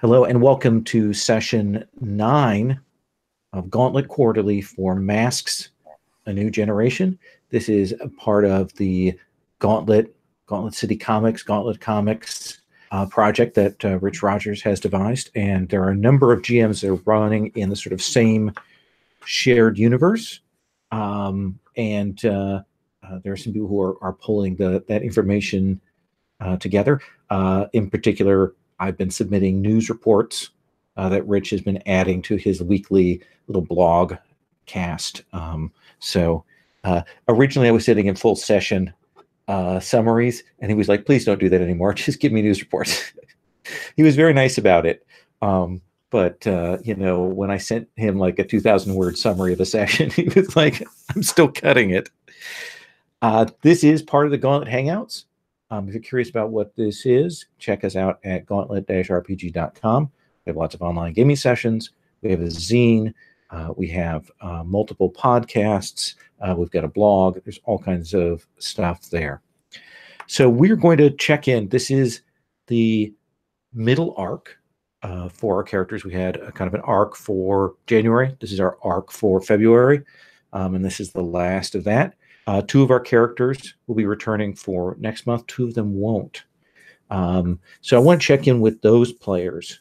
Hello and welcome to session 9 of Gauntlet Quarterly for Masks, A New Generation. This is a part of the Gauntlet City Comics, Gauntlet Comics project that Rich Rogers has devised. And there are a number of GMs that are running in the sort of same shared universe. There are some people who are pulling that information together. In particular, I've been submitting news reports that Rich has been adding to his weekly little blog cast. Originally I was sitting in full session summaries, and he was like, please don't do that anymore. Just give me news reports. He was very nice about it. But when I sent him like a 2,000-word summary of a session, he was like, I'm still cutting it. This is part of the Gauntlet Hangouts. If you're curious about what this is, check us out at gauntlet-rpg.com. We have lots of online gaming sessions. We have a zine. We have multiple podcasts. We've got a blog. There's all kinds of stuff there. So we're going to check in. This is the middle arc for our characters. We had a kind of an arc for January. This is our arc for February. And this is the last of that. 2 of our characters will be returning for next month. 2 of them won't. So I want to check in with those players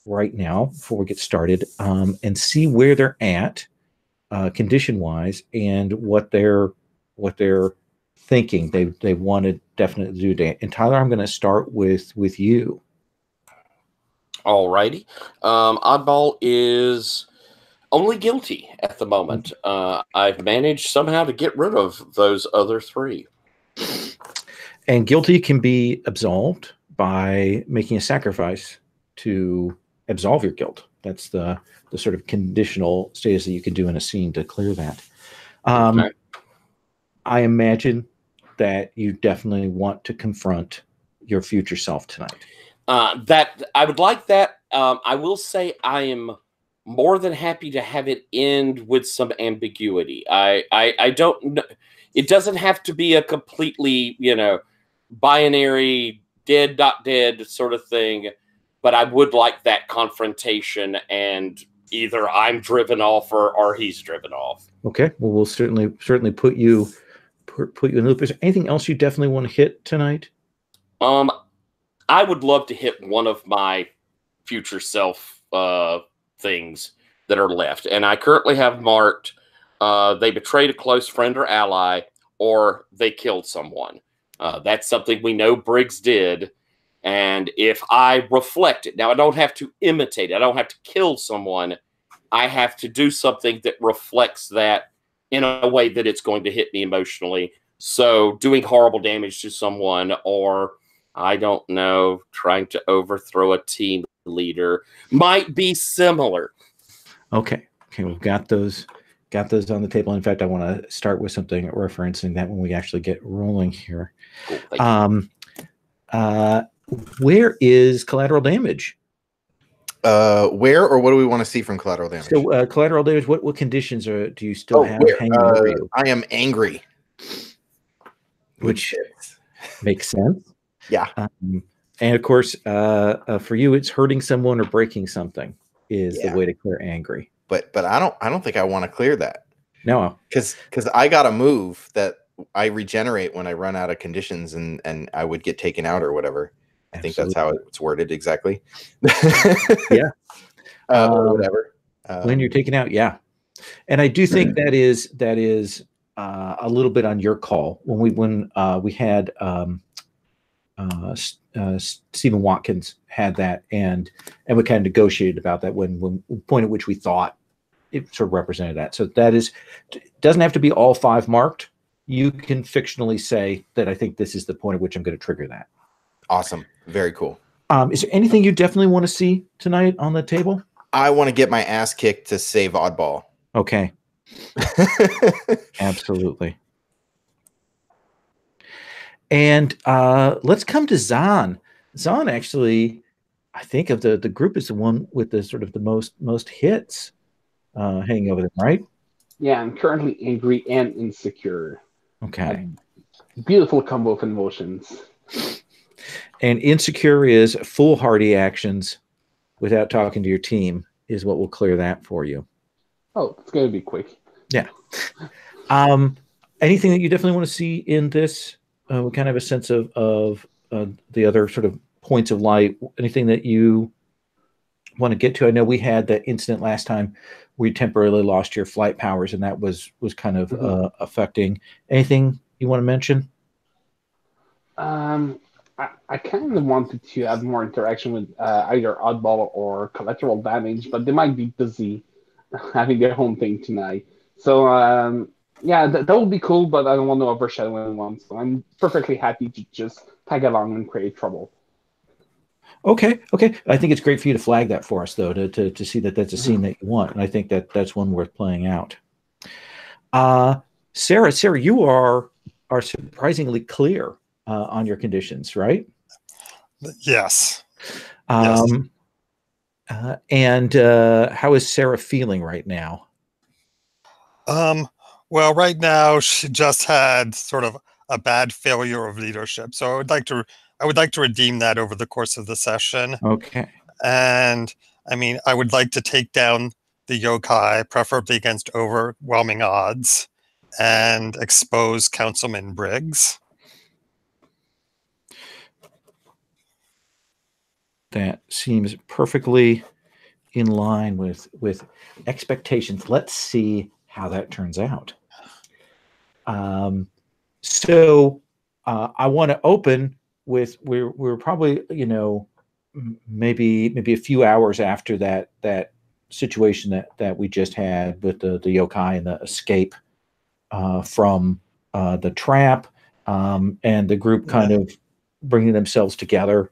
right now before we get started and see where they're at condition-wise and what they're thinking they want to definitely do today. And Tyler, I'm going to start with you. All righty. Oddball is only guilty at the moment. I've managed somehow to get rid of those other 3. And guilty can be absolved by making a sacrifice to absolve your guilt. That's the sort of conditional status that you can do in a scene to clear that. Okay. I imagine that you definitely want to confront your future self tonight. That I would like that. I will say I am more than happy to have it end with some ambiguity. I don't know. It doesn't have to be a completely, binary dead, not dead sort of thing. But I would like that confrontation, and either I'm driven off or he's driven off. Okay. Well, we'll certainly put you in the loop. Is there anything else you definitely want to hit tonight? I would love to hit one of my future self things that are left, and I currently have marked they betrayed a close friend or ally, or they killed someone. That's something we know Briggs did, and if I reflect it, now I don't have to imitate it, I don't have to kill someone, I have to do something that reflects that in a way that it's going to hit me emotionally. So doing horrible damage to someone, or I don't know, trying to overthrow a team leader might be similar. Okay, we've got those on the table. In fact, I want to start with something referencing that when we actually get rolling here. Cool, where is collateral damage? Where, or what do we want to see from collateral damage? So collateral damage, what conditions do you still have hanging over you? I am angry. Which makes sense. Yeah. And of course, for you, it's hurting someone or breaking something is the way to clear angry. But I don't think I want to clear that. No. Because I got a move that I regenerate when I run out of conditions and I would get taken out or whatever. I think that's how it's worded exactly. Yeah. Or whatever. When you're taken out, yeah. And I do think that is a little bit on your call. When we had Stephen Watkins had that, and we kind of negotiated about that when the point at which we thought it sort of represented that. So that doesn't have to be all 5 marked. You can fictionally say that I think this is the point at which I'm going to trigger that. Awesome. Very cool. Is there anything you definitely want to see tonight on the table? I want to get my ass kicked to save Oddball. Okay. Absolutely. And let's come to Zahn. Zahn actually, I think of the group is the one with the sort of the most hits hanging over them, right? Yeah, I'm currently angry and insecure. Okay. Beautiful combo of emotions. And insecure is foolhardy actions without talking to your team is what will clear that for you. Oh, it's going to be quick. Yeah. Anything that you definitely want to see in this? We kind of have a sense of the other sort of points of light. Anything that you want to get to? I know we had that incident last time where you temporarily lost your flight powers, and that was kind of affecting. Anything you want to mention? I kind of wanted to have more interaction with either Oddball or Collateral Damage, but they might be busy having their own thing tonight. So, yeah, that would be cool, but I don't want to overshadow anyone. So I'm perfectly happy to just tag along and create trouble. Okay. I think it's great for you to flag that for us, though, to see that that's a scene that you want, and I think that's one worth playing out. Sarah, you are surprisingly clear on your conditions, right? Yes. And how is Sarah feeling right now? Well, right now she just had sort of a bad failure of leadership, so I would like to redeem that over the course of the session. Okay. And I mean, I would like to take down the yokai, preferably against overwhelming odds, and expose Councilman Briggs. That seems perfectly in line with expectations. Let's see how that turns out. So I want to open with we're probably maybe a few hours after that situation that we just had with the yokai and the escape from the trap, and the group kind of bringing themselves together.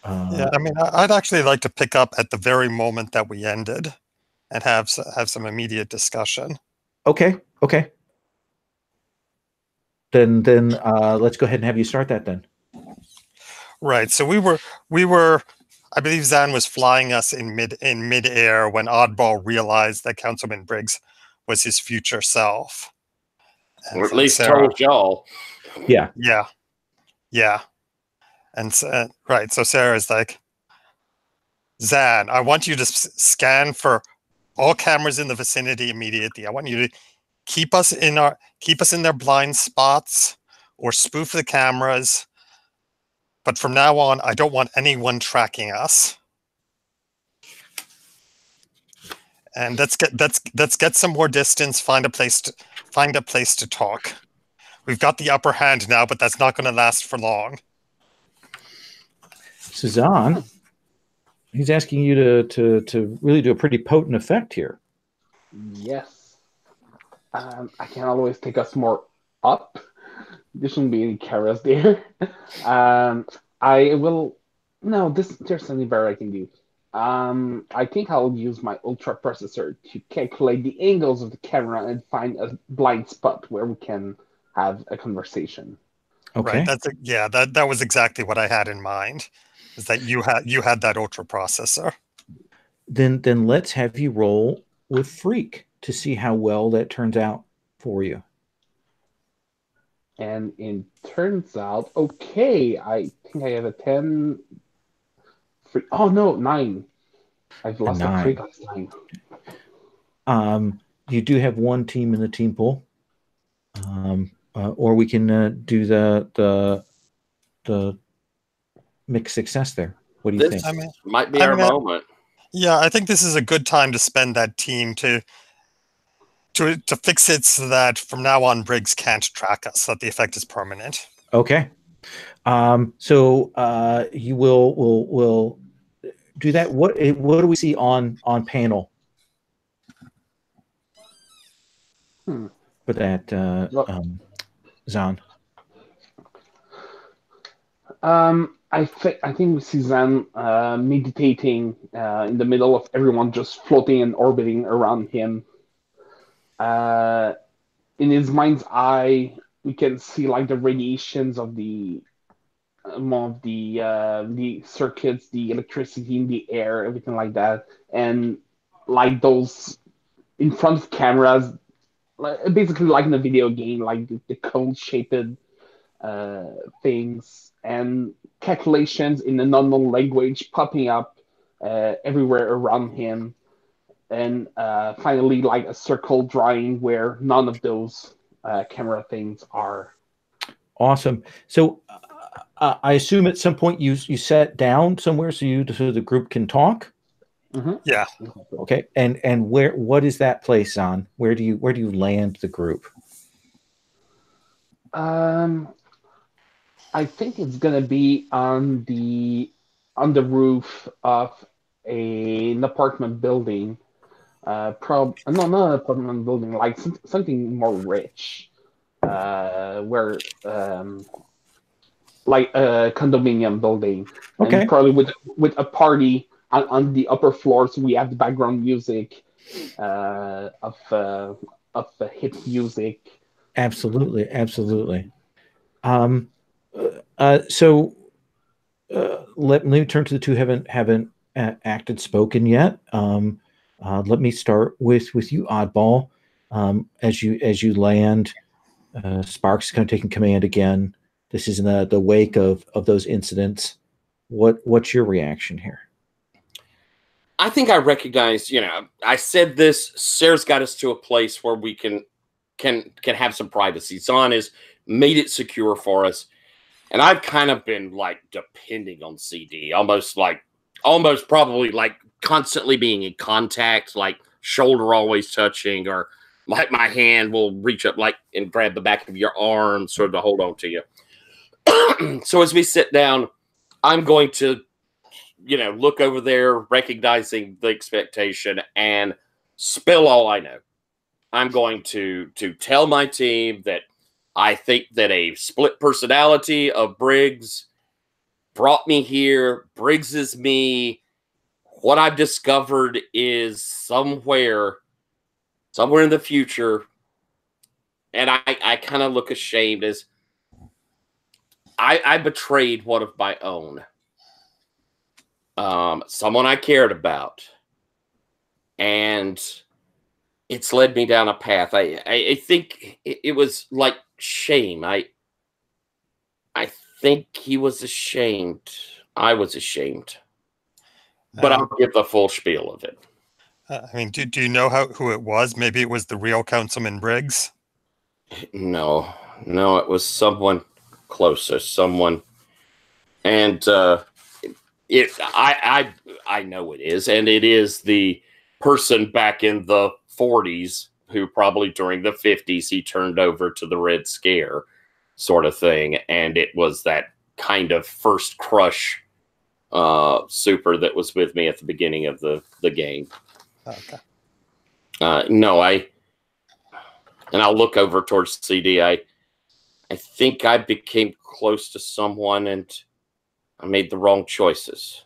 Yeah, I mean, I'd actually like to pick up at the very moment that we ended and have some immediate discussion. Okay. Then let's go ahead and have you start that then. Right. So we were. I believe Zan was flying us in midair when Oddball realized that Councilman Briggs was his future self. Or at least told y'all. Yeah. And right, so Sarah's like, Zan, I want you to scan for all cameras in the vicinity immediately. I want you to keep us in their blind spots or spoof the cameras. But from now on, I don't want anyone tracking us. And let's get some more distance. Find a place to talk. We've got the upper hand now, but that's not going to last for long. Suzanne, he's asking you to really do a pretty potent effect here. Yes. I can always take us more up. There shouldn't be any carrots there. I will. No, there's something better I can do. I think I'll use my ultra processor to calculate the angles of the camera and find a blind spot where we can have a conversation. Okay. Right. That was exactly what I had in mind. Is that you had that ultra processor? Then let's have you roll with Freak to see how well that turns out for you. And it turns out okay. I think I have a 10. Oh no, 9. I've lost a crit last time. You do have one team in the team pool, or we can do the mixed success there. What do you think? I mean, might be our moment. Yeah, I think this is a good time to spend that team to fix it so that from now on Briggs can't track us, so that the effect is permanent. Okay. So you will do that. What do we see on panel? For that, Zan. I think we see Zan meditating in the middle of everyone just floating and orbiting around him. In his mind's eye, we can see like the radiations of the circuits, the electricity in the air, everything like that, and like those in front of cameras, basically like in a video game, like the cone-shaped things and calculations in a unknown language popping up everywhere around him, and finally like a circle drawing where none of those camera things are. Awesome. So I assume at some point you sat down somewhere so the group can talk. Mm-hmm. Yeah. Okay. And what is that place on? Where do you land the group? I think it's gonna be on the roof of an apartment building. No, not an apartment building, like something more rich, where like a condominium building, Okay. and probably with a party on the upper floors. We have the background music of hip music. Absolutely, absolutely. So let me turn to the two haven't acted spoken yet. Let me start with you, Oddball. As you land, Sparks is kind of taking command again. This is in the wake of those incidents. What's your reaction here? I think I recognize, I said this, Sarah's got us to a place where we can have some privacy. Zahn has made it secure for us. And I've kind of been like depending on CD, almost probably like constantly being in contact, like shoulder always touching, or like my hand will reach up like and grab the back of your arm sort of to hold on to you. So as we sit down, I'm going to, look over there, recognizing the expectation, and spill all I know. I'm going to tell my team that I think that a split personality of Briggs brought me here. Briggs is me. What I've discovered is somewhere in the future, and I kind of look ashamed as I betrayed one of my own. Someone I cared about. And it's led me down a path. I think it was like shame. I think he was ashamed. I was ashamed. But I'll give the full spiel of it. I mean, do you know who it was? Maybe it was the real Councilman Briggs? No, it was someone closer. Someone. And I know it is. And it is the person back in the 40s who probably during the 50s he turned over to the Red Scare sort of thing, and it was that kind of first crush super that was with me at the beginning of the game. Okay. And I'll look over towards CD. I think I became close to someone and I made the wrong choices.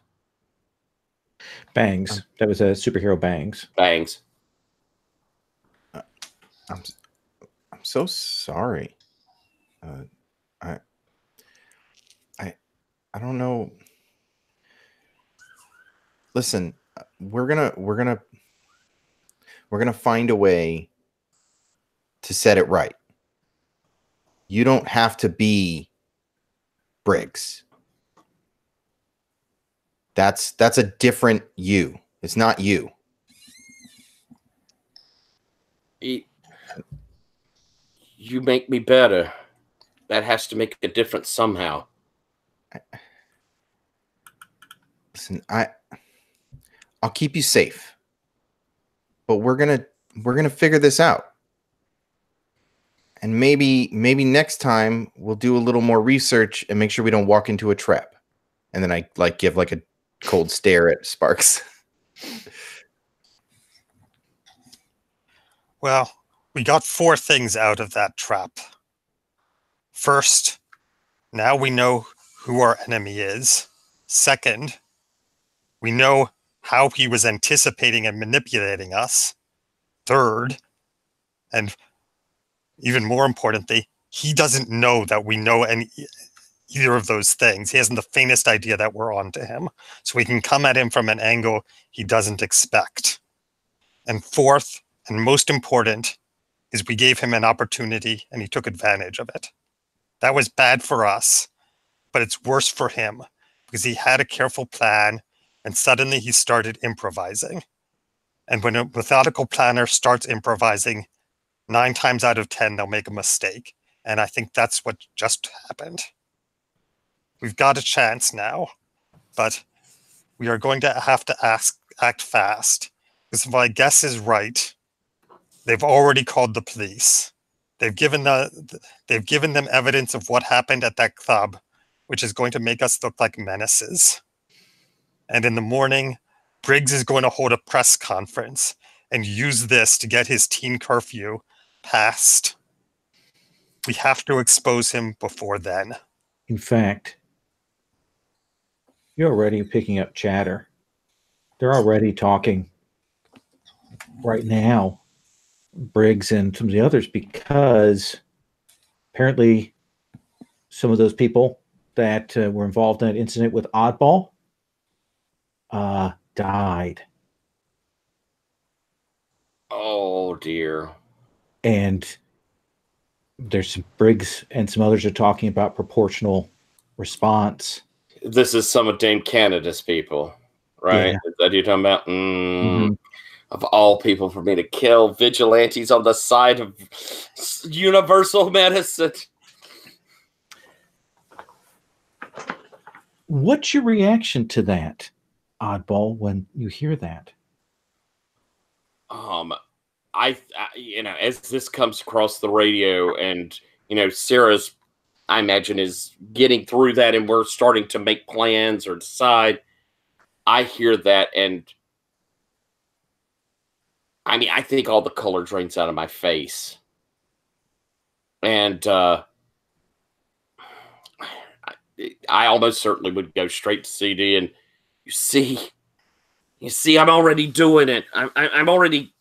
Bangs. That was a superhero Bangs. Bangs. I'm so sorry. I don't know. Listen, we're gonna find a way to set it right. You don't have to be Briggs. That's a different you. It's not you. You make me better. That has to make a difference somehow. Listen, I'll keep you safe. But we're gonna figure this out. And maybe next time we'll do a little more research and make sure we don't walk into a trap. And then I give like a cold stare at Sparks. Well, we got 4 things out of that trap. First, now we know who our enemy is. Second, we know how he was anticipating and manipulating us. Third, and even more importantly, he doesn't know that we know either of those things. He hasn't the faintest idea that we're on to him. So we can come at him from an angle he doesn't expect. And fourth, and most important, is we gave him an opportunity and he took advantage of it. That was bad for us, but it's worse for him because he had a careful plan and suddenly he started improvising. And when a methodical planner starts improvising, 9 times out of 10, they'll make a mistake. And I think that's what just happened. We've got a chance now, but we are going to have to act fast. Because if my guess is right, they've already called the police. They've given them evidence of what happened at that club, which is going to make us look like menaces. And in the morning, Briggs is going to hold a press conference and use this to get his teen curfew passed. We have to expose him before then. In fact, you're already picking up chatter. They're already talking right now, Briggs and some of the others, because apparently some of those people that were involved in that incident with Oddball died. Oh, dear. And there's some Briggs and some others are talking about proportional response. This is some of Dame Canada's people, right? Yeah. Is that you're talking about? Of all people, for me to kill vigilantes on the side of universal medicine. What's your reaction to that, Oddball, when you hear that? I as this comes across the radio, and Sarah's, I imagine, is getting through that, and we're starting to make plans or decide. I hear that, and I mean, I think all the color drains out of my face, and I almost certainly would go straight to CD, and you see, I'm already doing it. I'm already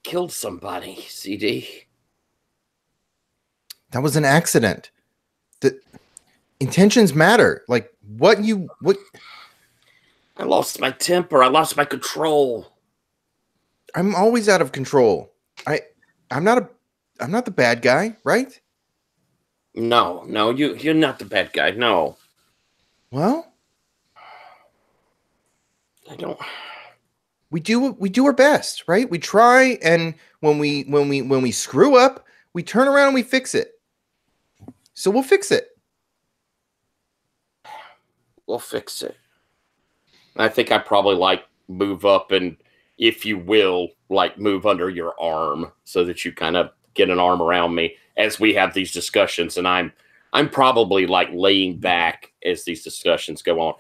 killed somebody, CD. That was an accident. The intentions matter. Like what? I lost my temper. I lost my control. I'm always out of control. I'm not the bad guy, right? No, you're not the bad guy. No. Well, I don't. We do our best, right? We try, and when we screw up, we turn around and we fix it. So we'll fix it. We'll fix it. I think I probably move up and, if you will, move under your arm so that you kind of get an arm around me as we have these discussions. And I'm probably laying back as these discussions go on,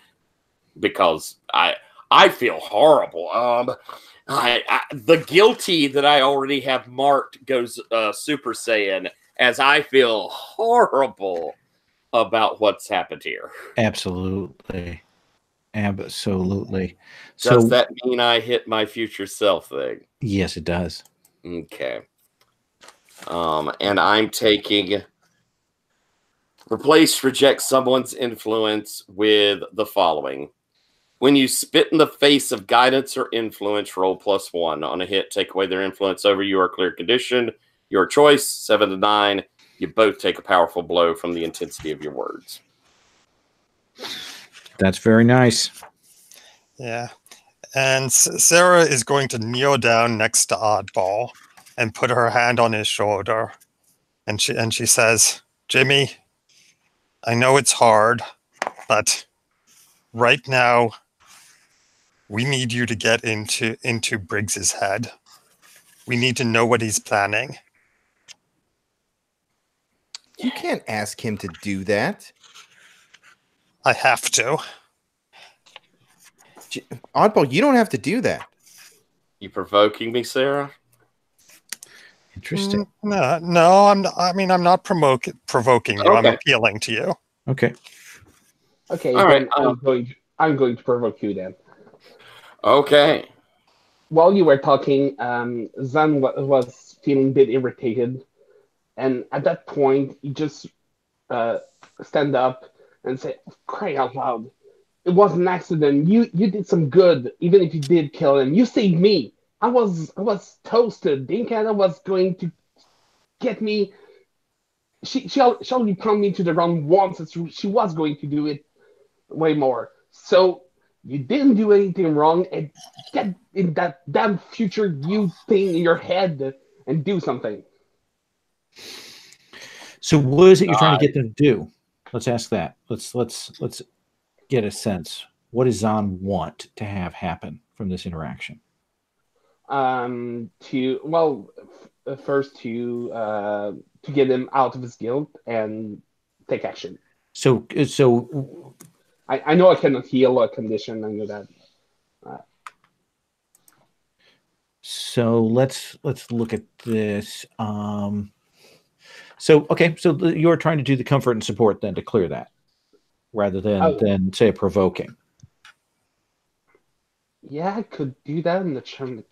because I feel horrible. The guilty that I already have marked goes Super Saiyan, as I feel horrible about what's happened here. Absolutely. Does that mean I hit my future self thing? Yes, it does. Okay. And I'm taking replace reject someone's influence with the following. When you spit in the face of guidance or influence, roll +1. On a hit, take away their influence over you or clear condition. Your choice, 7 to 9. You both take a powerful blow from the intensity of your words. That's very nice. Yeah. And Sarah is going to kneel down next to Oddball and put her hand on his shoulder. And she says, Jimmy, I know it's hard, but right now, we need you to get into Briggs's head. We need to know what he's planning. You can't ask him to do that. I have to. Oddball, you don't have to do that. You provoking me, Sarah? Interesting. No, I'm not provoking you. Okay. I'm appealing to you. Okay. Okay, All then right, I'm going to provoke you then. Okay. While you were talking, Zan was feeling a bit irritated, and at that point, he just stand up and say, "Cry out loud! It was an accident. You did some good, even if you did kill him. You saved me. I was toasted. Dinkana was going to get me. She only promised me to the ground once. She was going to do it way more. So You didn't do anything wrong, and get in that damn future you thing in your head and do something. So what is it you're trying to get them to do? Let's ask that. Let's get a sense. What does Zahn want to have happen from this interaction? First to get him out of his guilt and take action. So I know I cannot heal a condition. I know that. So let's look at this. So you're trying to do the comfort and support then to clear that, rather than say provoking. Yeah, I could do that in the term.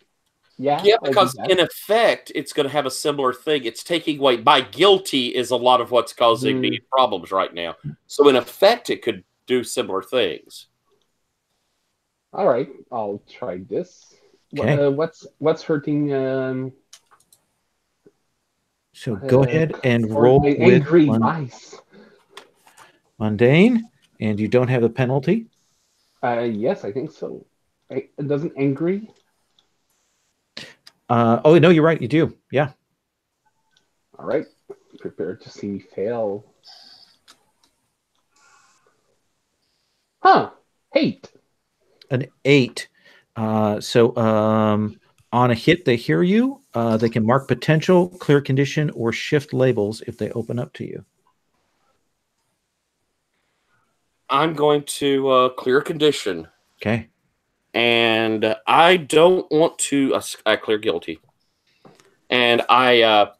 Yeah, because in effect, it's going to have a similar thing. It's taking away. By guilty is a lot of what's causing me problems right now. So in effect, it could do similar things. All right, I'll try this. Okay. What's hurting? So go ahead and roll with angry mice. Mundane, and you don't have a penalty. Yes, I think so. It doesn't angry. Oh no, you're right. You do. Yeah. All right. Prepare to see me fail. Huh. 8. An 8. On a hit, they hear you. They can mark potential, clear condition, or shift labels if they open up to you. I'm going to clear condition. Okay. And I don't want to. I clear guilty. And I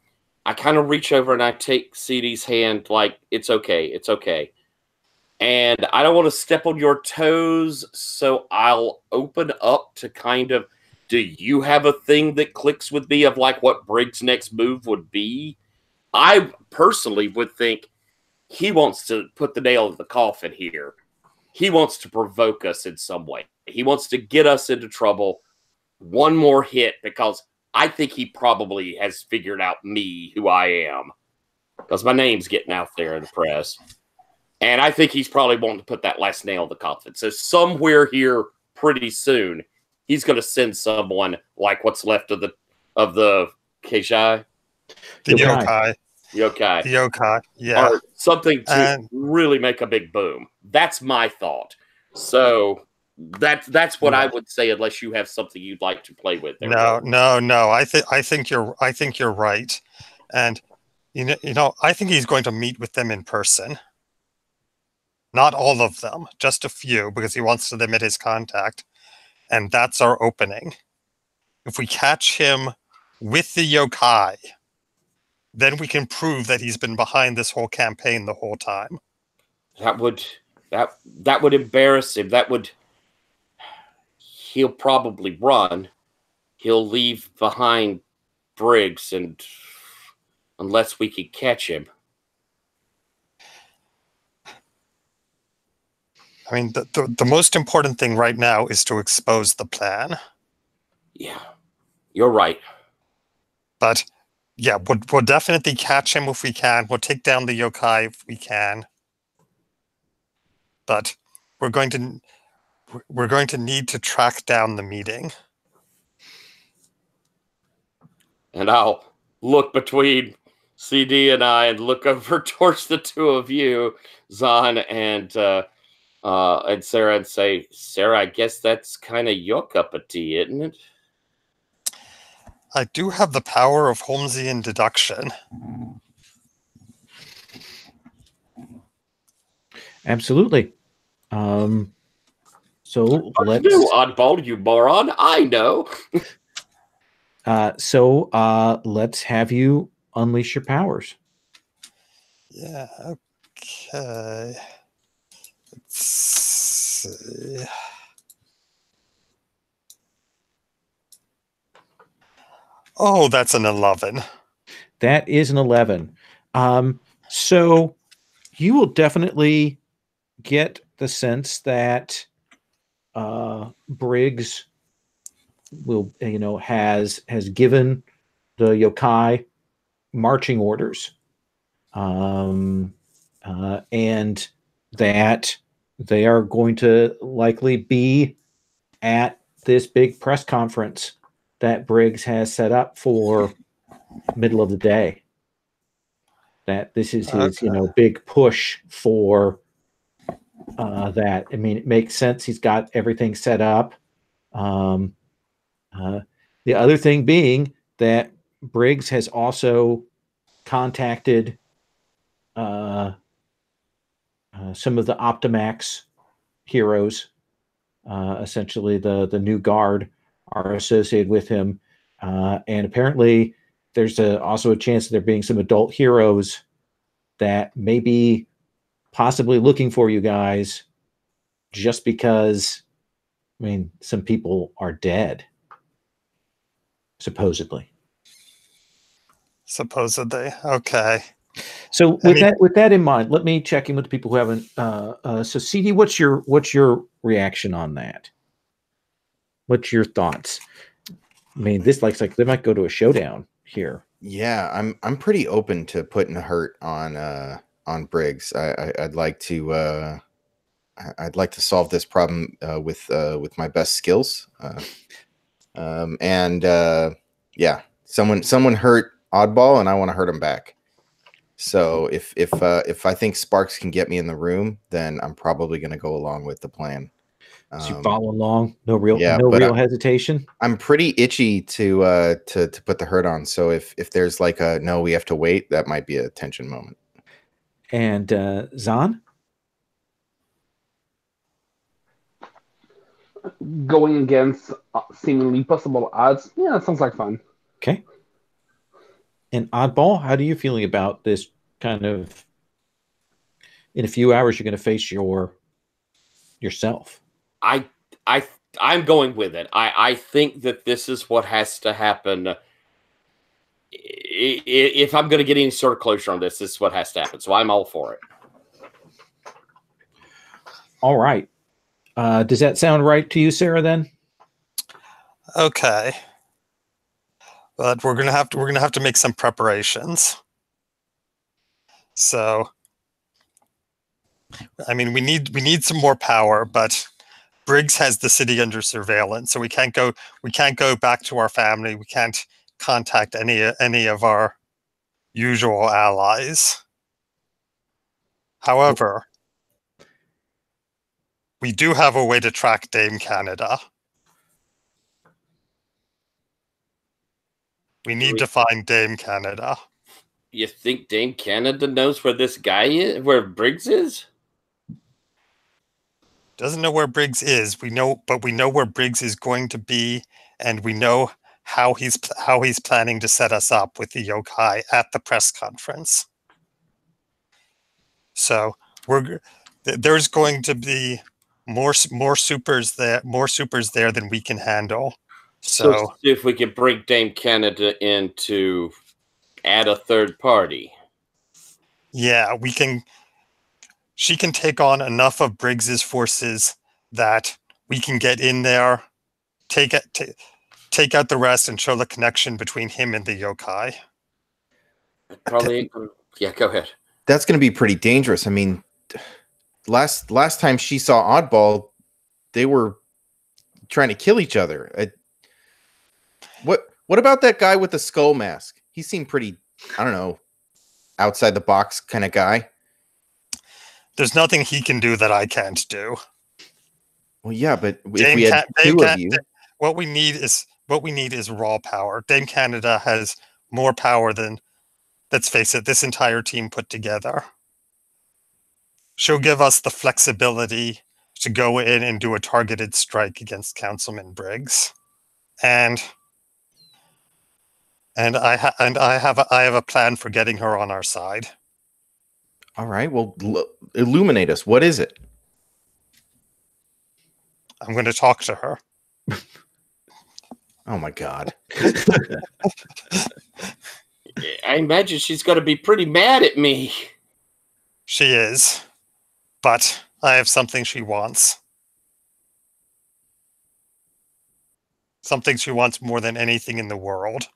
kind of reach over and I take CD's hand like, it's okay. It's okay. And I don't want to step on your toes, so I'll open up to kind of, do you have a thing that clicks with me of like what Briggs' next move would be? I personally would think he wants to put the nail in the coffin here. He wants to provoke us in some way. He wants to get us into trouble. One more hit, because I think he probably has figured out me, who I am, because my name's getting out there in the press. And I think he's probably wanting to put that last nail in the coffin. So somewhere here pretty soon, he's going to send someone like what's left of the Keijai? The yokai. Yokai. The yokai, yeah. Or something to really make a big boom. That's my thought. So that's what I would say, unless you have something you'd like to play with there. No. I think you're right. And you know, I think he's going to meet with them in person. Not all of them, just a few, because he wants to limit his contact. And that's our opening. If we catch him with the yokai, then we can prove that he's been behind this whole campaign the whole time. That would embarrass him. He'll probably run. He'll leave behind Briggs, and unless we can catch him. I mean, the most important thing right now is to expose the plan. Yeah, you're right. But yeah, we'll definitely catch him if we can. We'll take down the yokai if we can. But we're going to need to track down the meeting. And I'll look between CD and I and look over towards the two of you, Zahn and Sarah, and say, Sarah, I guess that's kind of your cup of tea, isn't it? I do have the power of Holmesian deduction. Absolutely. So let's do, oddball, you moron. I know. Let's have you unleash your powers. Yeah. Okay. Let's see. Oh, that's an 11. That is an 11. So you will definitely get the sense that Briggs will, has given the yokai marching orders, and that they are going to likely be at this big press conference that Briggs has set up for middle of the day. That this is his, big push for that. I mean, it makes sense. He's got everything set up. The other thing being that Briggs has also contacted some of the Optimax heroes. Essentially, the new guard are associated with him, and apparently, there's also a chance of there being some adult heroes that may be possibly looking for you guys, just because, I mean, some people are dead, supposedly. Supposedly, okay. So with that in mind, let me check in with the people who haven't. So CD, what's your reaction on that? What's your thoughts? I mean, this looks like they might go to a showdown here. Yeah, I'm pretty open to putting a hurt on Briggs. I'd like to solve this problem with my best skills. Yeah, someone hurt Oddball, and I want to hurt him back. So if I think Sparks can get me in the room, then I'm probably going to go along with the plan. So you follow along, no real hesitation. I'm pretty itchy to put the hurt on. So if there's like a no, we have to wait, that might be a tension moment. And Zahn? Going against seemingly possible odds, yeah, that sounds like fun. Okay. And Oddball, how do you feeling about this kind of? In a few hours, you're going to face yourself. I'm going with it. I think that this is what has to happen. If I'm going to get any sort of closure on this is what has to happen. So I'm all for it. All right. Does that sound right to you, Sarah? Then. Okay. But we're gonna have to make some preparations. So, I mean, we need some more power, but Briggs has the city under surveillance, so we can't go back to our family. We can't contact any of our usual allies. However, we do have a way to track Dame Canada. We need to find Dame Canada. You think Dame Canada knows where this guy is, where Briggs is? Doesn't know where Briggs is. But we know where Briggs is going to be, and we know how he's planning to set us up with the yokai at the press conference. So there's going to be more supers there than we can handle. So see if we can bring Dame Canada in to add a third party. Yeah, we can. She can take on enough of Briggs's forces that we can get in there, take out the rest, and show the connection between him and the yokai. Probably, yeah. Go ahead. That's going to be pretty dangerous. I mean, last time she saw Oddball, they were trying to kill each other. What about that guy with the skull mask? He seemed pretty, I don't know, outside the box kind of guy. There's nothing he can do that I can't do. Well, yeah, but if we had two of you, what we need is raw power. Dame Canada has more power than, let's face it, this entire team put together. She'll give us the flexibility to go in and do a targeted strike against Councilman Briggs, and I have a plan for getting her on our side. All right, well, illuminate us. What is it? I'm going to talk to her. Oh my God. I imagine she's going to be pretty mad at me. She is, but I have something she wants. Something she wants more than anything in the world.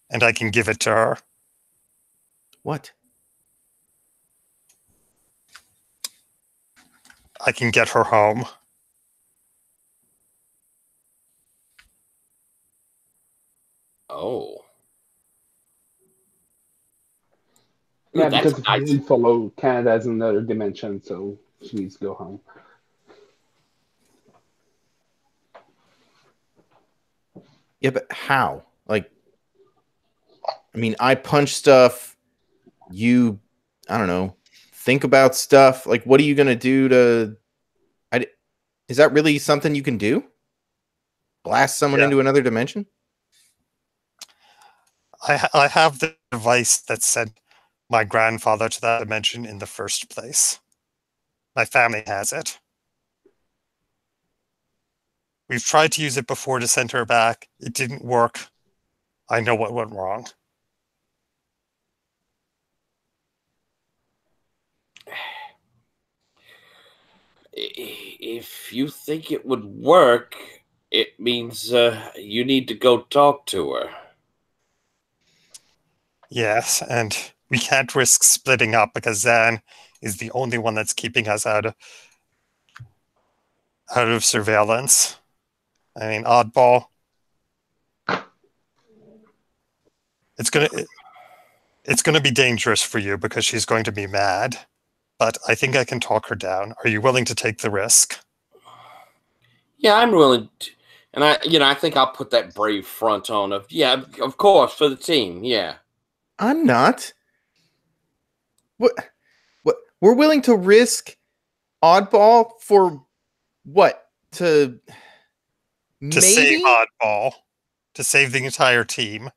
And I can give it to her. What? I can get her home. Oh. Yeah, Ooh, that's because if nice. you didn't follow, Canada has another dimension, so she needs to go home. Yeah, but how? Like, I mean, I punch stuff. You, I don't know, think about stuff. Like, what are you gonna do to? Is that really something you can do? Blast someone Yeah. into another dimension? I have the device that sent my grandfather to that dimension in the first place. My family has it. We've tried to use it before to send her back. It didn't work. I know what went wrong. If you think it would work, it means you need to go talk to her. Yes, and we can't risk splitting up because Zan is the only one that's keeping us out of surveillance. I mean, Oddball. It's gonna be dangerous for you because she's going to be mad. But I think I can talk her down. Are you willing to take the risk? Yeah, I'm willing to, and I think I'll put that brave front on of, yeah, of course, for the team, yeah. I'm not. What? What? We're willing to risk Oddball for what? To Save maybe? Oddball, to save the entire team.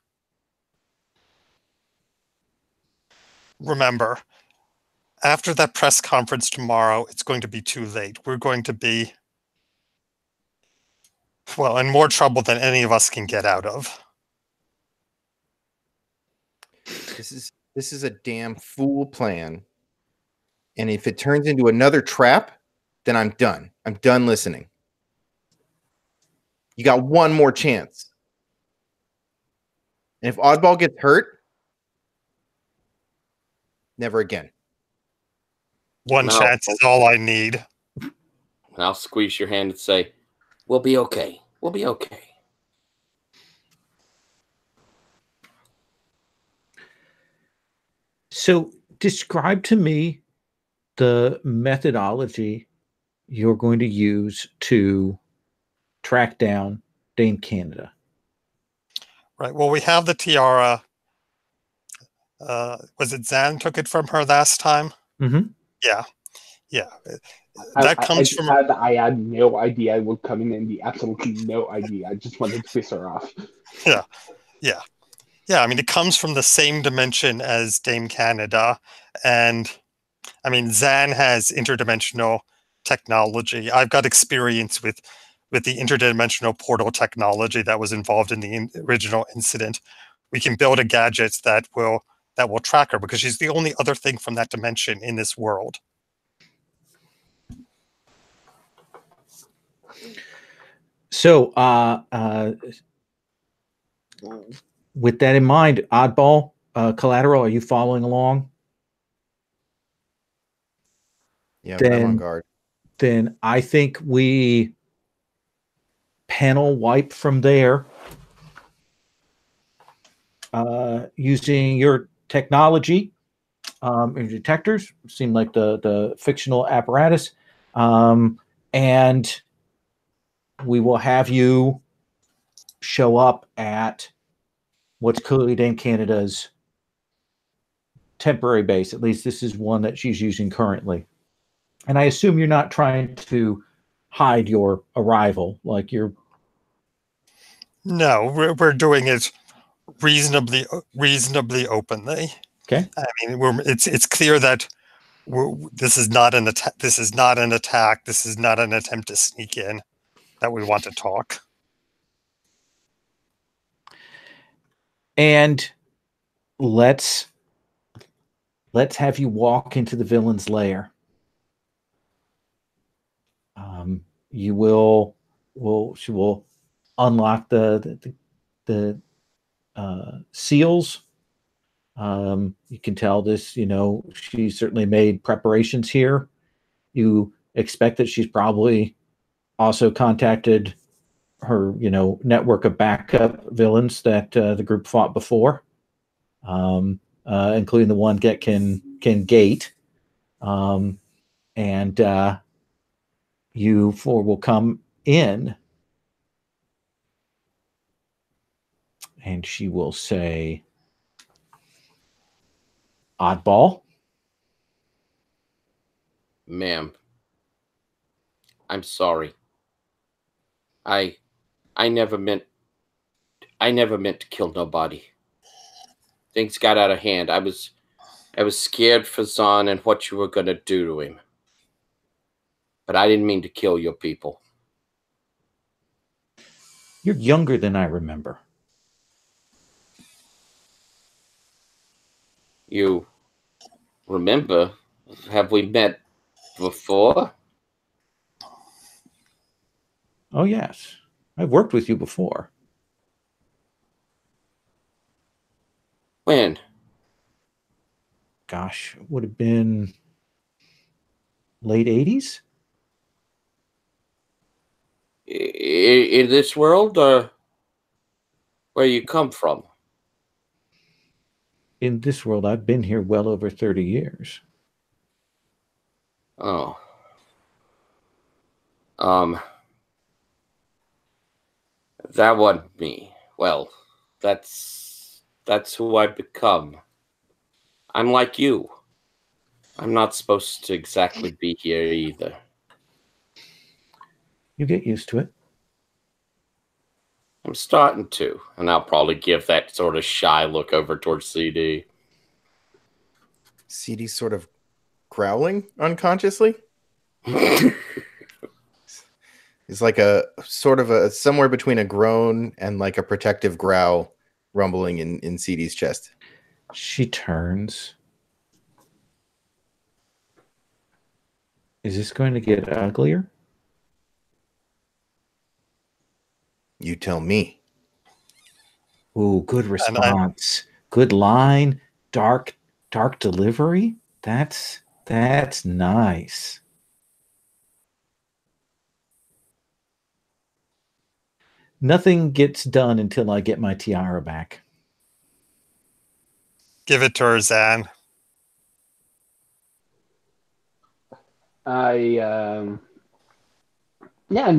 Remember, after that press conference tomorrow, it's going to be too late. We're going to be, well, in more trouble than any of us can get out of. This is a damn fool plan. And if it turns into another trap, then I'm done. I'm done listening. You got one more chance. And if Oddball gets hurt, never again. One No. chance is all I need. I'll squeeze your hand and say, we'll be okay. We'll be okay. So describe to me the methodology you're going to use to track down Dame Canada. Right. Well, we have the tiara. Was it Zan took it from her last time? Mm-hmm. Yeah. Yeah. That comes from. I had no idea I would come in Indy. Absolutely no idea. I just wanted to piss her off. Yeah. Yeah. Yeah. I mean, it comes from the same dimension as Dame Canada. And I mean, Zan has interdimensional technology. I've got experience with the interdimensional portal technology that was involved in the original incident. We can build a gadget that will track her because she's the only other thing from that dimension in this world. So, with that in mind, Oddball, Collateral, are you following along? Yeah, but I'm on guard. Then I think we panel wipe from there using your technology and detectors. Seem like the fictional apparatus, and we will have you show up at what's clearly Dame Canada's temporary base. At least this is one that she's using currently. And I assume you're not trying to hide your arrival, like you're. No, we're doing it reasonably openly. Okay. I mean, it's clear that this is not an attack. This is not an attack. This is not an attempt to sneak in. That we want to talk. And let's have you walk into the villain's lair. She will unlock the seals. You can tell this, she certainly made preparations here. You expect that she's probably also contacted her, network of backup villains that the group fought before, including the one that can gate. And you four will come in, and she will say, "Oddball." Ma'am, I'm sorry. I never meant to kill nobody. Things got out of hand. I was scared for Zahn and what you were gonna do to him. But I didn't mean to kill your people. You're younger than I remember. You remember? Have we met before? Oh, yes. I've worked with you before. When? Gosh, it would have been late 80s? In this world, or where you come from? In this world, I've been here well over 30 years. Oh. That wasn't me. Well, that's who I've become. I'm like you. I'm not supposed to exactly be here either. You get used to it. I'm starting to, and I'll probably give that sort of shy look over towards CD. CD's sort of growling unconsciously. It's like a sort of a somewhere between a groan and like a protective growl rumbling in CD's chest. She turns. Is this going to get uglier? You tell me. Ooh, good response. Good line. Dark delivery. That's nice. Nothing gets done until I get my tiara back. Give it to her, Zan. I'm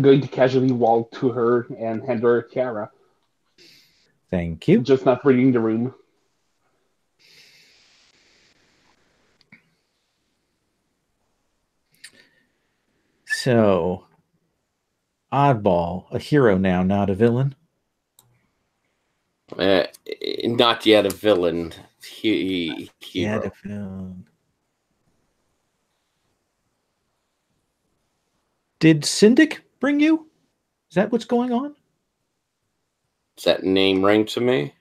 going to casually walk to her and hand her a tiara. Thank you. Just not reading the room. So, Oddball, a hero now, not a villain. Not yet a villain. Hero. Yet a villain. Did Syndic bring you? Is that what's going on? Does that name ring to me?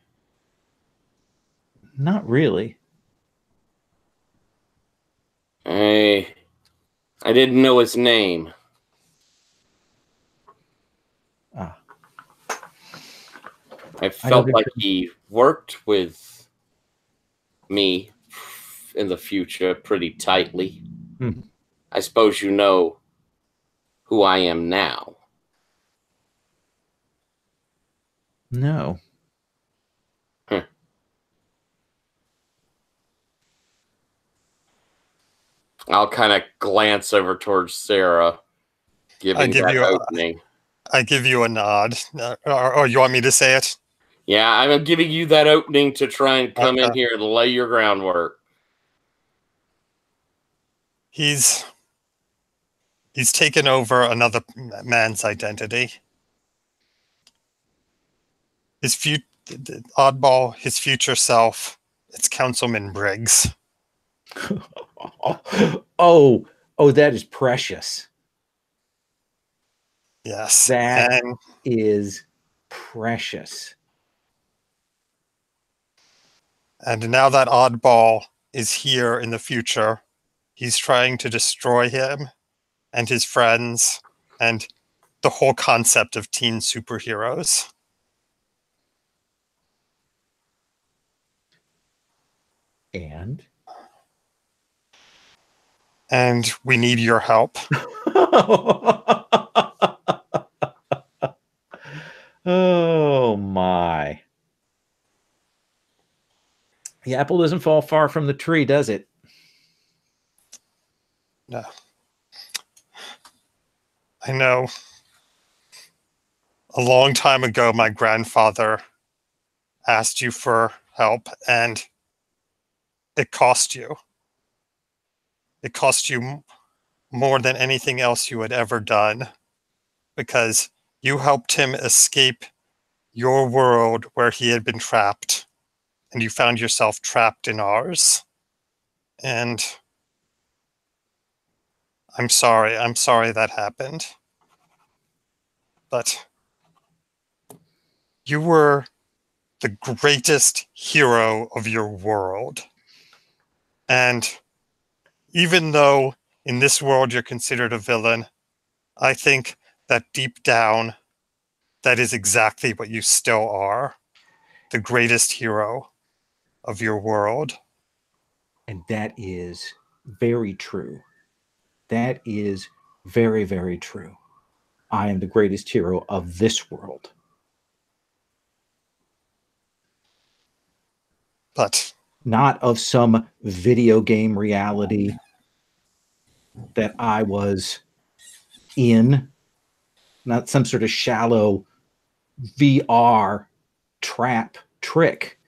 Not really. I didn't know his name. Ah. I felt like he worked with me in the future pretty tightly. I suppose you know who I am now. No. I'll kind of glance over towards Sarah, giving that opening. I give you a nod. Or you want me to say it? Yeah, I'm giving you that opening to try and come in here and lay your groundwork. He's taken over another man's identity. His Oddball, his future self, it's Councilman Briggs. Oh, that is precious. Yes. That is precious. And now that Oddball is here in the future, he's trying to destroy him and his friends and the whole concept of teen superheroes. And we need your help. Oh my. The apple doesn't fall far from the tree, does it? No. I know. A long time ago, my grandfather asked you for help, and it cost you. It cost you more than anything else you had ever done, because you helped him escape your world where he had been trapped, and you found yourself trapped in ours. And I'm sorry that happened. But you were the greatest hero of your world. And even though in this world you're considered a villain, I think that deep down, that is exactly what you still are. The greatest hero of your world. And that is very true. That is very, very true. I am the greatest hero of this world. But not of some video game reality that I was in, not some sort of shallow VR trap trick.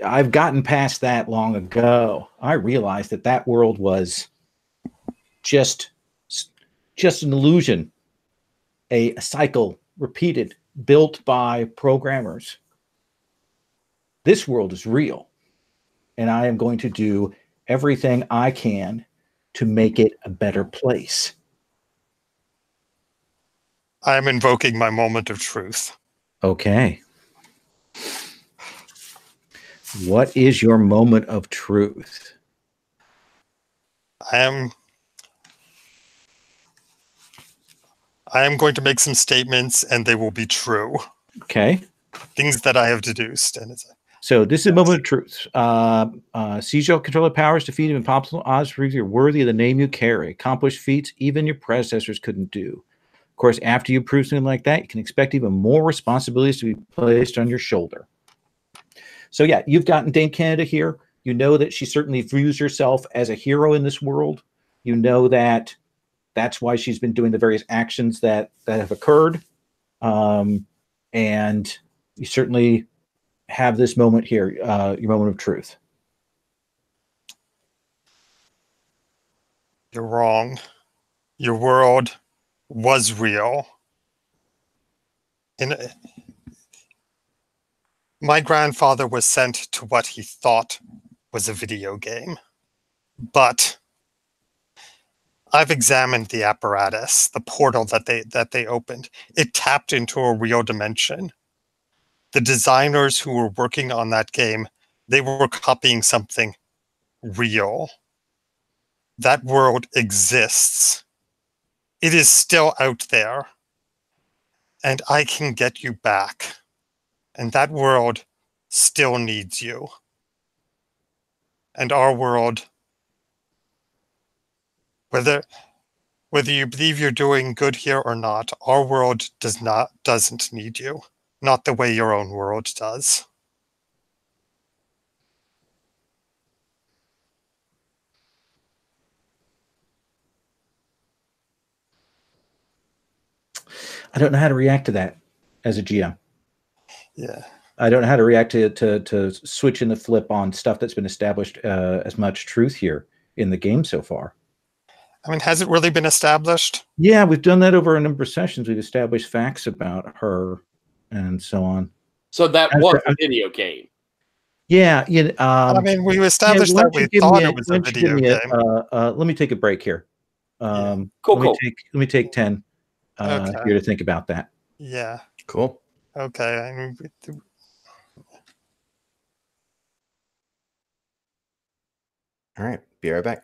I've gotten past that long ago. I realized that that world was just an illusion, a cycle repeated, built by programmers. This world is real, and I am going to do everything I can to make it a better place. I am invoking my moment of truth. Okay. What is your moment of truth? I am going to make some statements, and they will be true. Okay. Things that I have deduced. And so this is a moment of truth. Seize your controller powers, defeat impossible odds, prove you're worthy of the name you carry. Accomplish feats even your predecessors couldn't do. Of course, after you prove something like that, you can expect even more responsibilities to be placed on your shoulder. So yeah, you've gotten Dame Canada here. You know that she certainly views herself as a hero in this world. You know that that's why she's been doing the various actions that have occurred. And you certainly have this moment here, your moment of truth. You're wrong. Your world was real. My grandfather was sent to what he thought was a video game. But I've examined the apparatus, the portal that they opened. It tapped into a real dimension. The designers who were working on that game, they were copying something real. That world exists. It is still out there. And I can get you back. And that world still needs you. And our world, whether you believe you're doing good here or not, our world doesn't need you. Not the way your own world does. I don't know how to react to that as a GM. Yeah. I don't know how to react to switch and the flip on stuff that's been established as much truth here in the game so far. I mean, has it really been established? Yeah, we've done that over a number of sessions. We've established facts about her and so on. So that was a video game. Yeah. I mean, we established that we thought it was a video game. Let me take a break here. Cool. Let me take 10 Okay. here to think about that. Yeah. Cool. Okay. I mean, All right. Be right back.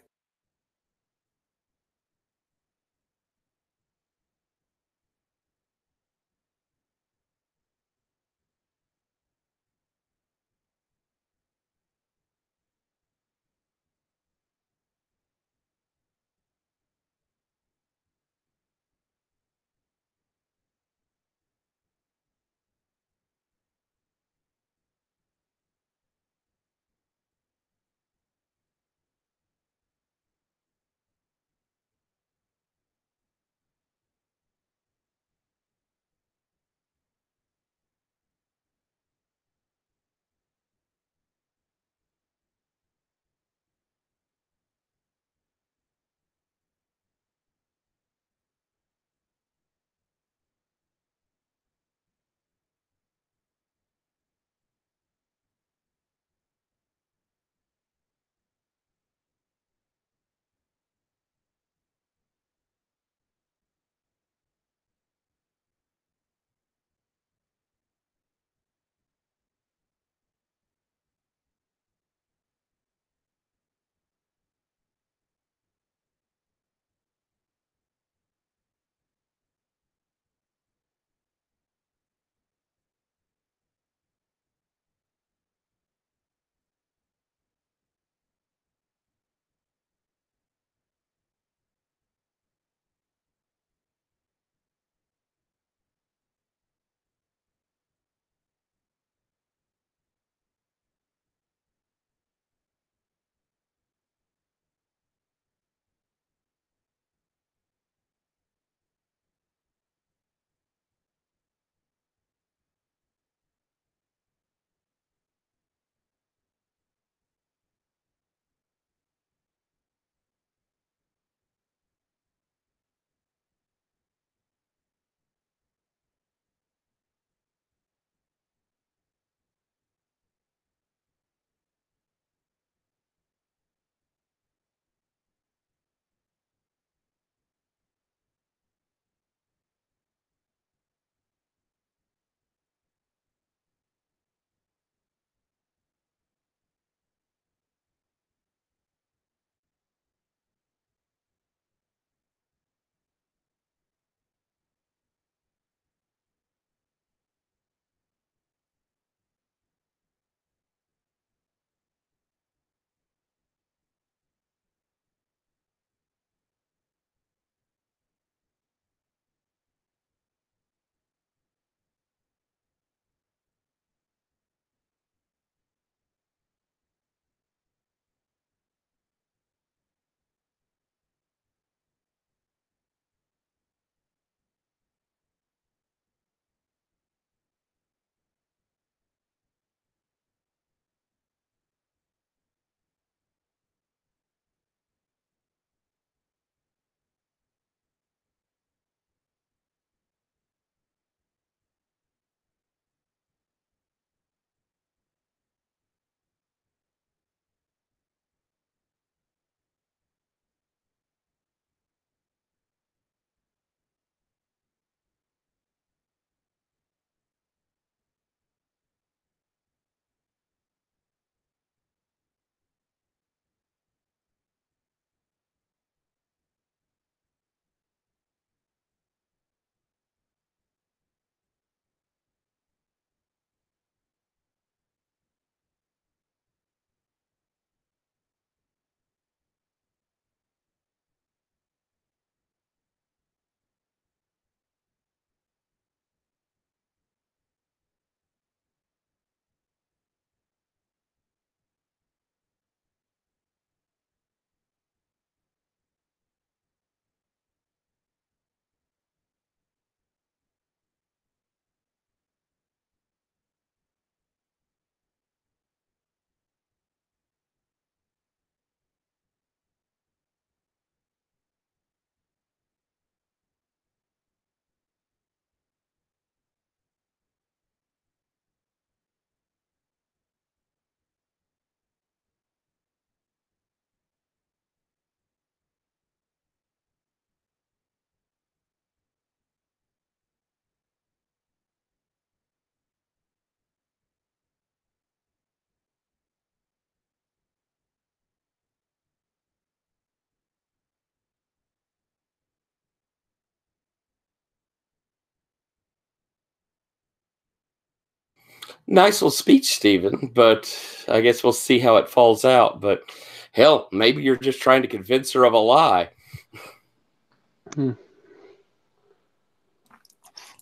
Nice little speech, Stephen, but I guess we'll see how it falls out. But hell, maybe you're just trying to convince her of a lie.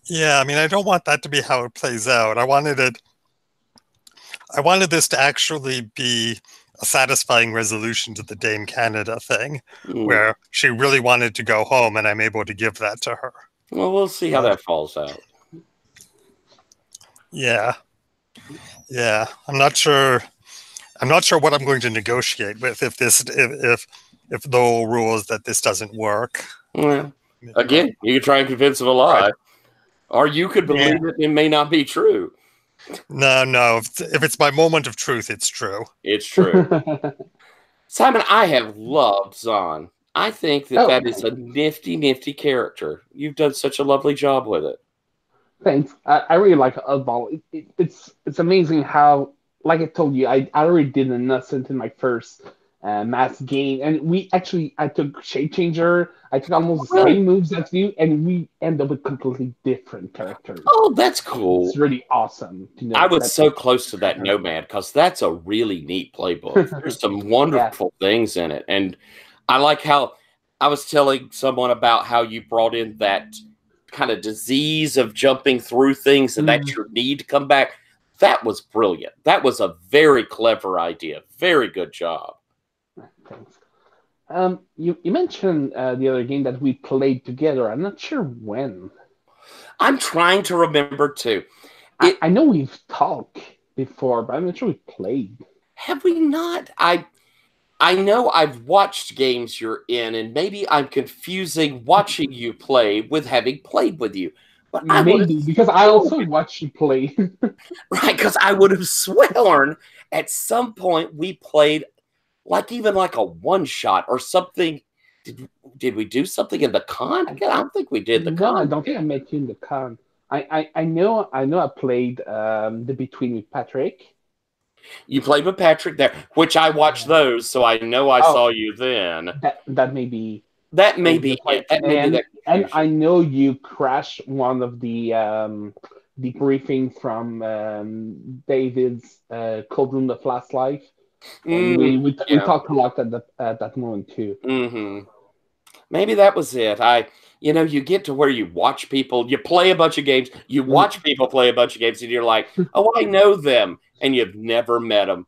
Yeah, I mean, I don't want that to be how it plays out. I wanted this to actually be a satisfying resolution to the Dame Canada thing, where she really wanted to go home, and I'm able to give that to her. Well, we'll see how that falls out. Yeah. Yeah. I'm not sure what I'm going to negotiate with if the whole rule is that this doesn't work. Well, again, you could try and convince of a lie. Right. Or you could believe it may not be true. No. If it's my moment of truth, it's true. It's true. Simon, I have loved Zahn. I think that is a nifty character. You've done such a lovely job with it. Thanks. I really like Oddball. It's amazing how, like I told you, I already did an innocent in my first mass game, and I took Shape Changer. I took almost the same moves as you, and we end up with completely different characters. Oh, that's cool. It's really awesome. To know I was so close to that Nomad because that's a really neat playbook. There's some wonderful things in it, and I like how I was telling someone about how you brought in that kind of disease of jumping through things, and that's your need to come back. That was brilliant. That was a very clever idea. Very good job. Thanks. You mentioned the other game that we played together. I'm not sure when. I'm trying to remember too. I know we've talked before, but I'm not sure we played. Have we not? I know I've watched games you're in, and maybe I'm confusing watching you play with having played with you. But because I also watched you play. Right, because I would have sworn at some point we played even like a one-shot or something. Did we do something in the con? I don't think we did the con. I don't think I met you in the con. I know I played the Between with Patrick. You played with Patrick there, which I watched those, so I know I saw you then. That may be. That may be it. And I know you crashed one of the briefing from David's Cold Room, The Fast Life. We talked a lot at that moment too. Mm-hmm. Maybe that was it. You get to where you watch people, you play a bunch of games, you watch people play a bunch of games, and you're like, oh, I know them, and you've never met them.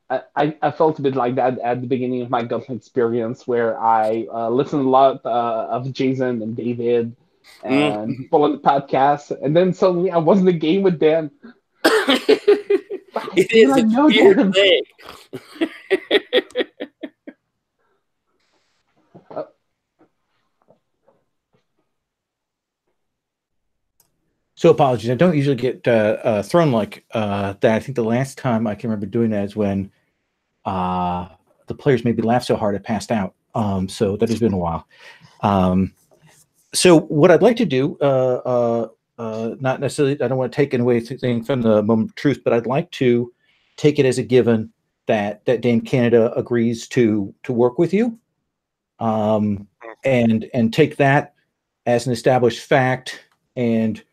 I felt a bit like that at the beginning of my Gauntlet experience, where I listened a lot of Jason and David and people on the podcast, and then suddenly I was in the game with them. It is a weird thing. So apologies. I don't usually get thrown like that. I think the last time I can remember doing that is when the players made me laugh so hard I passed out. So that has been a while. So what I'd like to do, not necessarily, I don't want to take away anything from the moment of truth, but I'd like to take it as a given that Dame Canada agrees to work with you, and take that as an established fact and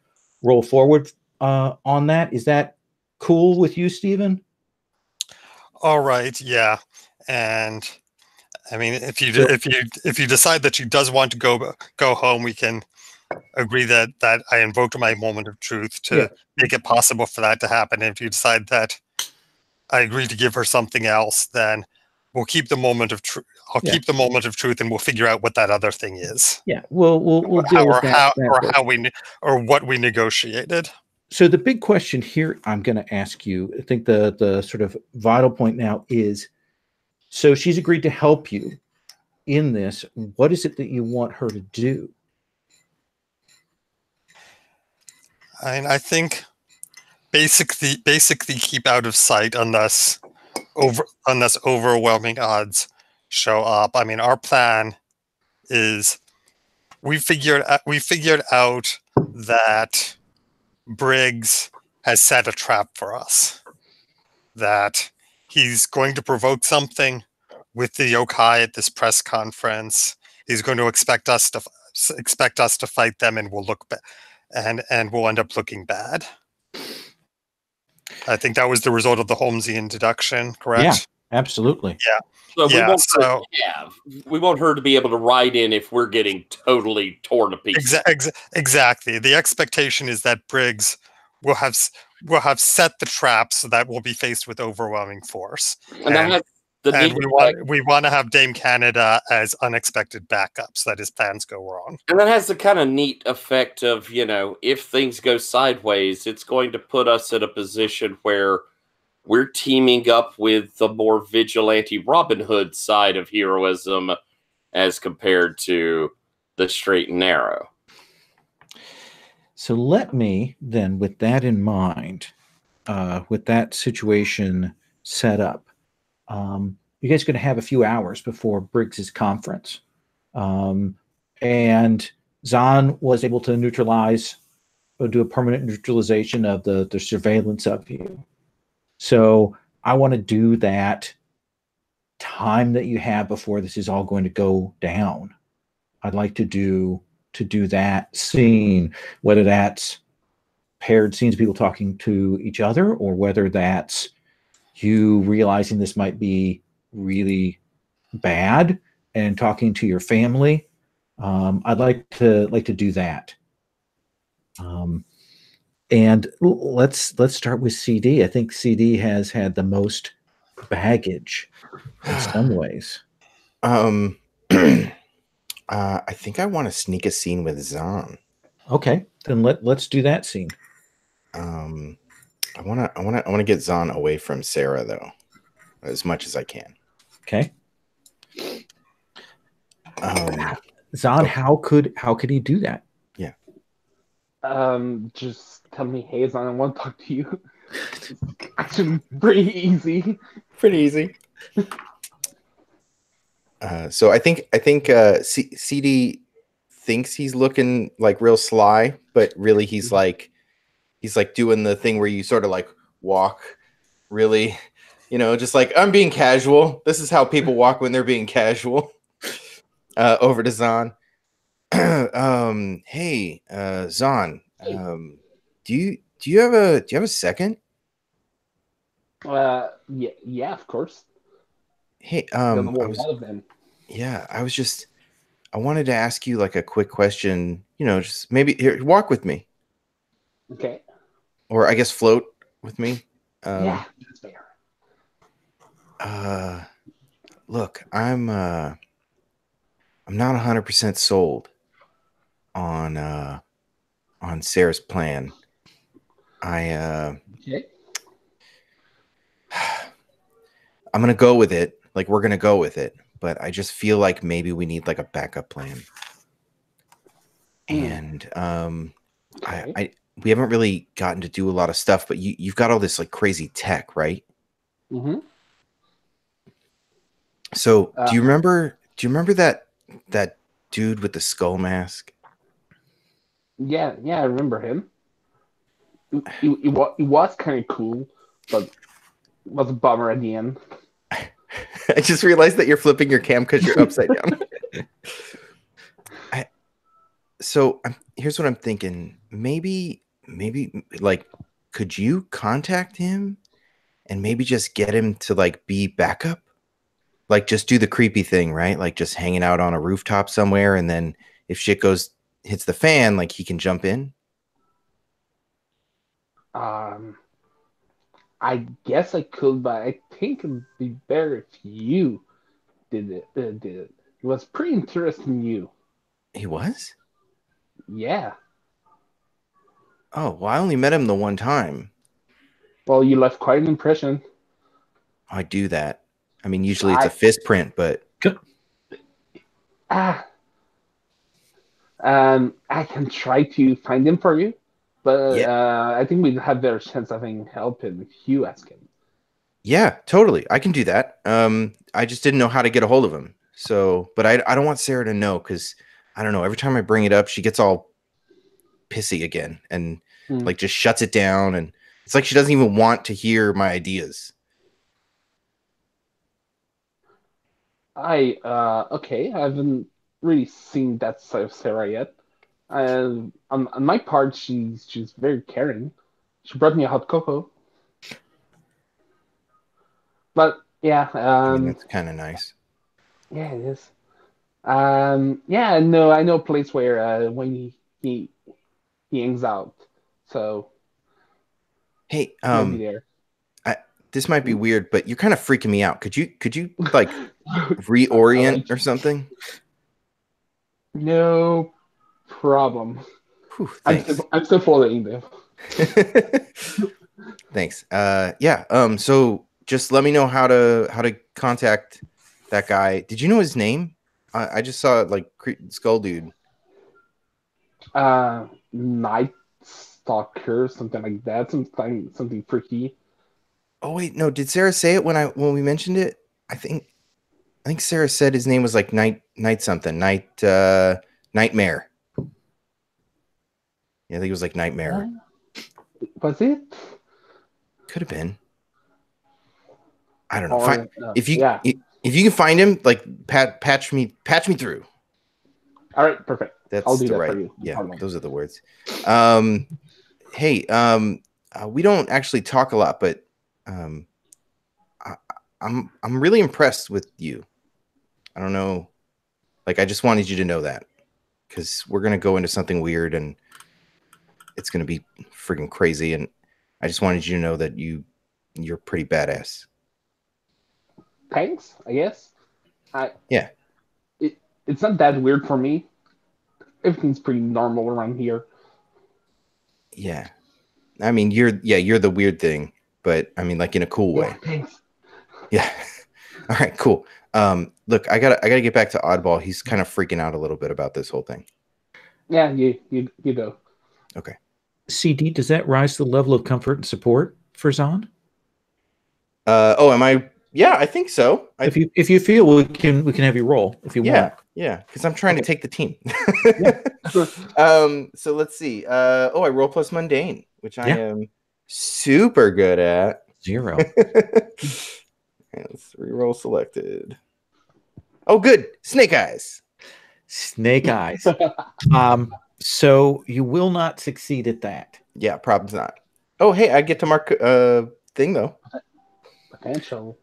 roll forward on that. Is that cool with you, Stephen? All right, yeah. And I mean, if you decide that she does want to go home, we can agree that I invoked my moment of truth to make it possible for that to happen. And if you decide that I agree to give her something else, then we'll keep the moment of truth. I'll keep the moment of truth, and we'll figure out what that other thing is. Yeah, we'll deal with that. Or what we negotiated. So the big question here I'm going to ask you, I think the sort of vital point now is, so she's agreed to help you in this. What is it that you want her to do? I think basically keep out of sight unless overwhelming odds show up. I mean, our plan is we figured out that Briggs has set a trap for us, that he's going to provoke something with the yokai at this press conference. He's going to expect us to fight them, and we'll look back. and will end up looking bad. I think that was the result of the Holmesian deduction, correct? Yeah, absolutely. Yeah. So Yeah, we want her to be able to write in if we're getting totally torn to pieces. Exactly. The expectation is that Briggs will have set the trap so that we'll be faced with overwhelming force. And that has the And neat we want to have Dame Canada as unexpected backup so that his plans go wrong. and that has the kind of neat effect of, if things go sideways, it's going to put us in a position where we're teaming up with the more vigilante Robin Hood side of heroism as compared to the straight and narrow. So let me then, with that in mind, with that situation set up, you guys are going to have a few hours before Briggs's conference. And Zahn was able to do a permanent neutralization of the surveillance of you. So I want to do that time that you have before this is all going to go down. I'd like to do that scene, whether that's paired scenes, people talking to each other, or whether that's you realizing this might be really bad and talking to your family. I'd like to do that. And let's start with CD. I think CD has had the most baggage in some ways. I think I want to sneak a scene with Zahn. Okay, then let's do that scene. I want to get Zahn away from Sarah though, as much as I can. Okay. Zahn, how could he do that? Yeah. Just tell me, hey, Zahn, I want to talk to you. It's actually pretty easy. Pretty easy. So I think CD thinks he's looking like real sly, but really he's like doing the thing where you sort of like walk really, just like I'm being casual. This is how people walk when they're being casual. Over to Zahn. Hey, Zahn. Do you have a second? Yeah, of course. Hey, I wanted to ask you like a quick question, just maybe here, walk with me. Okay. Or I guess float with me. Yeah, that's fair. Look, I'm not 100% sold on Sarah's plan. Okay. I'm gonna go with it. Like we're gonna go with it, but I just feel like maybe we need like a backup plan. And Okay. we haven't really gotten to do a lot of stuff, but you've got all this like crazy tech, right? Mm-hmm. So do you remember that dude with the skull mask? Yeah, I remember him. He was kind of cool, but was a bummer at the end. I just realized that you're flipping your cam because you're upside down. Here's what I'm thinking. Maybe like, could you contact him and maybe just get him to like be backup? Like just do the creepy thing, right? Like just hanging out on a rooftop somewhere, and then if shit hits the fan, like he can jump in. I guess I could, but I think it'd be better if you did it. It was pretty interesting. You. He was? Yeah. Oh, well, I only met him the one time. Well, you left quite an impression. I do that. I mean, usually it's a fist print, but I can try to find him for you, but I think we'd have better chance of helping if you ask him. Yeah, totally. I can do that. I just didn't know how to get a hold of him. So, but I don't want Sarah to know because I don't know. Every time I bring it up, she gets all pissy again and like just shuts it down. And it's like she doesn't even want to hear my ideas. Okay. I haven't really seen that side of Sarah yet. On my part, she's very caring. She brought me a hot cocoa. But yeah, I mean, that's kind of nice. yeah, it is. Yeah, no, I know a place where when he hangs out, so Hey, maybe there. this might be weird, but you're kind of freaking me out. Could you like reorient or something? No problem. Whew, I'm thanks. still following them. Thanks. Yeah. So just let me know how to contact that guy. Did you know his name? I just saw it like Skull Dude. Night Stalker, something like that. Something freaky. Oh wait, no. Did Sarah say it when we mentioned it? I think Sarah said his name was like night something. Nightmare. Yeah, I think it was like Nightmare. Was it? Could have been. I don't know. Or, if you yeah. if you can find him, like patch me through. All right, perfect. That's I'll do the that right. for you. Yeah, those are the words. Hey, we don't actually talk a lot, but I'm really impressed with you. I don't know. Like, I just wanted you to know that because we're gonna go into something weird and it's gonna be freaking crazy, and I just wanted you to know that you're pretty badass. Thanks, I guess. Yeah. It's not that weird for me. Everything's pretty normal around here. Yeah. I mean, you're the weird thing, but I mean, like, in a cool way. Yeah, thanks. Yeah. All right, cool. Look, I gotta get back to Oddball. He's kind of freaking out a little bit about this whole thing. Yeah, you go. Okay. CD, does that rise to the level of comfort and support for Zahn? Am I? Yeah, I think so. If you feel we can have you roll if you want. Yeah, because I'm trying to take the team. So let's see. I roll plus mundane, which I am super good at. 0. Let's reroll selected. Oh, good. Snake eyes. Snake eyes. So you will not succeed at that. Yeah, problem's not. Oh, hey, I get to mark thing though. Potential.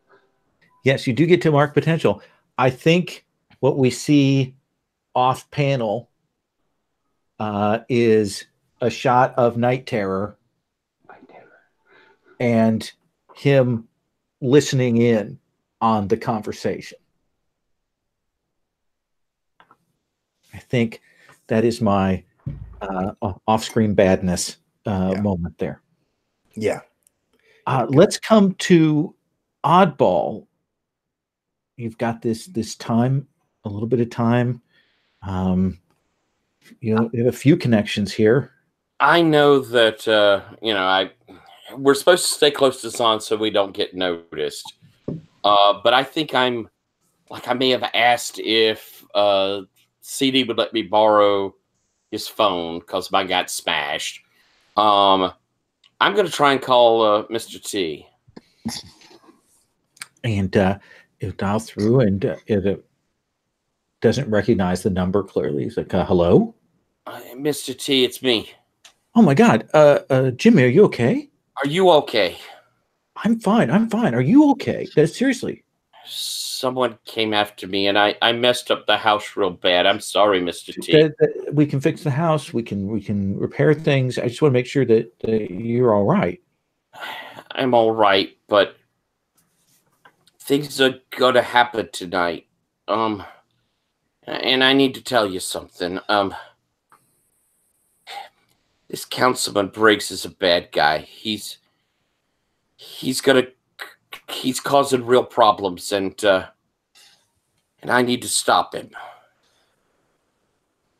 Yes, you do get to mark potential. I think what we see off panel is a shot of Night Terror and him listening in on the conversation. I think that is my off-screen badness moment there. Yeah. Let's come to Oddball. You've got this time, a little bit of time. You have a few connections here. I know that we're supposed to stay close to Zahn so we don't get noticed. But I think I may have asked if CD would let me borrow his phone because mine got smashed. I'm going to try and call Mr. T. And it dials through, and it doesn't recognize the number clearly. He's like, hello? Mr. T, it's me. Oh, my God. Jimmy, are you okay? Are you okay? I'm fine. Are you okay? Seriously. Someone came after me, and I messed up the house real bad. I'm sorry, Mr. T. We can fix the house. We can repair things. I just want to make sure that you're all right. I'm all right, but things are going to happen tonight. And I need to tell you something. This Councilman Briggs is a bad guy. He's causing real problems, and I need to stop him.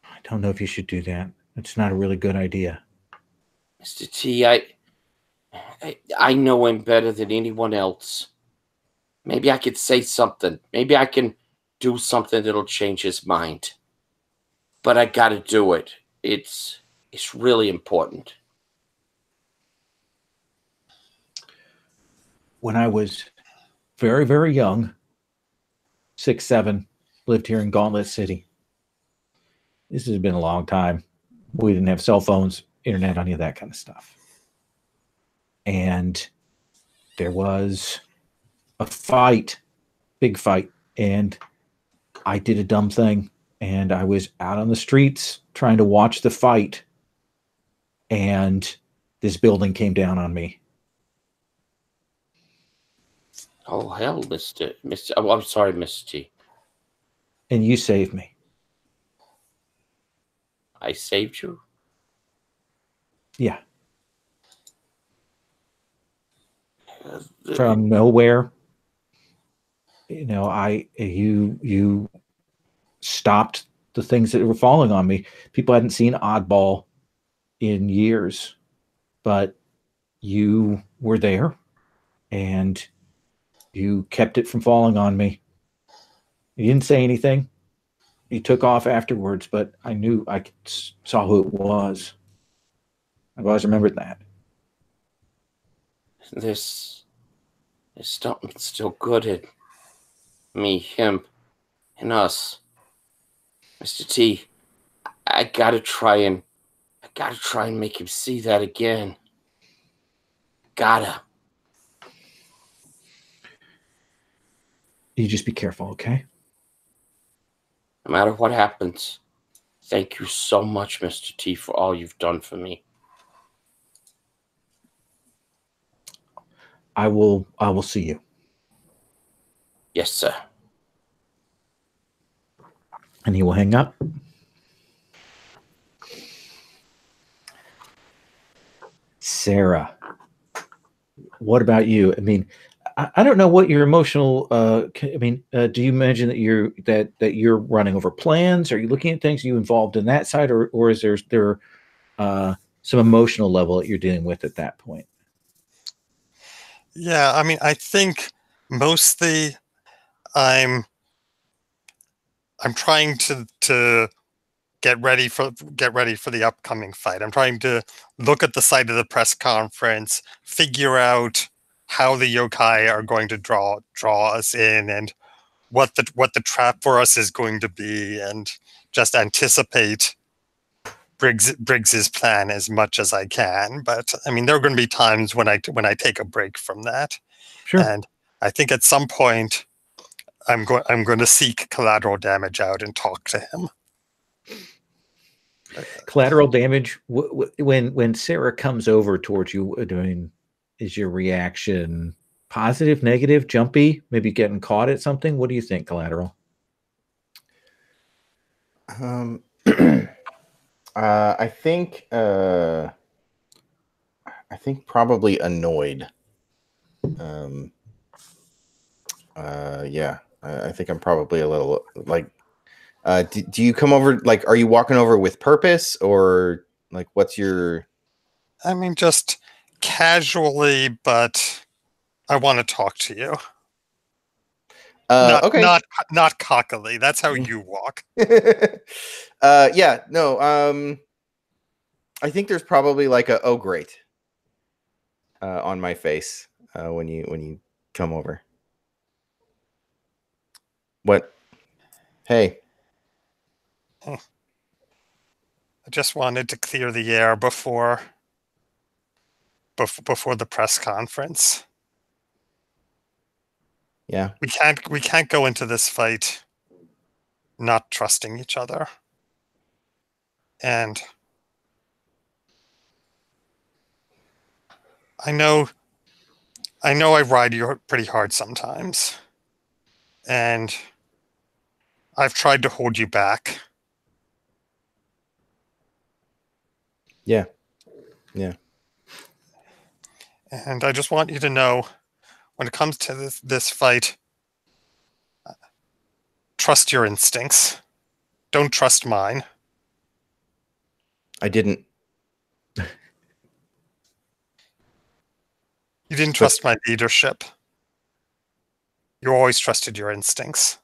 I don't know if you should do that. It's not a really good idea. Mr. T, I know him better than anyone else. Maybe I could say something. Maybe I can do something that'll change his mind. But I gotta do it. It's really important. When I was very, very young, 6, 7, lived here in Gauntlet City. This has been a long time. We didn't have cell phones, internet, any of that kind of stuff. And there was a fight, big fight, and I did a dumb thing. And I was out on the streets trying to watch the fight, and this building came down on me. Oh hell, Mr. Oh, I'm sorry, Mr. T. And you saved me. I saved you? Yeah. From nowhere. You know, you stopped the things that were falling on me. People hadn't seen Oddball in years, but you were there and you kept it from falling on me. You didn't say anything. You took off afterwards, but I knew I saw who it was. I've always remembered that. There's something still good in me, him, and us. Mr. T, I gotta try and make him see that again. Gotta. You just be careful, okay? No matter what happens, thank you so much, Mr. T, for all you've done for me. I will see you. Yes, sir. And he will hang up. Sarah, what about you? I mean, I don't know what your emotional. Do you imagine that you're running over plans? Are you looking at things? Are you involved in that side, or is there some emotional level that you're dealing with at that point? Yeah, I mean, I think mostly I'm trying to get ready for the upcoming fight. I'm trying to look at the site of the press conference, figure out how the yokai are going to draw us in, and what the trap for us is going to be, and just anticipate Briggs's plan as much as I can. But I mean, there are going to be times when I take a break from that. Sure. And I think at some point I'm going to seek collateral damage out and talk to him. Collateral damage. When Sarah comes over towards you, is your reaction positive, negative, jumpy? Maybe getting caught at something? What do you think, Collateral? I think probably annoyed. Yeah, I think I'm probably a little like. Do you come over? Like, are you walking over with purpose, or like, what's your? I mean, just casually, but I want to talk to you. Okay. Not cockily. That's how you walk. Yeah. No. I think there's probably like a oh great on my face when you come over. What? Hey. I just wanted to clear the air before the press conference. Yeah. We can't go into this fight not trusting each other. And I know I ride you pretty hard sometimes. And I've tried to hold you back. Yeah. Yeah. And I just want you to know, when it comes to this fight, trust your instincts. Don't trust mine. I didn't. You didn't trust my leadership. You always trusted your instincts.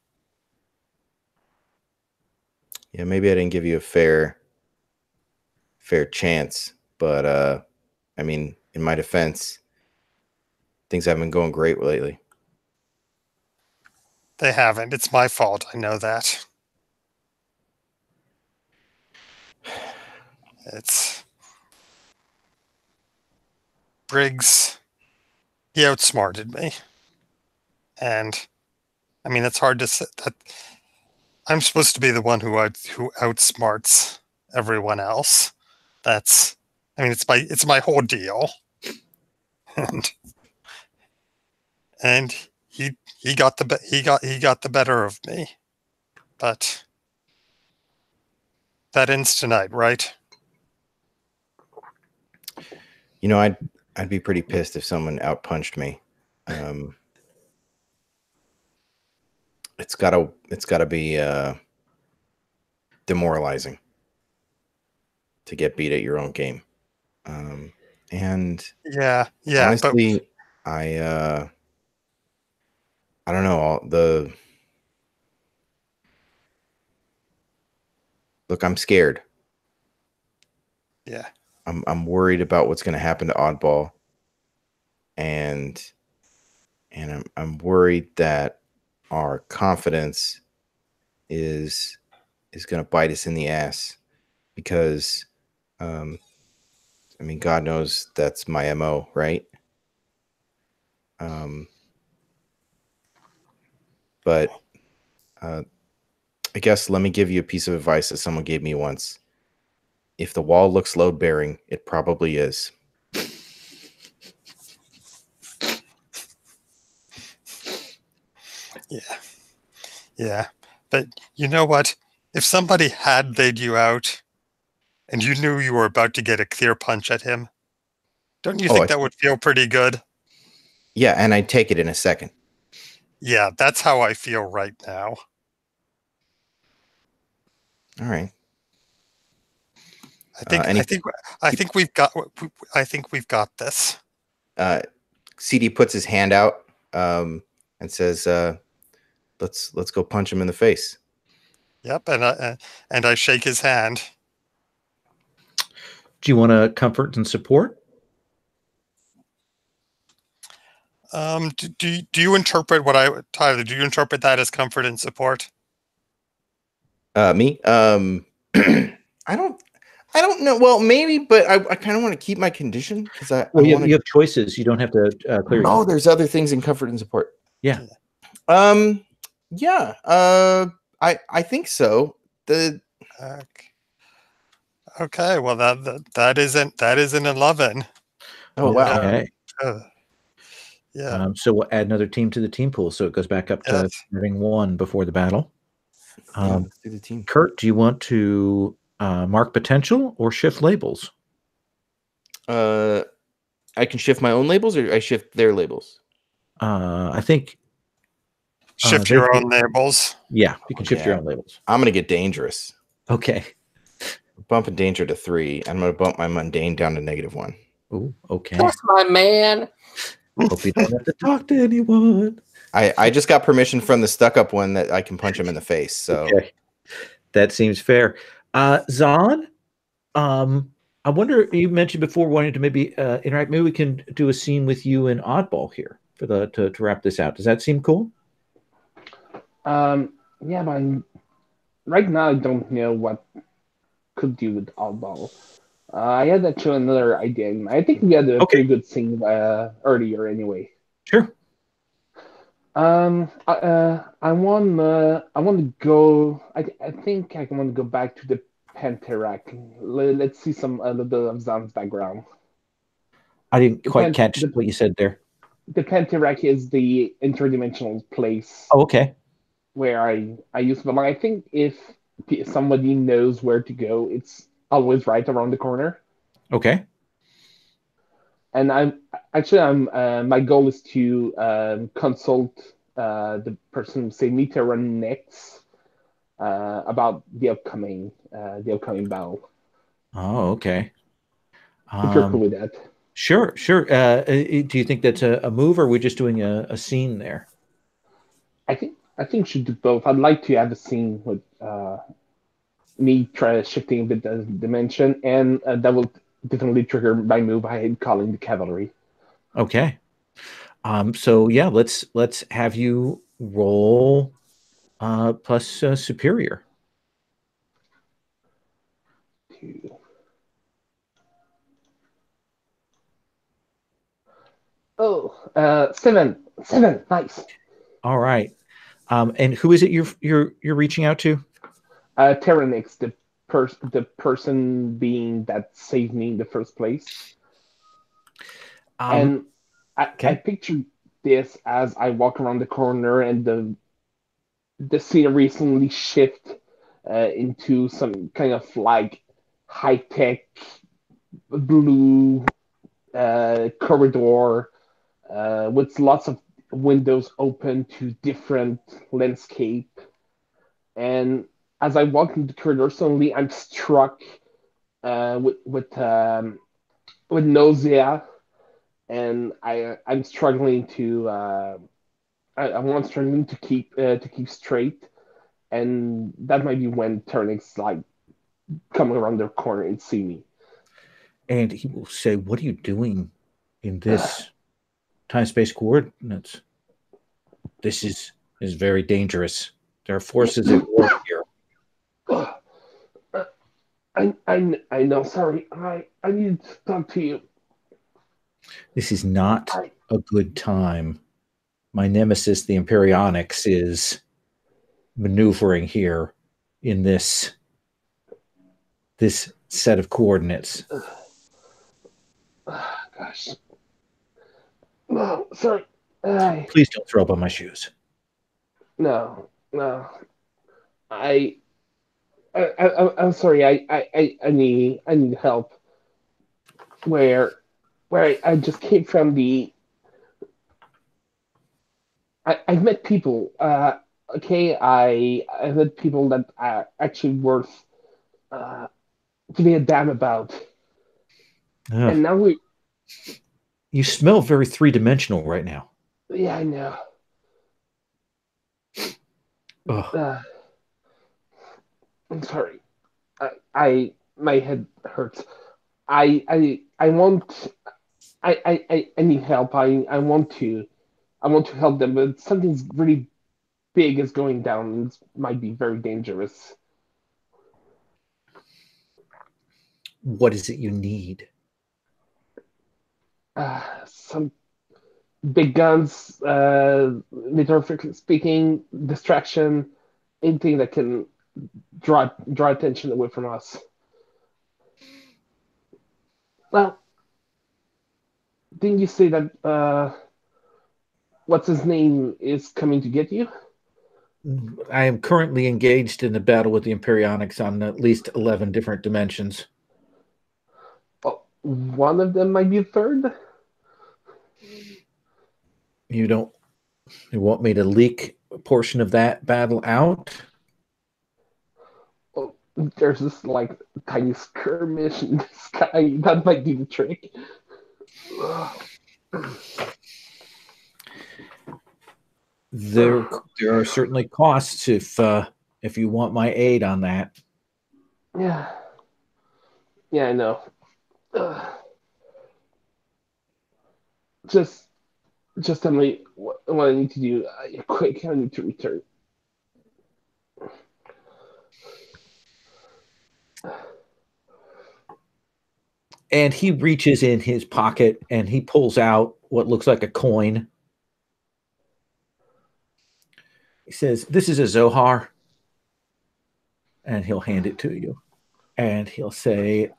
Yeah, maybe I didn't give you a fair chance, but I mean, in my defense, things haven't been going great lately. They haven't. It's my fault. I know that. It's Briggs. He outsmarted me, and I mean it's hard to say that I'm supposed to be the one who outsmarts everyone else. That's, I mean, it's my whole deal, and he got the better of me, but that ends tonight, right? You know, I'd be pretty pissed if someone outpunched me. It's gotta be demoralizing to get beat at your own game. And Yeah, honestly, but I don't know. Look, I'm scared. Yeah. I'm worried about what's going to happen to Oddball, and I'm worried that our confidence is going to bite us in the ass, because I mean, God knows that's my MO, right? But I guess let me give you a piece of advice that someone gave me once. If the wall looks load bearing, it probably is. Yeah. But you know what? If somebody had laid you out and you knew you were about to get a clear punch at him, don't you think that would feel pretty good? Yeah, and I'd take it in a second. Yeah, that's how I feel right now. All right. I think we've got this. CD puts his hand out and says, "Let's go punch him in the face." Yep, and I shake his hand. Do you want to comfort and support? Do you interpret Tyler? Do you interpret that as comfort and support? Me? I don't know. Well, maybe, but I kind of want to keep my condition because you have choices. You don't have to clear. Oh, there's other things in comfort and support. Yeah. Yeah. I think so. Okay. Well, that is an 11. Oh wow. Okay. Yeah. So we'll add another team to the team pool, so it goes back up to having 1 before the battle. Let's do the team. Kurt, do you want to mark potential or shift labels? I can shift my own labels, or I shift their labels. I think shift your own labels. Yeah, you can shift your own labels. I'm gonna get dangerous. Okay. Bumping danger to 3. I'm gonna bump my mundane down to -1. Oh, okay. That's my man. Hope you don't have to talk to anyone. I just got permission from the stuck-up one that I can punch him in the face. So that seems fair. Zahn, I wonder, you mentioned before wanting to maybe interact. Maybe we can do a scene with you and Oddball here for to wrap this out. Does that seem cool? Yeah, but right now I don't know what could do with Oddball. I had actually another idea. I think we had a pretty good scene earlier anyway. Sure. I want to go. I think I want to go back to the Panterac. Let's see a little bit of Zan's background. I didn't quite catch what you said there. The Panterac is the interdimensional place. Oh, okay. Where I used to belong. I think if somebody knows where to go, it's always right around the corner. Okay. And my goal is to consult the person, say, Meteor next, about the upcoming battle. Oh, okay. If you're cool with that. Sure. Do you think that's a move, or are we just doing a scene there? I think we should do both. I'd like to have a scene with me shifting a bit the dimension, and that will definitely trigger my move I had calling the cavalry. Okay. So yeah, let's have you roll plus superior. Seven. Nice. All right. And who is it you're reaching out to? Terranix, the person being that saved me in the first place. And I okay. pictured this as I walk around the corner and the scenery suddenly shift into some kind of like high tech blue corridor with lots of windows open to different landscape. And as I walk into the corridor, suddenly I'm struck with nausea, and I'm struggling to I'm struggling to keep straight, and that might be when Turnix like coming around the corner and see me. And he will say, "What are you doing in this time-space coordinates? This is very dangerous. There are forces at work here." I know. Sorry, I need to talk to you. This is not a good time. My nemesis, the Imperionics, is maneuvering here in this set of coordinates. Gosh. No, sorry. Please don't throw up on my shoes. No. I'm sorry. I need help. Where I just came from the. I've met people. Okay, I've met people that are actually worth giving a damn about. And now You smell very three-dimensional right now. Yeah, I know. I'm sorry. My head hurts. I need help. I want to help them, but something's really big is going down. It might be very dangerous. What is it you need? Some big guns, metaphorically speaking, distraction, anything that can draw attention away from us. Well, didn't you say that what's his name is coming to get you? I am currently engaged in a battle with the Imperionics on at least 11 different dimensions. Oh, one of them might be a third? You want me to leak a portion of that battle out? Oh, there's this like tiny skirmish in the sky. That might do the trick. There are certainly costs if you want my aid on that. Yeah, I know. Just tell me what I need to do. Quick, I need to return. And he reaches in his pocket and he pulls out what looks like a coin. He says, "This is a Zohar." And he'll hand it to you. And he'll say,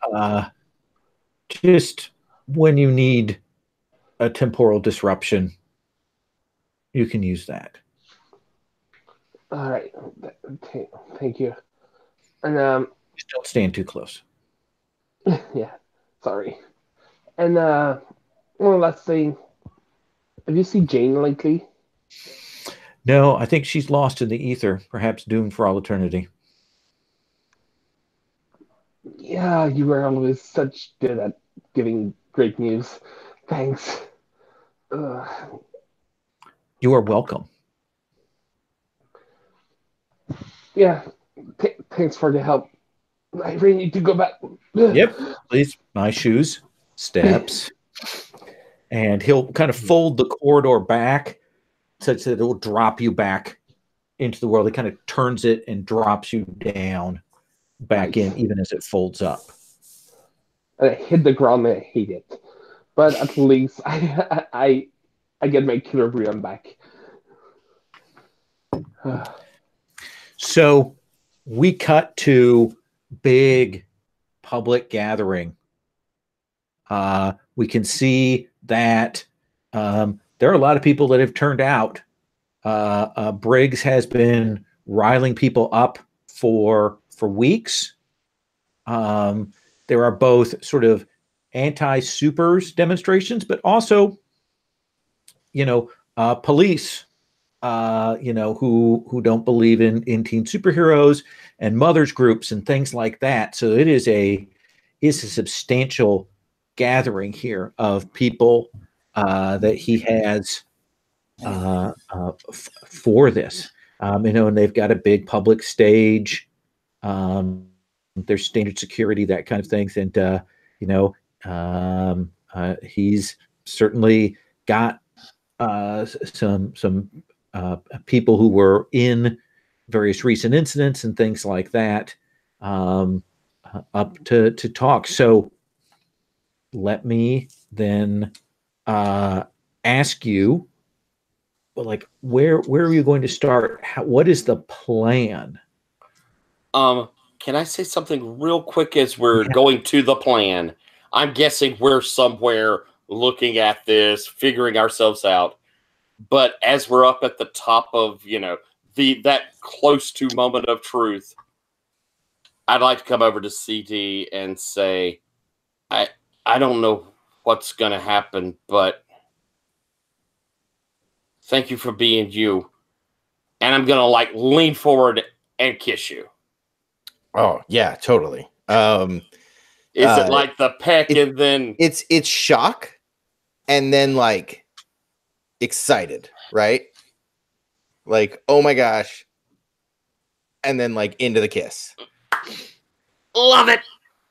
just when you need a temporal disruption, you can use that. All right. Thank you. And just don't stand too close. Yeah. Sorry. And one last thing. Have you seen Jane lately? No, I think she's lost in the ether, perhaps doomed for all eternity. Yeah, you were always such good at giving great news. Thanks. You are welcome. Yeah, thanks for the help. I really need to go back. Yep, please. My shoes, steps. And he'll kind of fold the corridor back such that it will drop you back into the world. It kind of turns it and drops you down back in, even as it folds up. I hit the ground and I hate it. But at least I I get my equilibrium back. So we cut to big public gathering. We can see that there are a lot of people that have turned out. Briggs has been riling people up for weeks. There are both sort of anti-supers demonstrations, but also, police, who don't believe in teen superheroes, and mothers groups and things like that. So it is a substantial gathering here of people that he has for this. And they've got a big public stage. There's standard security, that kind of things, and he's certainly got some people who were in various recent incidents and things like that up to talk. So let me then ask you, like, where are you going to start? What is the plan? Can I say something real quick as we're going to the plan? I'm guessing we're somewhere looking at this, figuring ourselves out. But as we're up at the top of, that close to moment of truth, I'd like to come over to CD and say, I don't know what's going to happen, but thank you for being you. And I'm going to lean forward and kiss you. Oh yeah, totally. Is it like the peck and then it's shock and then excited, right? Like, oh my gosh. And then into the kiss. Love it.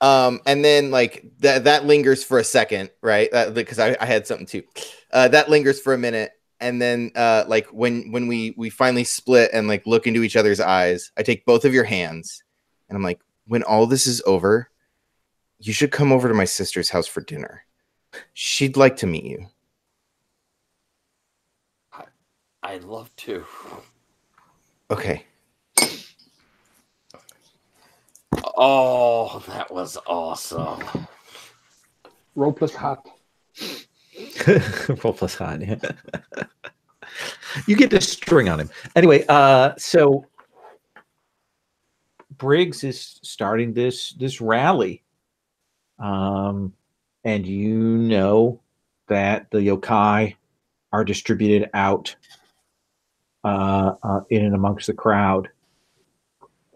And then that lingers for a second, right? Because I had something too. That lingers for a minute. And then when we finally split and look into each other's eyes, I take both of your hands and I'm like, when all this is over, you should come over to my sister's house for dinner. She'd like to meet you. I'd love to. Okay. Oh, that was awesome. Roll plus hot. Roll plus hot, yeah. You get the string on him. Anyway, so Briggs is starting this rally. And that the yokai are distributed out in and amongst the crowd.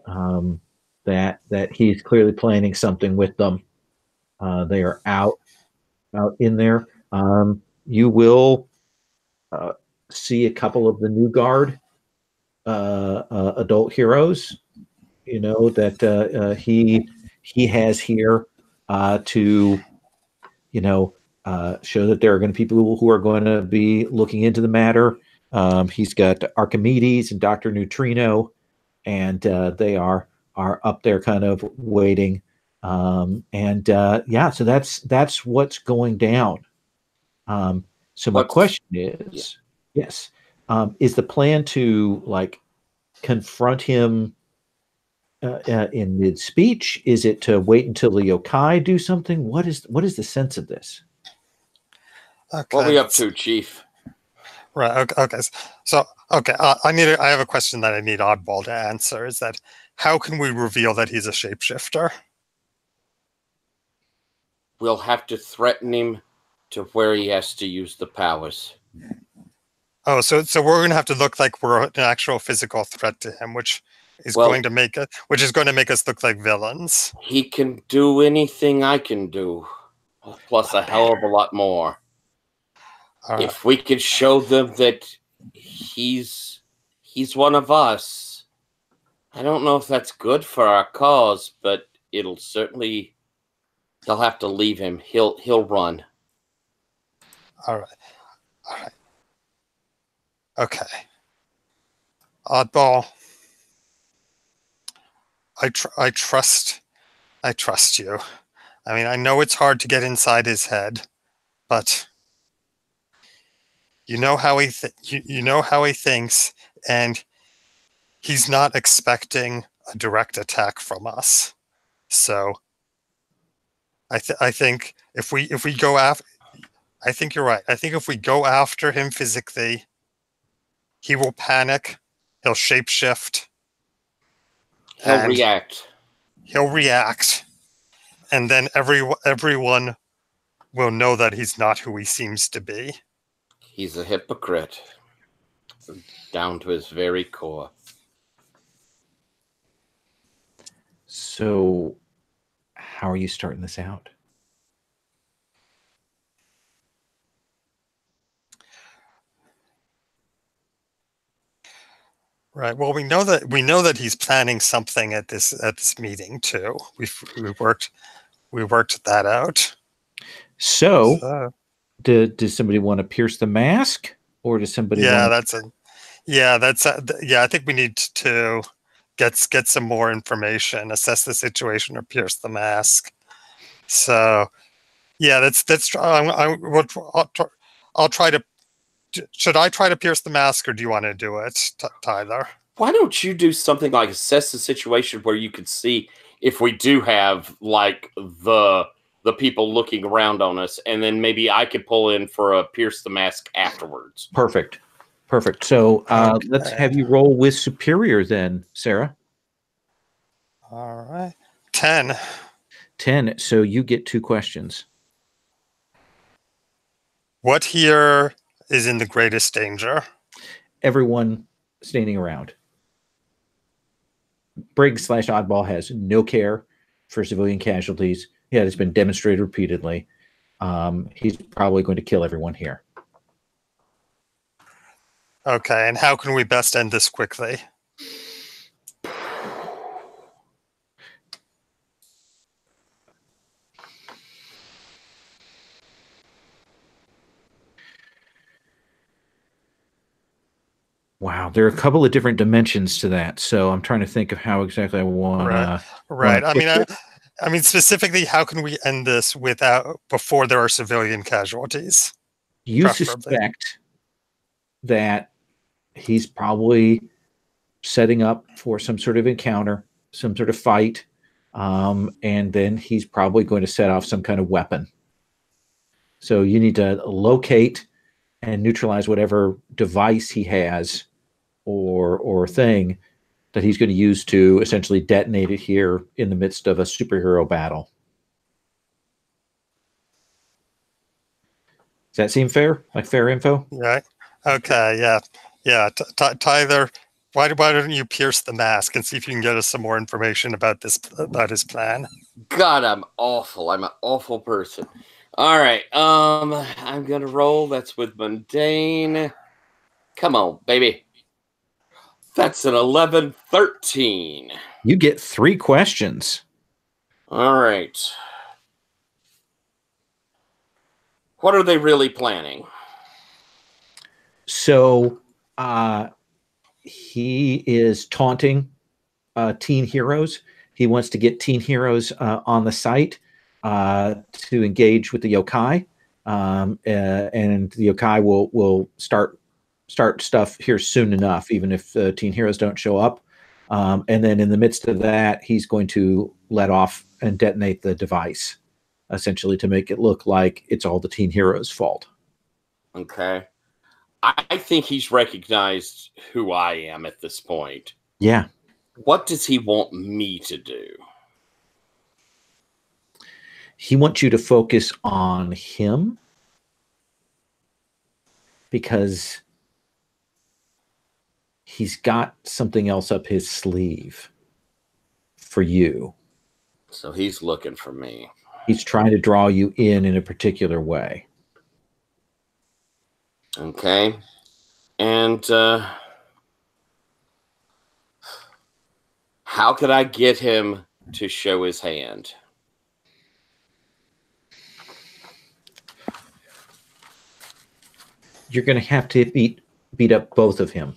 That he's clearly planning something with them. They are out in there. You will see a couple of the new guard adult heroes, that he has here to show that there are going to be people who are going to be looking into the matter. He's got Archimedes and Dr. Neutrino, and they are up there kind of waiting. So that's what's going down. So my question is, yes, is the plan to confront him in mid-speech? Is it to wait until the yokai do something? What is the sense of this? Okay. What are we up to, Chief? Right. Okay. So, I have a question that I need Oddball to answer. Is that how can we reveal that he's a shapeshifter? We'll have to threaten him to where he has to use the powers. Oh, so we're going to have to look like we're an actual physical threat to him, which is going to make us look like villains. He can do anything I can do, plus a hell of a lot more. If we could show them that he's one of us, I don't know if that's good for our cause, but it'll certainly. They'll have to leave him. He'll run. All right. Okay. Oddball. I trust you. I mean, I know it's hard to get inside his head, but You know how you know how he thinks, and he's not expecting a direct attack from us. So I think if we go after, I think you're right. I think if we go after him physically, he will panic. He'll shapeshift. He'll react. He'll react, and then everyone will know that he's not who he seems to be. He's a hypocrite, down to his very core. So, how are you starting this out? Right. Well, we know that he's planning something at this meeting too. We worked that out. So does somebody want to pierce the mask, or does somebody? Yeah, I think we need to get some more information, assess the situation, or pierce the mask. So, yeah, I'll try to. Should I try to pierce the mask, or do you want to do it, Tyler? Why don't you do something like assess the situation where you could see if we do have like the people looking around on us, and then maybe I could pull in for a pierce the mask afterwards. Perfect. So let's have you roll with superior then, Sarah. All right. 10. 10. So you get 2 questions. What here is in the greatest danger? Everyone standing around. Briggs / Oddball has no care for civilian casualties. Yeah, it's been demonstrated repeatedly. He's probably going to kill everyone here. Okay, and how can we best end this quickly? Wow, there are a couple of different dimensions to that, so I'm trying to think of how exactly I want. Right. I mean, specifically, how can we end this before there are civilian casualties? You preferably suspect that he's probably setting up for some sort of encounter, some sort of fight, and then he's probably going to set off some kind of weapon. So you need to locate and neutralize whatever device he has or thing that he's going to use to essentially detonate it here in the midst of a superhero battle. Does that seem fair? Like fair info? Right. Okay. Yeah. Tyler, why don't you pierce the mask and see if you can get us some more information about his plan? God, I'm awful. I'm an awful person. All right. I'm gonna roll. That's with mundane. Come on, baby. That's an 11-13. You get 3 questions. All right. What are they really planning? So he is taunting teen heroes. He wants to get teen heroes on the site to engage with the yokai. And the yokai will start stuff here soon enough, even if teen heroes don't show up. And then in the midst of that, he's going to let off and detonate the device, essentially to make it look like it's all the teen heroes' fault. Okay. I think he's recognized who I am at this point. Yeah. What does he want me to do? He wants you to focus on him because he's got something else up his sleeve for you. So he's looking for me. He's trying to draw you in a particular way. Okay. And how could I get him to show his hand? You're going to have to beat up both of him.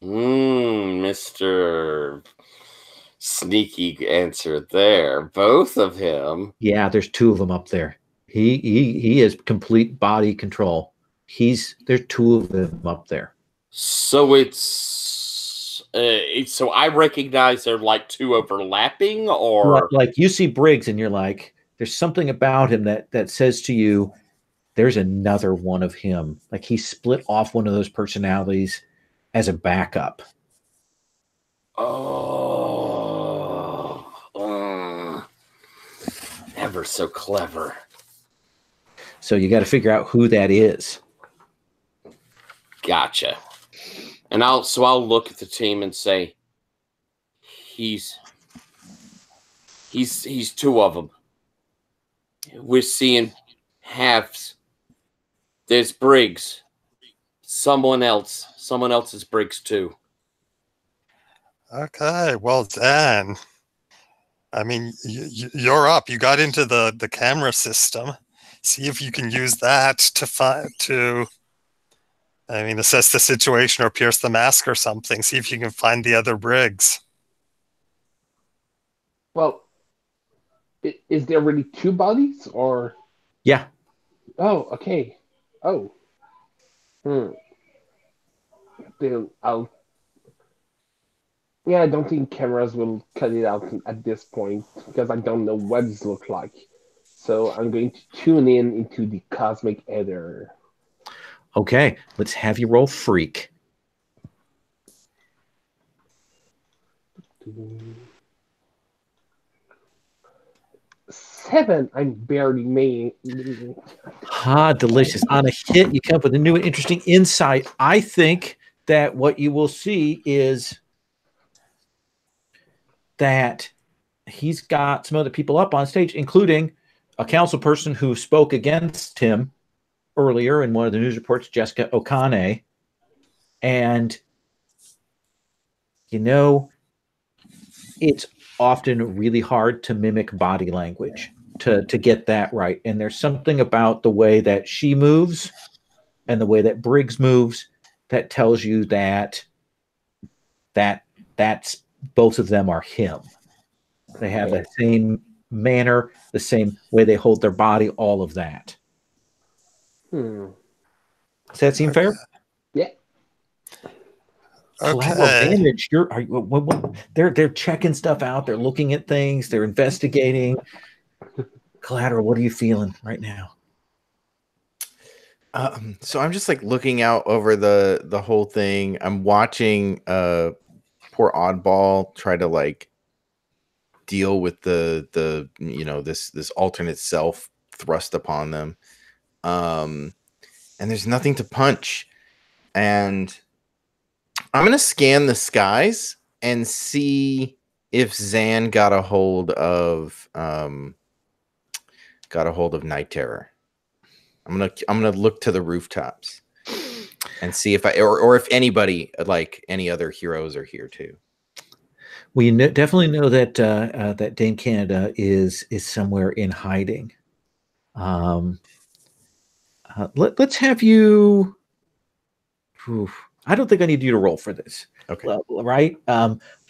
Mr. Sneaky answer there. Both of him. Yeah, there's 2 of them up there. He has complete body control. There's two of them up there. So so I recognize they're like two overlapping, or like you see Briggs and you're like, there's something about him that says to you, there's another one of him. Like he split off one of those personalities as a backup. Ever so clever. So you got to figure out who that is. Gotcha. And I'll look at the team and say, he's two of them. We're seeing halves. There's Briggs. Someone else is Briggs too. Okay, well, Dan, I mean, you're up. You got into the camera system. See if you can use that to assess the situation or pierce the mask or something. See if you can find the other Briggs. Well, is there really two bodies, or? Yeah. Oh, okay. Oh. Then I don't think cameras will cut it out at this point, because I don't know what these look like. So I'm going to tune into the cosmic ether. Okay, let's have you roll freak. 7. I'm barely made. Delicious. On a hit, you come up with a new and interesting insight. I think that what you will see is that he's got some other people up on stage, including a council person who spoke against him earlier in one of the news reports, Jessica Okane. And, it's often really hard to mimic body language to get that right. And there's something about the way that she moves and the way that Briggs moves that tells you that's both of them are him. They have the same manner, the same way they hold their body, all of that. Does that seem fair? Yeah. Collateral damage. They're checking stuff out. They're looking at things. They're investigating. Collateral, what are you feeling right now? So I'm just like looking out over the whole thing. I'm watching poor Oddball try to like deal with the this alternate self thrust upon them. And there's nothing to punch. And I'm gonna scan the skies and see if Zan got a hold of Night Terror. I'm gonna look to the rooftops and see if or if anybody, like any other heroes, are here too. We definitely know that that Dame Canada is somewhere in hiding. Let's have you. I don't think I need you to roll for this. Okay. Right?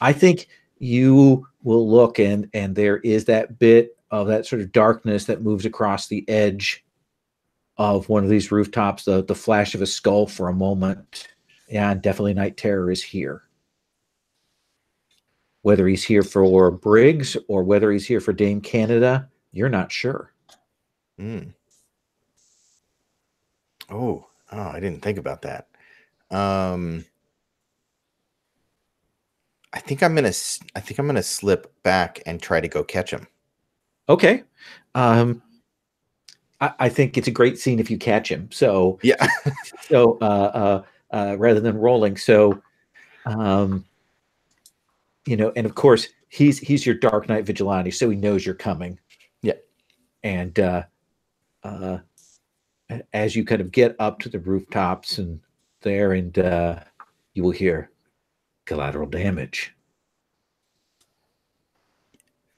I think you will look and there is that bit of that sort of darkness that moves across the edge of one of these rooftops, the flash of a skull for a moment. Yeah, definitely Night Terror is here. Whether he's here for Briggs or whether he's here for Dame Canada, you're not sure. Oh, I didn't think about that. I think I'm gonna slip back and try to go catch him. Okay. I think it's a great scene if you catch him. So yeah. So rather than rolling, so and of course he's your Dark Knight vigilante, so he knows you're coming. Yeah. And as you kind of get up to the rooftops and there, and you will hear collateral damage.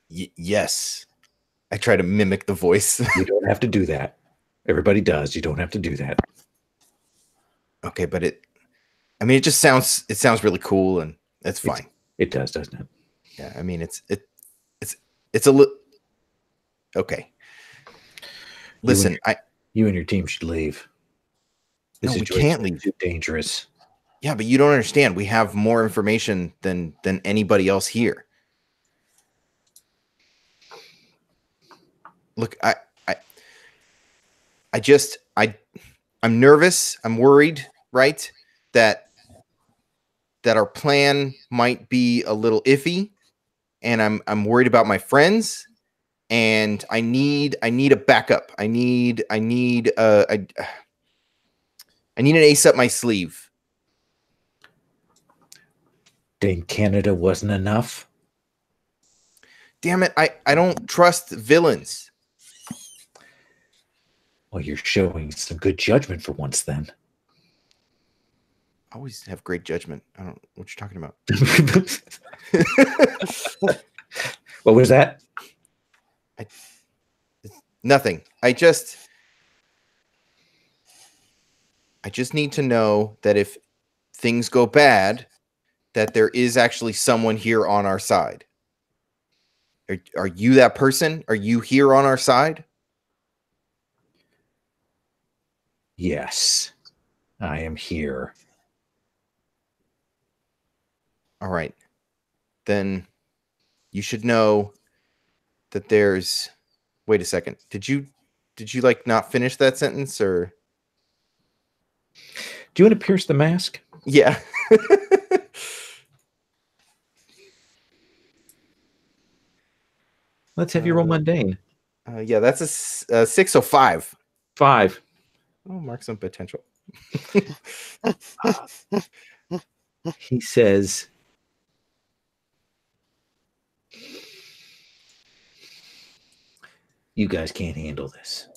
Yes. I try to mimic the voice. You don't have to do that. Everybody does. You don't have to do that. Okay, but it just sounds really cool, and that's fine. It does, doesn't it? Yeah, I mean it's a little okay. Listen, you and your team should leave. This No, we situation can't is leave. too dangerous. Yeah, but you don't understand. We have more information than anybody else here. Look, I'm nervous. I'm worried, right? That our plan might be a little iffy, and I'm worried about my friends, and I need a backup. I need an ace up my sleeve. Think Canada wasn't enough? Damn it, I don't trust villains. Well, you're showing some good judgment for once then. I always have great judgment. I don't know what you're talking about. What was that? Nothing. I just need to know that if things go bad, that there is actually someone here on our side. Are you that person? Are you here on our side? Yes, I am here. All right. Then you should know that there's... Wait a second. Did you like not finish that sentence, or... Do you want to pierce the mask? Yeah. Let's have you roll mundane. Yeah, that's a 605. 5. Oh, mark some potential. He says, you guys can't handle this.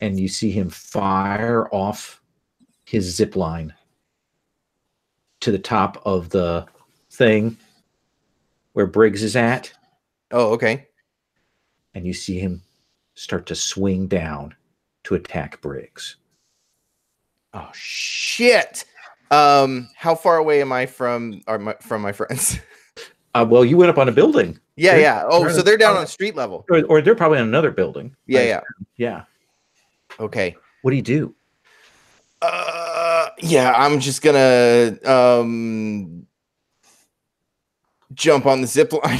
And you see him fire off his zip line to the top of the thing where Briggs is at. Oh, okay. And you see him start to swing down to attack Briggs. Oh, shit. How far away am I from my friends? Well, you went up on a building. Yeah. Oh, so they're down on street level. Or they're probably in another building. Yeah. Okay. What do you do? Yeah, I'm just gonna jump on the zip line.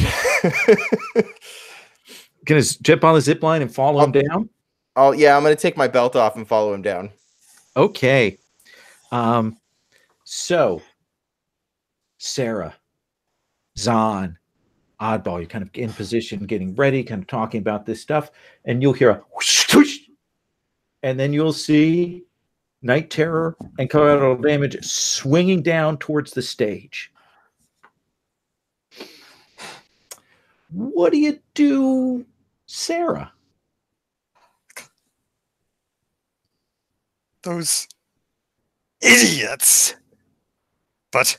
Gonna jump on the zip line and follow him down? I'm gonna take my belt off and follow him down. Okay. So Sarah, Zahn, Oddball, you're kind of in position, getting ready, kind of talking about this stuff, and you'll hear a whoosh, whoosh, and then you'll see Night Terror and Collateral Damage swinging down towards the stage. What do you do, Sarah? Those idiots. But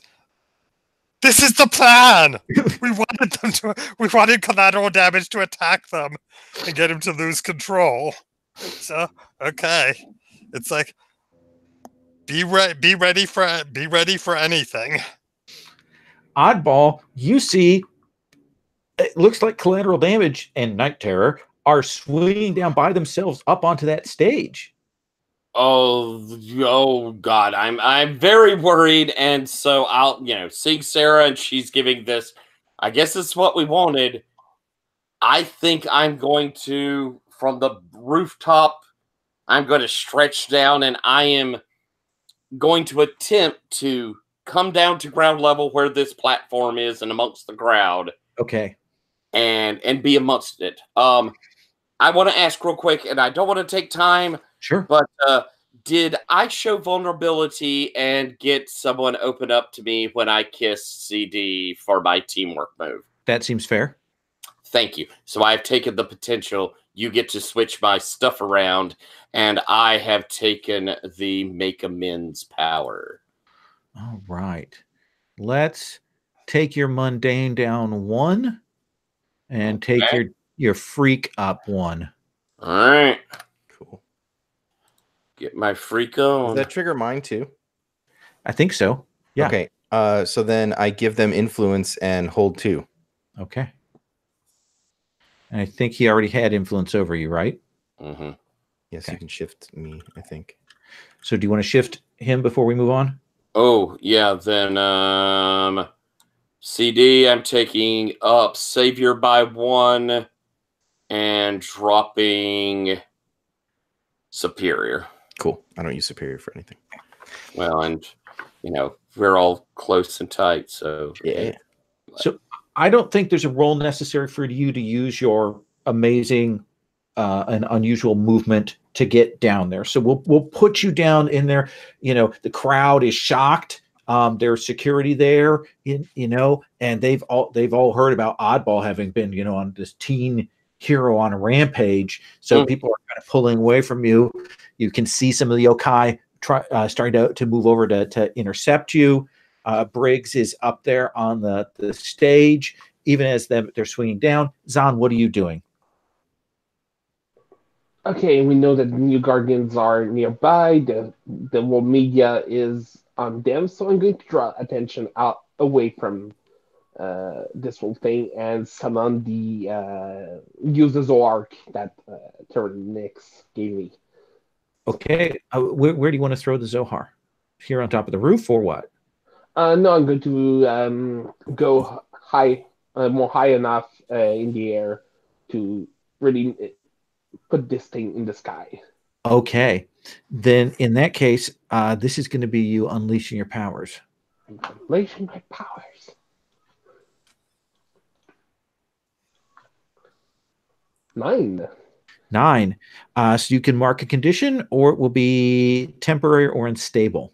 this is the plan. We wanted Collateral Damage to attack them and get him to lose control. So, okay. It's like, be ready for anything. Oddball, you see, it looks like Collateral Damage and Night Terror are swinging down by themselves up onto that stage. Oh God, I'm very worried, and so I'll seeing Sarah, and she's giving this. I guess it's what we wanted. I think I'm going to, from the rooftop, I'm going to stretch down, and I am going to attempt to come down to ground level where this platform is and amongst the crowd. Okay. And be amongst it. I want to ask real quick, and I don't want to take time. Sure. But did I show vulnerability and get someone open up to me when I kissed CD for my teamwork move? That seems fair. Thank you. So I've taken the potential. You get to switch my stuff around, and I have taken the make amends power. All right. Let's take your mundane down 1 and take your freak up 1. All right. Cool. Get my freak on. Does that trigger mine too? I think so. Yeah. Okay. So then I give them influence and hold 2. Okay. And I think he already had influence over you, right? Mm-hmm. Yes, Okay. you can shift me, I think. So do you want to shift him before we move on? Oh, yeah, then CD, I'm taking up Savior by 1 and dropping Superior. Cool. I don't use Superior for anything. Well, and, we're all close and tight, so... Yeah. So I don't think there's a role necessary for you to use your amazing and unusual movement to get down there. So we'll put you down in there. The crowd is shocked. There's security there, and they've all heard about Oddball having been, on this teen hero on a rampage. So people are kind of pulling away from you. You can see some of the yokai starting to move over to intercept you. Briggs is up there on the stage, even as they're swinging down. Zahn, what are you doing? Okay, we know that the new Guardians are nearby. The world media is on them, so I'm going to draw attention out away from this whole thing and summon use the Zoark that Tyrannix gave me. Okay, where do you want to throw the Zohar? Here on top of the roof, or what? No, I'm going to go high, more high enough in the air to really put this thing in the sky. Okay, then in that case, this is going to be you unleashing your powers. Unleashing my powers. 9. 9. So you can mark a condition, or it will be temporary or unstable.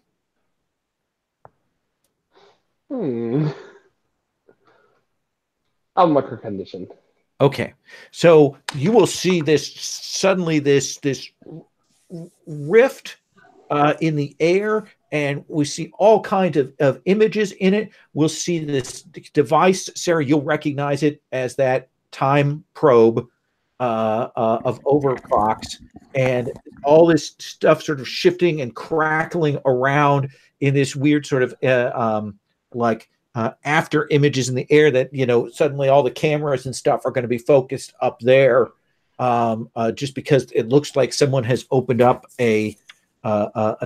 I'll mark a condition. Okay, so you will see this rift in the air, and we see all kinds of images in it. We'll see this device, Sarah. You'll recognize it as that time probe of overclocks, and all this stuff sort of shifting and crackling around in this weird sort of after images in the air that suddenly all the cameras and stuff are going to be focused up there, just because it looks like someone has opened up a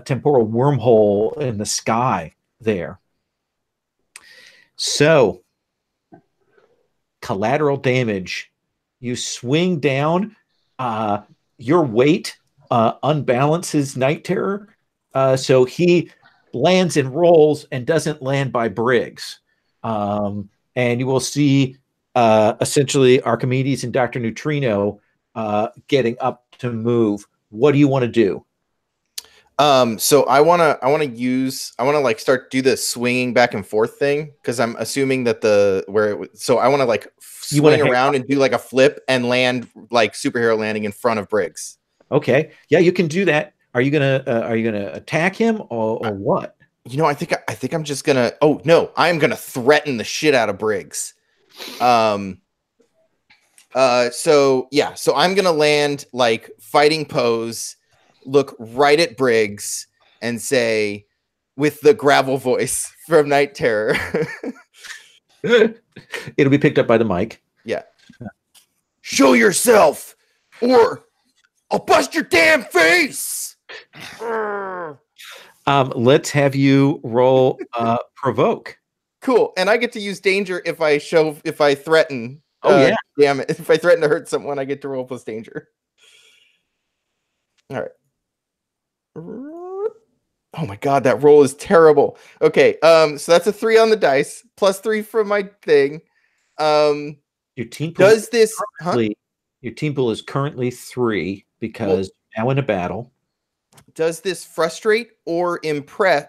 temporal wormhole in the sky there. So, collateral damage. You swing down. Your weight unbalances Night Terror, so he lands and rolls and doesn't land by Briggs. And you will see essentially Archimedes and Dr. Neutrino getting up to move. What do you want to do? So I want to start do the swinging back and forth thing, because I'm assuming that so I want to swing around and do like a flip and land like superhero landing in front of Briggs. Okay, yeah, you can do that. Are you gonna attack him or what? I think I'm just gonna. Oh no, I'm gonna threaten the shit out of Briggs. So I'm gonna land like fighting pose, look right at Briggs, and say, with the gravel voice from Night Terror. It'll be picked up by the mic. Yeah. Show yourself, or I'll bust your damn face. Let's have you roll provoke. Cool. And I get to use danger if I threaten. Oh yeah. Damn it. If I threaten to hurt someone, I get to roll plus danger. All right. Oh my god, that roll is terrible. Okay, so that's a 3 on the dice, plus 3 from my thing. Your team pool does this your team pool is currently 3 because now in a battle. Does this frustrate Sparks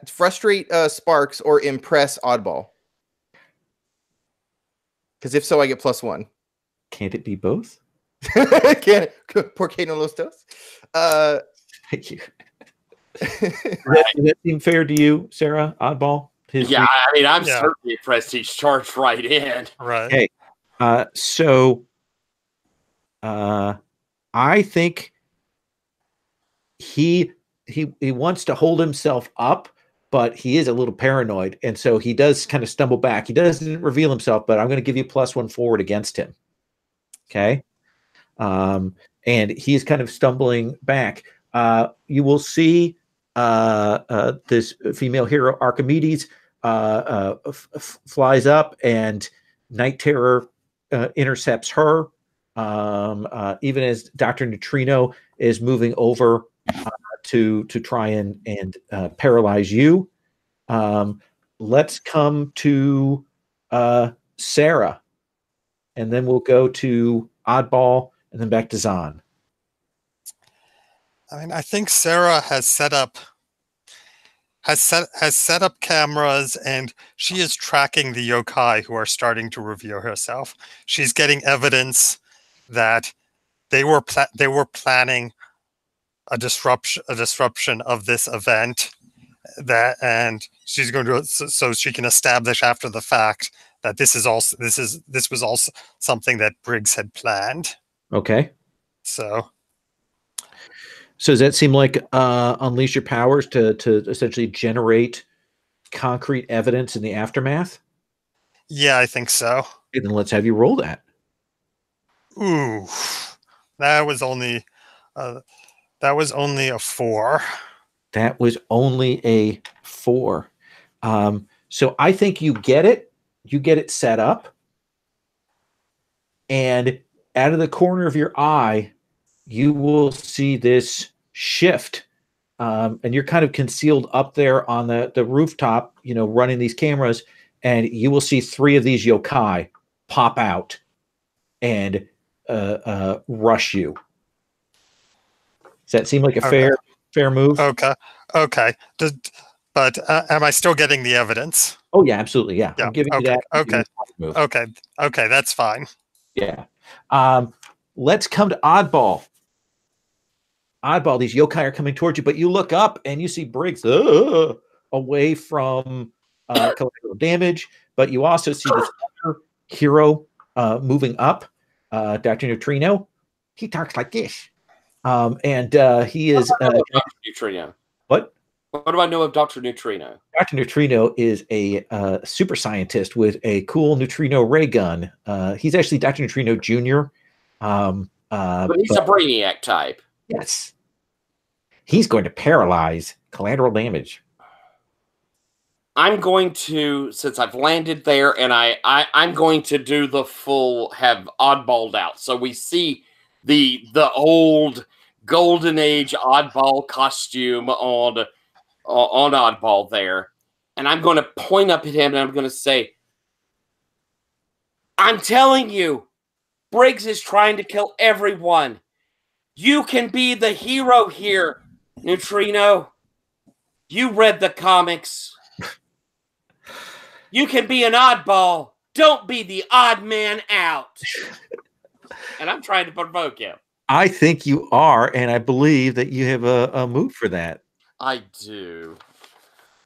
or impress Oddball? Because if so, I get plus 1. Can't it be both? Can it? Por qué no los dos? Thank you. Does that seem fair to you, Sarah? Oddball? I'm certainly impressed he's charged right in. Right. Okay. So I think he wants to hold himself up, but he is a little paranoid, and so he does kind of stumble back. He doesn't reveal himself, but I'm going to give you +1 forward against him. Okay. and he is kind of stumbling back. You will see this female hero, Archimedes, flies up, and Night Terror intercepts her. Even as Dr. Neutrino is moving over to try and paralyze you. Let's come to Sarah, and then we'll go to Oddball, and then back to Zahn. I mean, I think Sarah has set up cameras, and she is tracking the yokai who are starting to reveal herself. She's getting evidence that they were planning a disruption of this event, and she's going to, so she can establish after the fact that this was also something that Briggs had planned. Okay. So does that seem like unleash your powers to essentially generate concrete evidence in the aftermath? Yeah, I think so. Okay, then let's have you roll that. Ooh, that was only a 4. That was only a 4. So I think you get it. You get it set up, and out of the corner of your eye, you will see this shift, and you're kind of concealed up there on the rooftop, running these cameras, and you will see 3 of these yokai pop out and rush you. Does that seem like a fair move? Okay. But am I still getting the evidence? Oh yeah, absolutely. Yeah. Yeah. I'm giving you that. Okay, that's fine. Yeah. Let's come to Oddball. Oddball, these yokai are coming towards you, but you look up and you see Briggs away from collateral damage, but you also see this other hero moving up, Dr. Neutrino. He talks like this. And he is Dr. Neutrino. What? What do I know of Dr. Neutrino? Dr. Neutrino is a super scientist with a cool neutrino ray gun. He's actually Dr. Neutrino Jr. But he's a brainiac type. Yes. He's going to paralyze collateral damage. I'm going to, since I've landed there, and I'm going to do the full, have oddballed out. So we see the old golden age oddball costume on Oddball there, and I'm going to point up at him and I'm going to say, I'm telling you, Briggs is trying to kill everyone. You can be the hero here, Neutrino. You read the comics. You can be an oddball. Don't be the odd man out. And I'm trying to provoke him. I think you are, and I believe that you have a move for that. I do.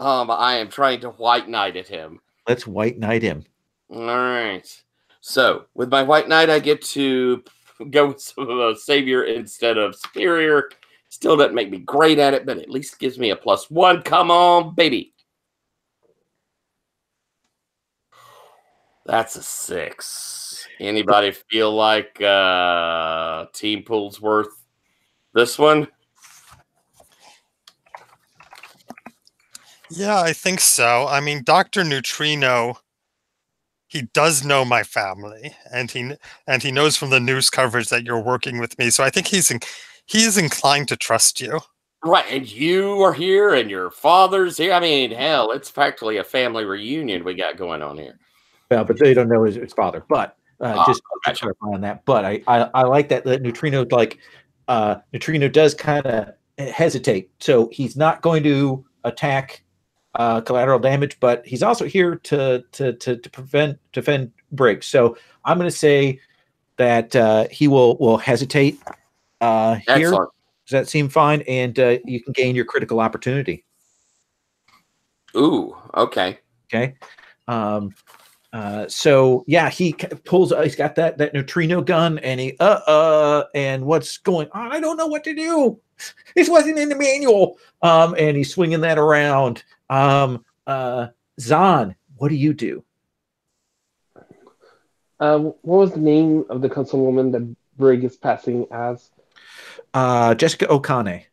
I am trying to White Knight at him. Let's White Knight him. All right. So, with my White Knight, I get to go with Savior instead of Superior. Still doesn't make me great at it, but at least gives me a +1. Come on, baby. That's a 6. Anybody feel like Team Pool's worth this one? Yeah, I think so. I mean, Dr. Neutrino, he does know my family, and he knows from the news coverage that you're working with me. So I think he is inclined to trust you. Right, and you are here, and your father's here. I mean, hell, it's practically a family reunion we got going on here. Well, but they don't know his father. But just to clarify on that. But I like that Neutrino, Neutrino does kind of hesitate. So he's not going to attack collateral damage, but he's also here to defend Briggs. So I'm going to say that he will hesitate here. Excellent. Does that seem fine? And you can gain your critical opportunity. Ooh, okay. Okay. So yeah, he pulls. He's got that neutrino gun, and he and what's going on? I don't know what to do. This wasn't in the manual. And he's swinging that around. Zahn, what do you do? What was the name of the councilwoman that Brig is passing as? Jessica Okane.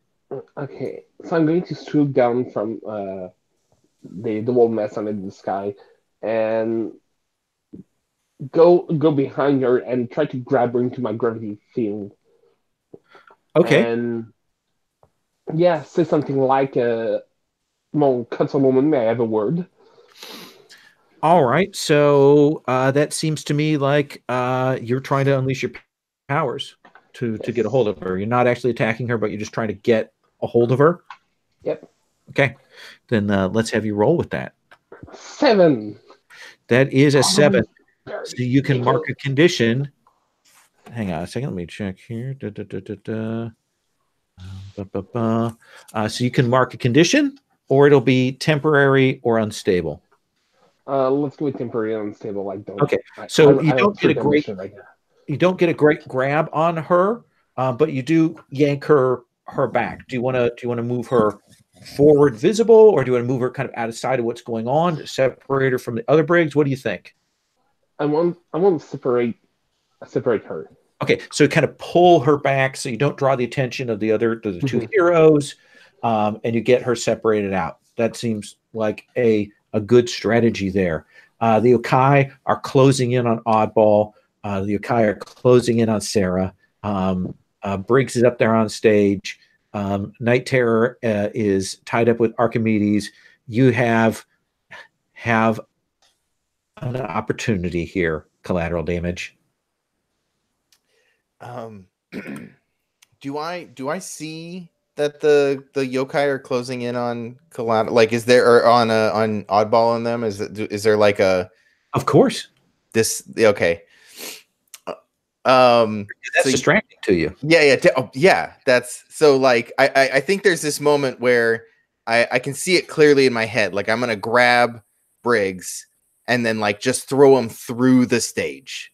Okay, so I'm going to swoop down from the wall mess under the sky and go behind her and try to grab her into my gravity field. Okay. And yeah, say something like, well, Councilwoman, may I have a word? All right. So that seems to me like you're trying to unleash your powers to get a hold of her. You're not actually attacking her, but you're just trying to get a hold of her. Yep. Okay. Then let's have you roll with that. 7. That is a 7. Very So you can big. mark a condition. Hang on a second. Let me check here. So you can mark a condition, or it'll be temporary or unstable. Let's go with temporary unstable. I don't. Okay. So I don't get a great right now. You don't get a great grab on her, but you do yank her back. Do you want to move her forward visible, or do you want to move her kind of out of sight of what's going on to separate her from the other Briggs? What do you think? I want to separate her. Okay, so kind of pull her back so you don't draw the attention of the two heroes, and you get her separated out. That seems like a good strategy there. The yokai are closing in on Oddball. The yokai are closing in on Sarah. Briggs is up there on stage. Night Terror is tied up with Archimedes. You have an opportunity here. Collateral damage. Do I see that the yokai are closing in on collateral? Like, is there or on Oddball on them? Is there like a? Of course. Okay. That's distracting to you. Yeah. That's so like I think there's this moment where I can see it clearly in my head. Like I'm gonna grab Briggs and then like just throw him through the stage.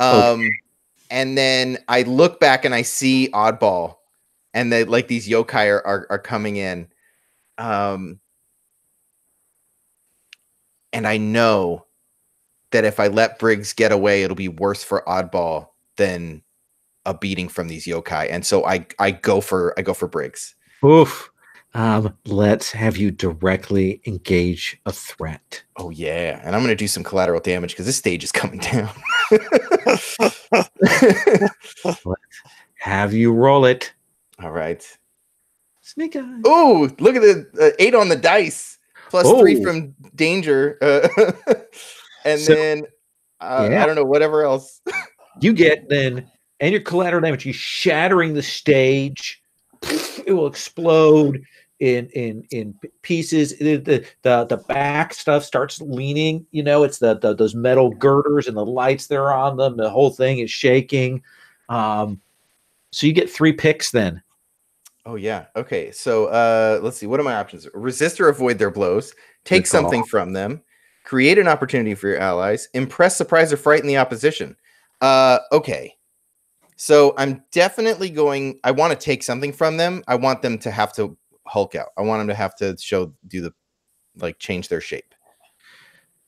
Okay. And then I look back and I see Oddball, and they like these yokai are coming in. And I know that if I let Briggs get away, it'll be worse for Oddball than a beating from these yokai. And so I go for Briggs. Oof. Let's have you directly engage a threat. Oh yeah, and I'm gonna do some collateral damage because this stage is coming down. Let's have you roll it. All right. Sneak eye. Oh, look at the 8 on the dice, plus 3 from danger, and then I don't know, whatever else. You get then, and your collateral damage. You shattering the stage. It will explode in pieces. The back stuff starts leaning. You know, it's those metal girders and the lights that are on them. The whole thing is shaking. So you get 3 picks then. Oh yeah. Okay. So let's see. What are my options? Resist or avoid their blows. Take something from them. Create an opportunity for your allies. Impress, surprise, or frighten the opposition. Okay. So I'm definitely going. I want to take something from them. I want them to have to Hulk out. I want them to have to change their shape.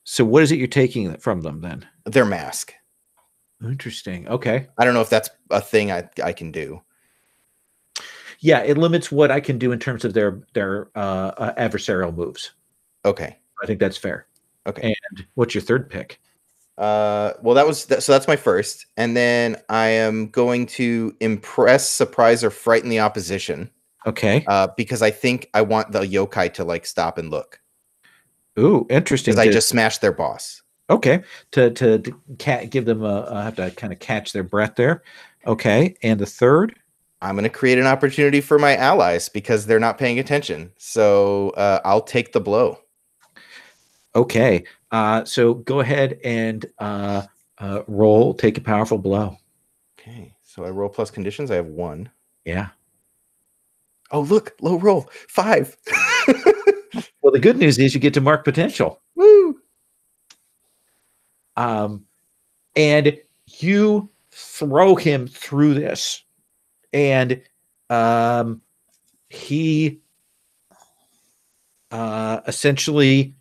So what is it you're taking from them then? Their mask. Interesting. Okay. I don't know if that's a thing I can do. Yeah, it limits what I can do in terms of their adversarial moves. Okay. I think that's fair. Okay. And what's your third pick? Well, so that's my first, and then I am going to impress, surprise, or frighten the opposition. Okay. Because I think I want the yokai to like stop and look. Ooh, interesting. Because I just smashed their boss. Okay. To give them have to kind of catch their breath there. Okay. And the third? I'm going to create an opportunity for my allies because they're not paying attention. So I'll take the blow. Okay. So go ahead and roll. Take a powerful blow. Okay. So I roll plus conditions. I have 1. Yeah. Oh, look, low roll 5. Well, the good news is you get to mark potential. Woo. And you throw him through this, and he essentially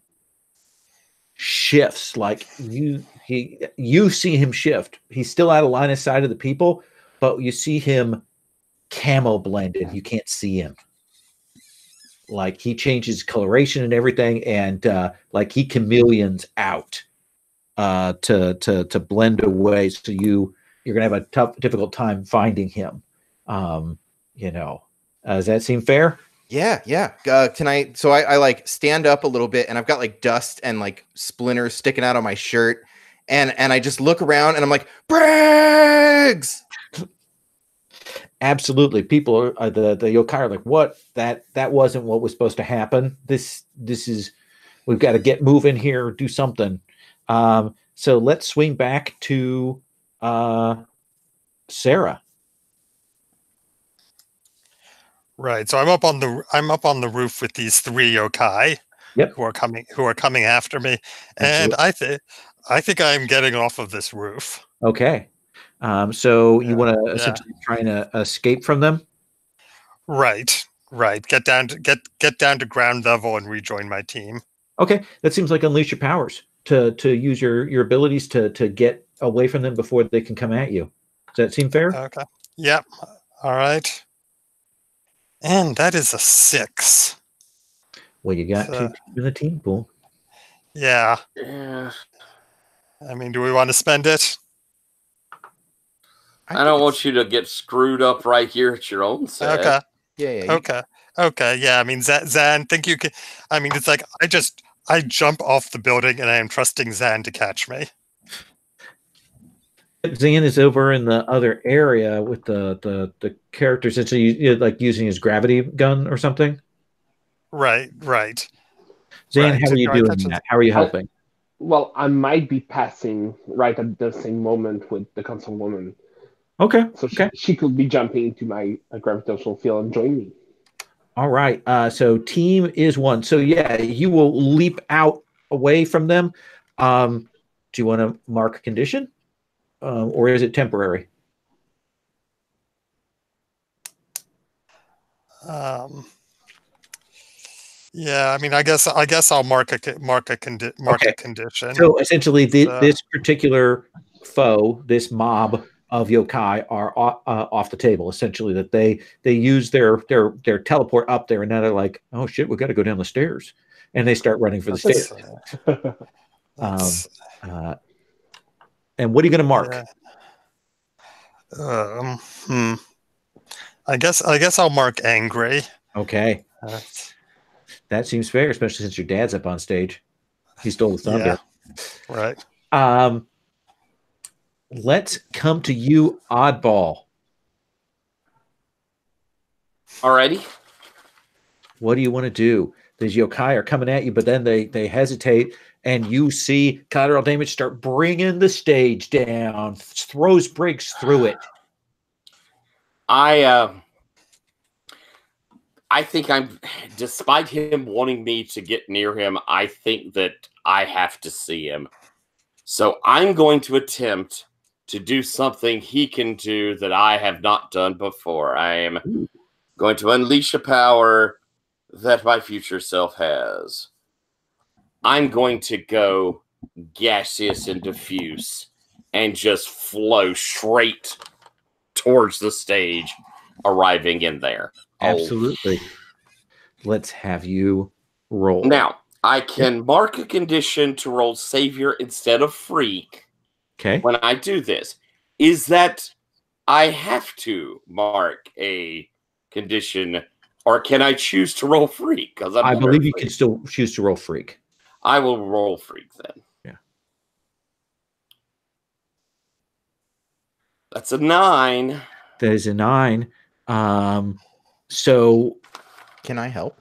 shifts. Like you see him shift. He's still out of line of sight of the people, but you see him camo blended. You can't see him. Like he changes coloration and everything, and like he chameleons out to blend away. So you're gonna have a difficult time finding him. Does that seem fair? Yeah. Can I? So I like stand up a little bit, and I've got like dust and like splinters sticking out of my shirt, and I just look around, and I'm like, Briggs. Absolutely. People are the yokai are like, what? That wasn't what was supposed to happen. This is, we've got to get moving here, do something. So let's swing back to Sarah. Right. So I'm up on the roof with these 3 yokai. Yep. Who are coming after me. Absolutely. And I think I'm getting off of this roof. Okay. So you want to essentially try and escape from them? Right. Get down to ground level and rejoin my team. Okay. That seems like unleash your powers to use your abilities to get away from them before they can come at you. Does that seem fair? Okay. Yep. All right. And that is a 6. Well, you got 2 in the team pool. Yeah. Yeah. I mean, do we want to spend it? I don't want you to get screwed up right here at your own set. Okay. Yeah. Okay. Yeah. I mean, Zan, think you can? I mean, it's like I jump off the building and I am trusting Zan to catch me. Zan is over in the other area with the characters. And so you're like using his gravity gun or something. Right. Zan, how are you doing that? How are you helping? Well, I might be passing right at the same moment with the console woman. Okay. So she could be jumping into my gravitational field and join me. All right. So team is 1. So yeah, you will leap out away from them. Do you want to mark a condition? Or is it temporary? Yeah, I mean, I guess I'll mark a condition. So essentially, this particular foe, this mob of yokai, are off the table. Essentially, that they use their teleport up there, and now they're like, oh shit, we got to go down the stairs, and they start running for the stairs. And what are you going to mark? I guess I'll mark angry. Okay. That seems fair, especially since your dad's up on stage. He stole the thunder. Yeah, right. Let's come to you, Oddball. Alrighty. What do you want to do? These yokai are coming at you, but then they hesitate, and you see collateral damage start bringing the stage down, throws Briggs through it. I think despite him wanting me to get near him, I think that I have to see him. So I'm going to attempt to do something he can do that I have not done before. I am going to unleash a power that my future self has. I'm going to go gaseous and diffuse and just flow straight towards the stage, arriving in there. Absolutely. Let's have you roll. Now, I can mark a condition to roll Savior instead of Freak. Okay. When I do this, is that I have to mark a condition, or can I choose to roll Freak? Because I believe you can still choose to roll Freak. I will roll Freak then. Yeah. That's a 9. That is a 9. So can I help?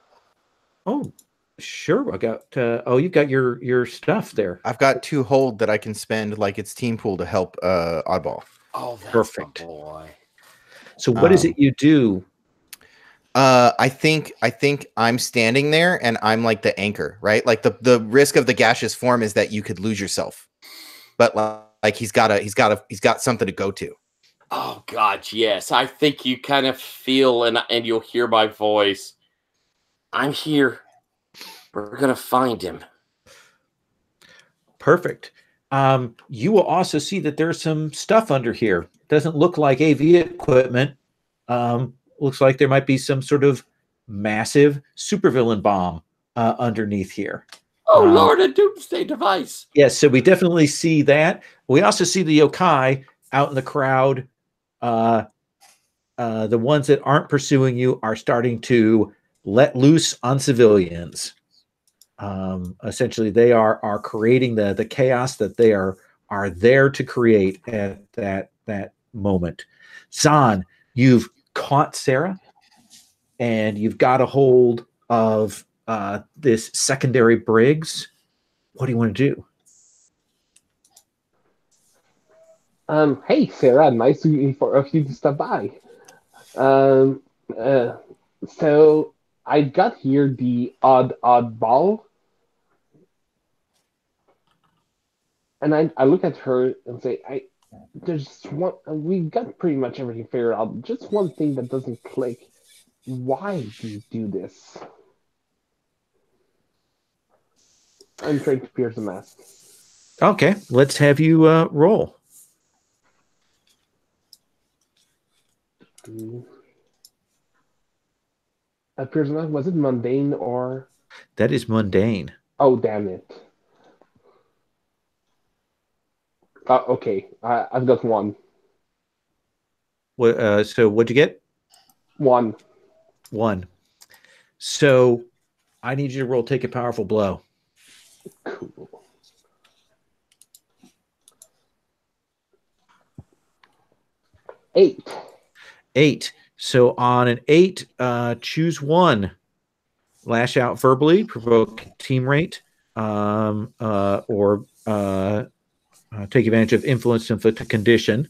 Oh, sure. I got you've got your stuff there. I've got 2 hold that I can spend like it's team pool to help Oddball. Oh, that's perfect. Boy. So what is it you do? I think I'm standing there and I'm like the anchor, right? Like the risk of the gaseous form is that you could lose yourself. But like he's got something to go to. Oh God, yes. I think you kind of feel and you'll hear my voice. I'm here. We're gonna find him. Perfect. You will also see that there's some stuff under here. Doesn't look like AV equipment. looks like there might be some sort of massive supervillain bomb underneath here. Oh, Lord, a doomsday device. Yes, so we definitely see that. We also see the yokai out in the crowd. The ones that aren't pursuing you are starting to let loose on civilians. Essentially, they are creating the chaos that they are there to create at that moment. Zahn, you've caught Sarah, and you've got a hold of this secondary Briggs. What do you want to do? Hey, Sarah, nice of you to stop by. So I got here the odd ball, and I look at her and say, there's one. We've got pretty much everything figured out. Just one thing that doesn't click. Why do you do this? I'm trying to pierce the mask. Okay, let's have you roll. Pierce the mask. Was it mundane or? That is mundane. Oh, damn it. Okay, I've got one. So what'd you get? One. So I need you to roll Take a Powerful Blow. Cool. Eight. So on an 8, choose one. Lash out verbally, provoke team rate, or take advantage of influence to inflict a condition.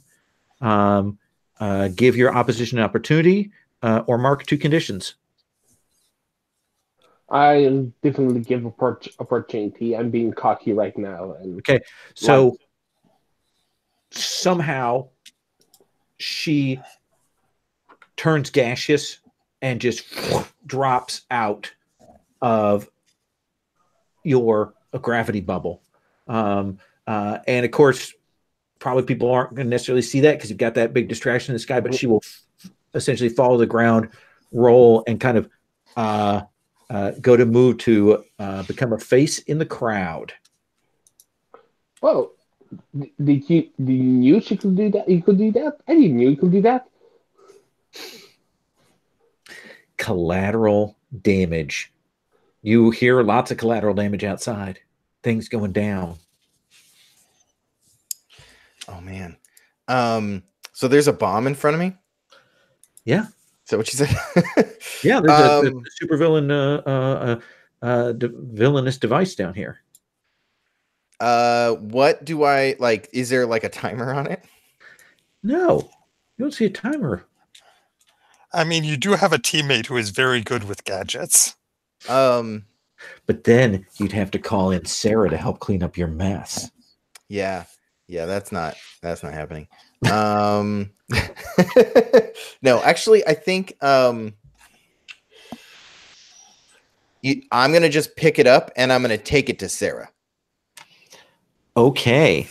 Give your opposition an opportunity, or mark 2 conditions. I definitely give opportunity. I'm being cocky right now. And okay, so somehow she turns gaseous and just drops out of your gravity bubble. And of course, probably people aren't going to necessarily see that because you've got that big distraction in the sky, but she will essentially follow the ground, roll, and kind of go to move to become a face in the crowd. Whoa. Did you knew she could do that? You could do that? I didn't know you could do that. Collateral damage. You hear lots of collateral damage outside. Things going down. Oh man. So there's a bomb in front of me? Yeah. Is that what you said? Yeah, there's a supervillain villainous device down here. What do I like? Is there like a timer on it? No, you don't see a timer. I mean, you do have a teammate who is very good with gadgets. But then you'd have to call in Sarah to help clean up your mess. Yeah, that's not happening. No, actually, I think I'm gonna just pick it up and I'm gonna take it to Sarah. Okay,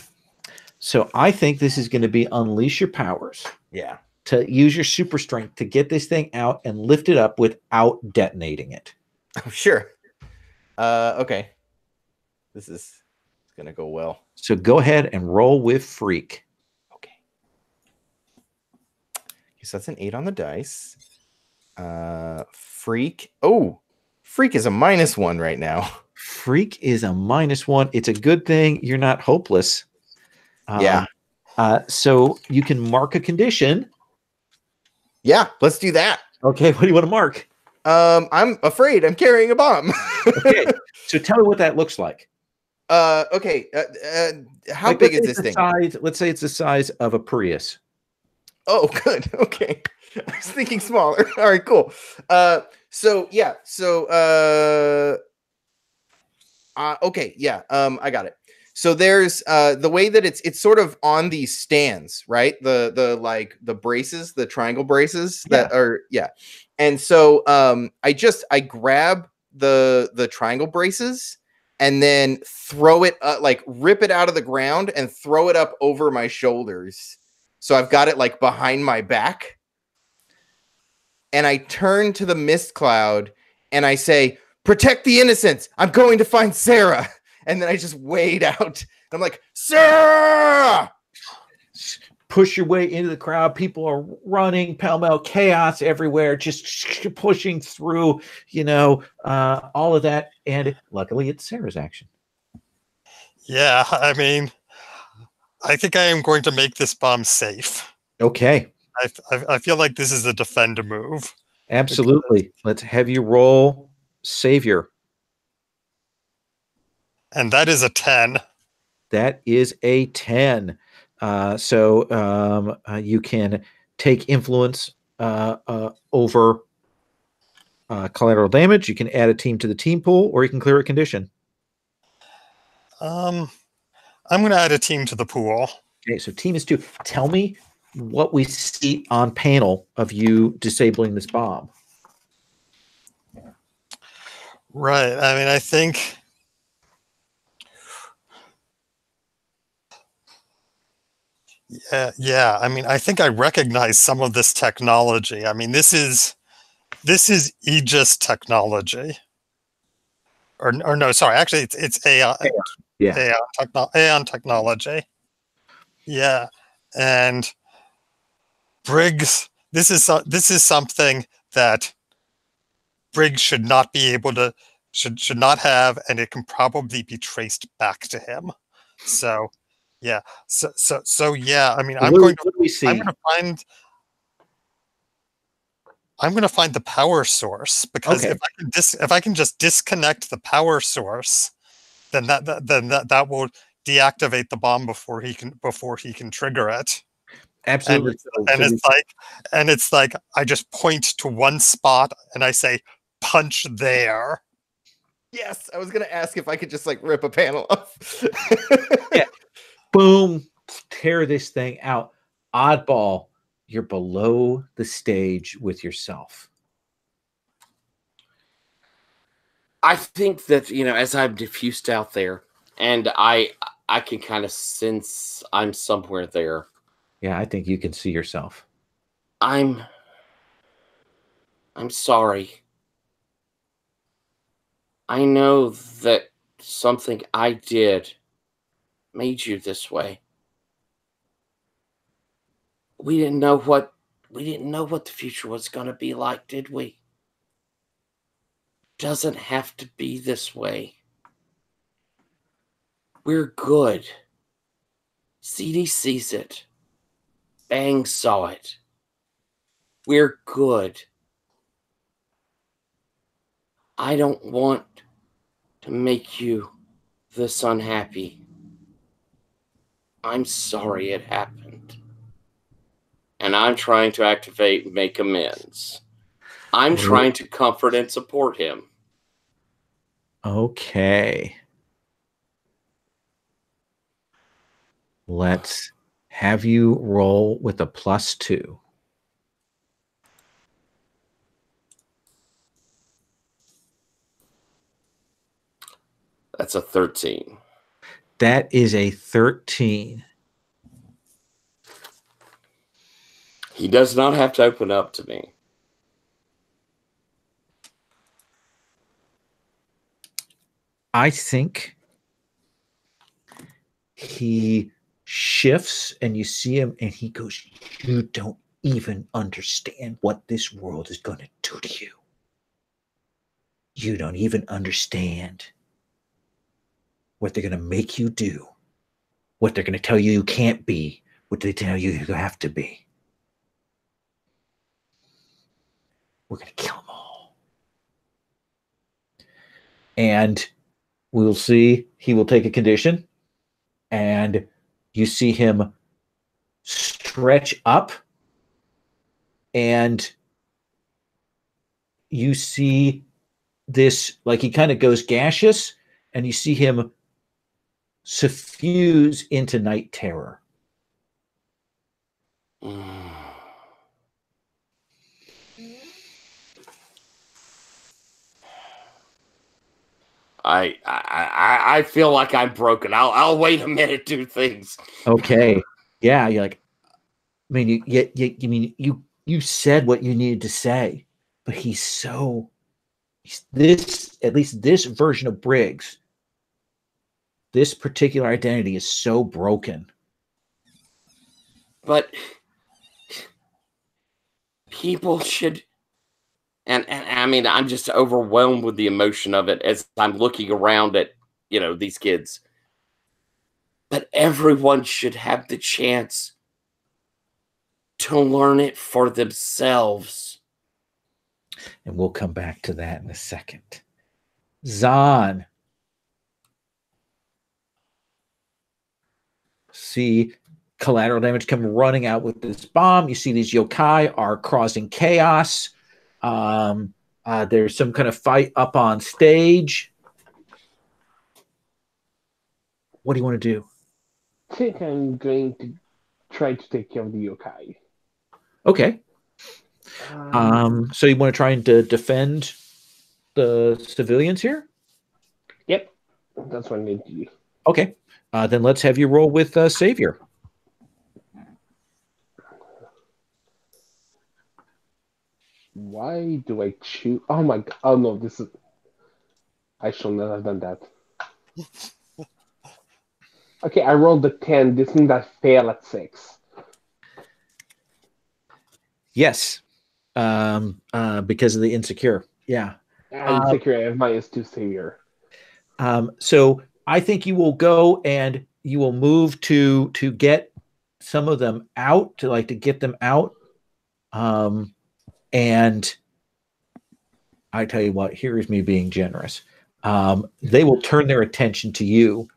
so I think this is going to be unleash your powers. Yeah. To use your super strength to get this thing out and lift it up without detonating it. Oh, sure. Okay. This is going to go well. So go ahead and roll with Freak. Okay. So that's an 8 on the dice. Freak. Oh, Freak is a -1 right now. Freak is a -1. It's a good thing you're not hopeless. Yeah. So you can mark a condition. Yeah, let's do that. Okay, what do you want to mark? I'm afraid I'm carrying a bomb. Okay, so tell me what that looks like. Okay. How big is this thing? Let's say it's the size of a Prius. Oh, good. Okay. I was thinking smaller. All right, cool. So yeah. So okay, yeah. I got it. So there's the way that it's sort of on these stands, right? The like the braces, the triangle braces that are And so I grab the triangle braces and then throw it like rip it out of the ground and throw it up over my shoulders. So I've got it like behind my back. and I turn to the mist cloud and I say, "Protect the innocents. I'm going to find Sarah." And then I just wade out. I'm like, "Sarah!" Push your way into the crowd. People are running, pell-mell, chaos everywhere, just pushing through, all of that. And luckily, it's Sarah's action. Yeah, I mean, I think I am going to make this bomb safe. Okay. I feel like this is a defender move. Absolutely. Let's have you roll Savior. And that is a 10. That is a 10. So you can take influence over collateral damage. You can add a team to the team pool, or you can clear a condition. I'm going to add a team to the pool. Okay, so team is 2. Tell me what we see on panel of you disabling this bomb. Right. I mean, I think... Yeah. I mean, I think I recognize some of this technology. I mean, this is Aegis technology. Or no, sorry. Actually, it's AI. Yeah. Aeon technology. Yeah, and Briggs. This is something that Briggs should not be able to should not have, and it can probably be traced back to him. So. Yeah. So yeah. I mean, I'm going to find the power source, because Okay. if I can just disconnect the power source, then that will deactivate the bomb before he can trigger it. Absolutely. And it's like I just point to one spot and I say, "Punch there." Yes, I was gonna ask if I could just like rip a panel off. Yeah. Boom, tear this thing out. Oddball, you're below the stage with yourself. I think that, as I'm diffused out there, and I can kind of sense I'm somewhere there. Yeah, I think you can see yourself. I'm sorry. I know that something I did made you this way. We didn't know what the future was going to be like, did we? Doesn't have to be this way. We're good. CD sees it. Bang saw it. We're good. I don't want to make you this unhappy. I'm sorry it happened. And I'm trying to activate and make amends. I'm trying to comfort and support him. Okay. Let's have you roll with a +2. That's a 13. That is a 13. He does not have to open up to me. I think he shifts and you see him and he goes, "You don't even understand what this world is going to do to you. You don't even understand what they're going to make you do, what they're going to tell you you can't be, what they tell you you have to be. We're going to kill them all." And we'll see, he will take a condition, and you see him stretch up, and you see this, like he kind of goes gaseous, and you see him suffuse into night terror. I feel like I'm broken. I'll wait a minute, do things. Okay. Yeah, you're like, I mean, you you said what you needed to say, but this, at least this version of Briggs, this particular identity is so broken. But people should, and I mean, I'm just overwhelmed with the emotion of it as I'm looking around at, these kids. But everyone should have the chance to learn it for themselves. And we'll come back to that in a second. Zahn. See collateral damage come running out with this bomb. You see these yokai are causing chaos. There's some kind of fight up on stage. What do you want to do? I think I'm going to try to take care of the yokai. Okay. So you want to try and defend the civilians here? Yep. That's what I need to do. Okay. Then let's have you roll with Savior. Why do I choose? Oh my god. Oh no, this is. I should not have done that. Okay, I rolled a 10. This means I fail at 6. Yes. Because of the insecure. Yeah. I'm insecure. I have -2 Savior. So I think you will go and you will move to get some of them out, to get them out. And I tell you what, here is me being generous. They will turn their attention to you.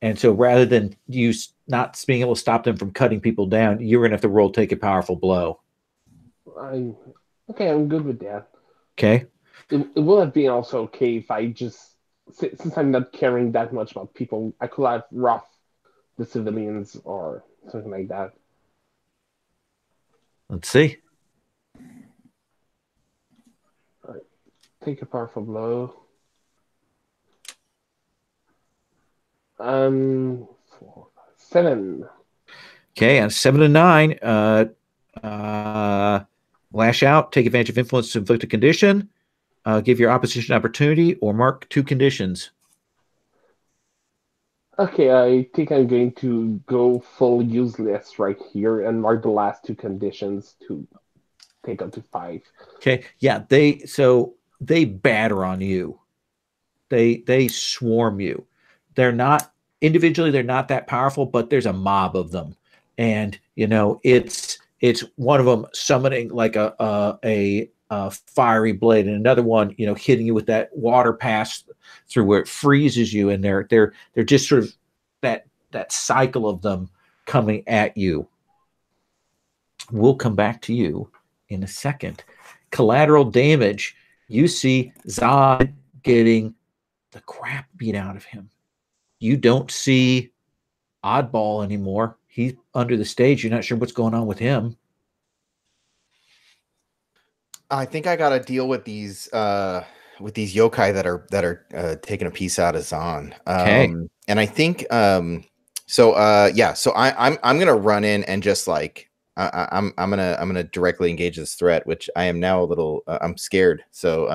And so rather than you not being able to stop them from cutting people down, you're going to have to roll take a powerful blow. Okay, I'm good with that. Okay. It will have been also okay if I just, since I'm not caring that much about people, I could have rough the civilians or something like that. Let's see. All right. Take a powerful blow. 4, 5, 7. Okay, on 7 to 9, lash out, take advantage of influence to inflict a condition, give your opposition opportunity, or mark 2 conditions. Okay, I think I'm going to go full useless right here and mark the last 2 conditions to take up to 5. Okay, yeah, they batter on you. They swarm you. They're not individually, they're not that powerful, but there's a mob of them. And it's one of them summoning like a fiery blade, and another one, hitting you with that water pass through where it freezes you, and they're just sort of that cycle of them coming at you. We'll come back to you in a second. Collateral damage. You see Zod getting the crap beat out of him. You don't see Oddball anymore. He's under the stage. You're not sure what's going on with him. I think I got to deal with these yokai that are taking a piece out of Zahn. Okay. And I think so I'm gonna run in and just I'm gonna directly engage this threat, which I am now a little I'm scared. So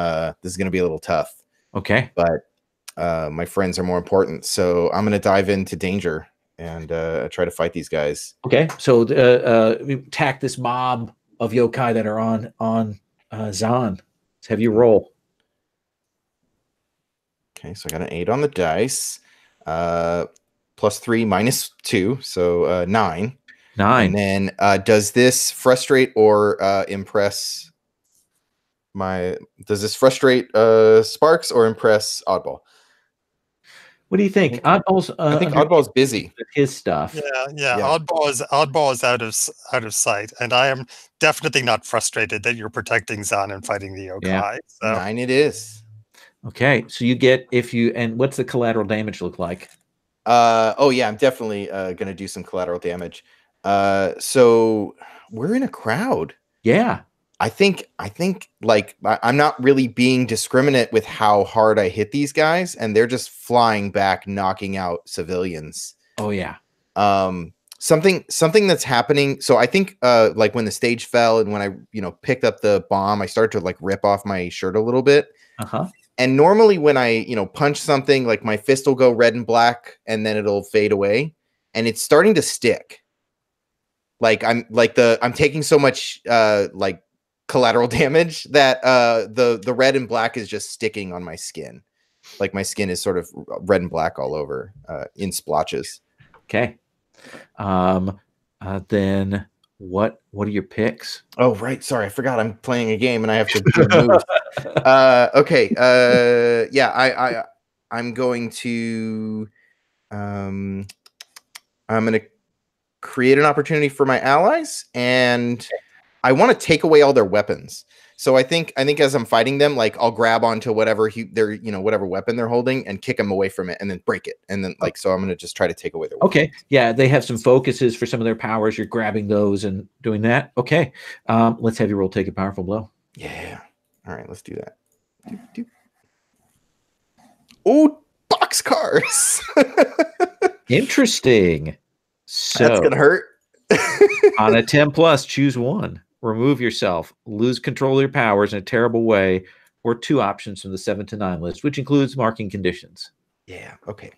this is gonna be a little tough. Okay. But my friends are more important, so I'm gonna dive into danger and try to fight these guys. Okay, so we attack this mob of yokai that are on Zahn. Let's have you roll. Okay, so I got an 8 on the dice, +3 -2, so 9. 9. And then does this frustrate or impress Does this frustrate Sparks or impress Oddball? What do you think? Oddball's I think Oddball's busy with his stuff. Yeah. Oddball is out of sight, and I am definitely not frustrated that you're protecting Zahn and fighting the yokai. Yeah. So. 9 it is. Okay, so you get and what's the collateral damage look like? Oh yeah, I'm definitely gonna do some collateral damage. So we're in a crowd. Yeah. I think I'm not really being discriminate with how hard I hit these guys, and they're just flying back, knocking out civilians. Oh yeah. something that's happening. So I think like when the stage fell and when I picked up the bomb, I started to like rip off my shirt a little bit. And normally when I punch something, like my fist will go red and black and then it'll fade away, and it's starting to stick. Like I'm taking so much like collateral damage that the red and black is just sticking on my skin. Like my skin is sort of red and black all over in splotches. Okay. Then what are your picks? Oh, right. Sorry, I forgot I'm playing a game and I have to do moves. Okay. Yeah, I'm going to I'm going to create an opportunity for my allies, and I want to take away all their weapons. So I think as I'm fighting them, like I'll grab onto whatever they're whatever weapon they're holding and kick them away from it and then break it. And then so I'm going to just try to take away their weapons. Okay. Yeah, they have some focuses for some of their powers. You're grabbing those and doing that. Okay. Let's have you roll take a powerful blow. Yeah. All right, let's do that. Oh, boxcars. Interesting. So that's gonna hurt. On a 10 plus, choose one. Remove yourself, lose control of your powers in a terrible way, or two options from the 7 to 9 list, which includes marking conditions. Yeah. Okay.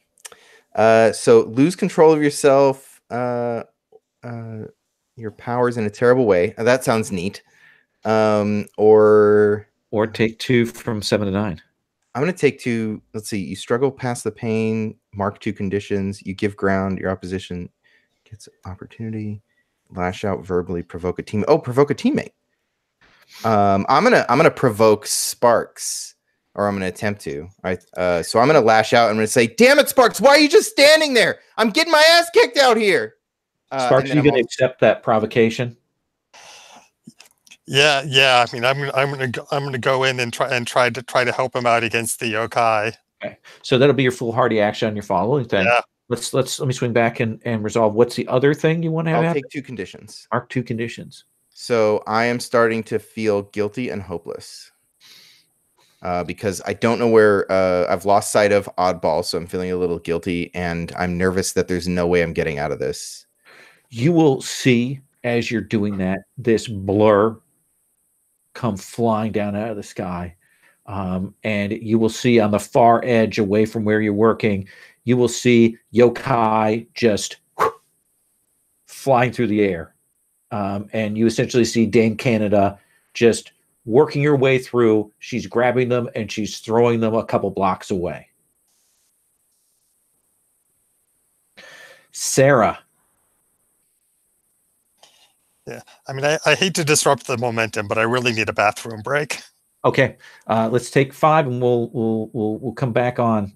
So lose control of yourself, your powers in a terrible way. That sounds neat. Or take two from 7 to 9. I'm going to take two. Let's see. You struggle past the pain. Mark two conditions. You give ground. Your opposition gets opportunity. Lash out verbally. Provoke a team. Oh, provoke a teammate. I'm gonna provoke Sparks, or I'm gonna attempt to. Right. So I'm gonna lash out. I'm gonna say, "Damn it, Sparks! Why are you just standing there? I'm getting my ass kicked out here." Sparks, are you gonna accept that provocation? Yeah. I mean, I'm gonna go in and try to help him out against the yokai. Okay. So that'll be your foolhardy action on your following thing. Yeah. Let me swing back and resolve. What's the other thing you want to have? I'll take two conditions. Mark two conditions. So I am starting to feel guilty and hopeless because I don't know where I've lost sight of Oddball, so I'm feeling a little guilty, and I'm nervous that there's no way I'm getting out of this. You will see as you're doing that, this blur come flying down out of the sky. And you will see on the far edge away from where you're working, you will see yokai just flying through the air. And you essentially see Dame Canada just working her way through. She's grabbing them and she's throwing them a couple blocks away. Sarah. Yeah, I mean, I hate to disrupt the momentum, but I really need a bathroom break. Okay, let's take 5, and we'll come back on.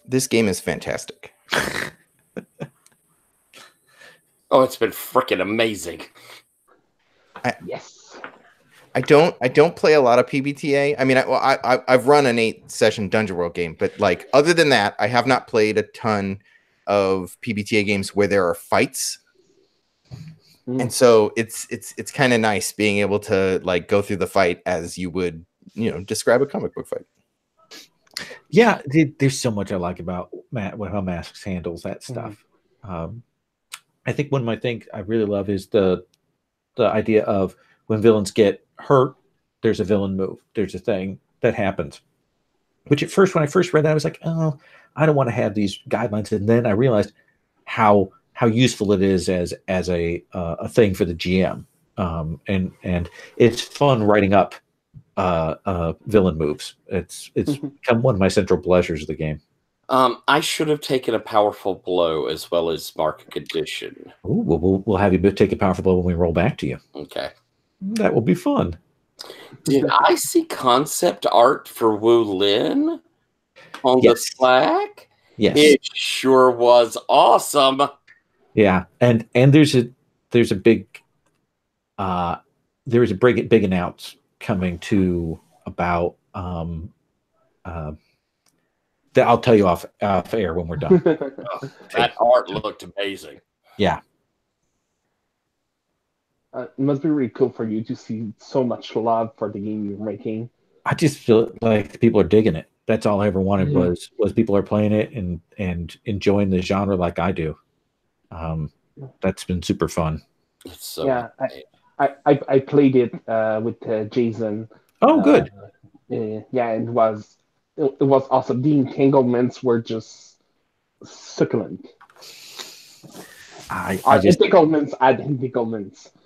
This game is fantastic. Oh, it's been freaking amazing. Yes. I don't play a lot of PBTA. I mean, I've run an 8-session Dungeon World game, but like other than that, I have not played a ton of PBTA games where there are fights. And so it's kind of nice being able to like go through the fight as you would, describe a comic book fight. Yeah, there's so much I like about how Masks handles that stuff. I think one of my things I really love is the idea of when villains get hurt, there's a villain move. There's a thing that happens. Which at first, when I first read that, I was like, oh, I don't want to have these guidelines. And then I realized how useful it is as a thing for the GM. And it's fun writing up villain moves. It's become one of my central pleasures of the game. I should have taken a powerful blow as well as mark a condition. Ooh, we'll have you take a powerful blow when we roll back to you. Okay. That will be fun. Did I see concept art for Wu Lin on the Slack? Yes. It sure was awesome. Yeah, and there's a big big announce coming to about that I'll tell you off air when we're done. That art looked amazing. Yeah. It must be really cool for you to see so much love for the game you're making. I just feel like people are digging it. That's all I ever wanted was people are playing it and enjoying the genre like I do. That's been super fun. It's so I played it with Jason. Oh, good. Yeah, it was awesome. The entanglements were just succulent. Entanglements.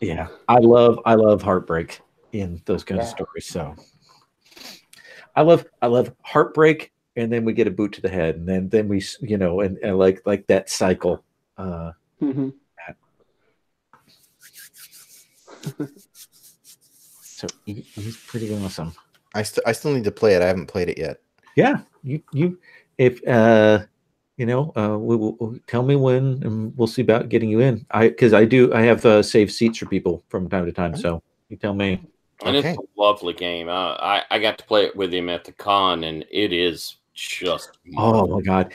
Yeah, I love heartbreak in those kinds of stories. So I love heartbreak, and then we get a boot to the head, and then we and like that cycle. So he's pretty awesome. I still need to play it. I haven't played it yet. Yeah, you if we'll tell me when, and we'll see about getting you in. I have saved seats for people from time to time. So you tell me. And it's a lovely game. I got to play it with him at the con, and it is just. Oh my God,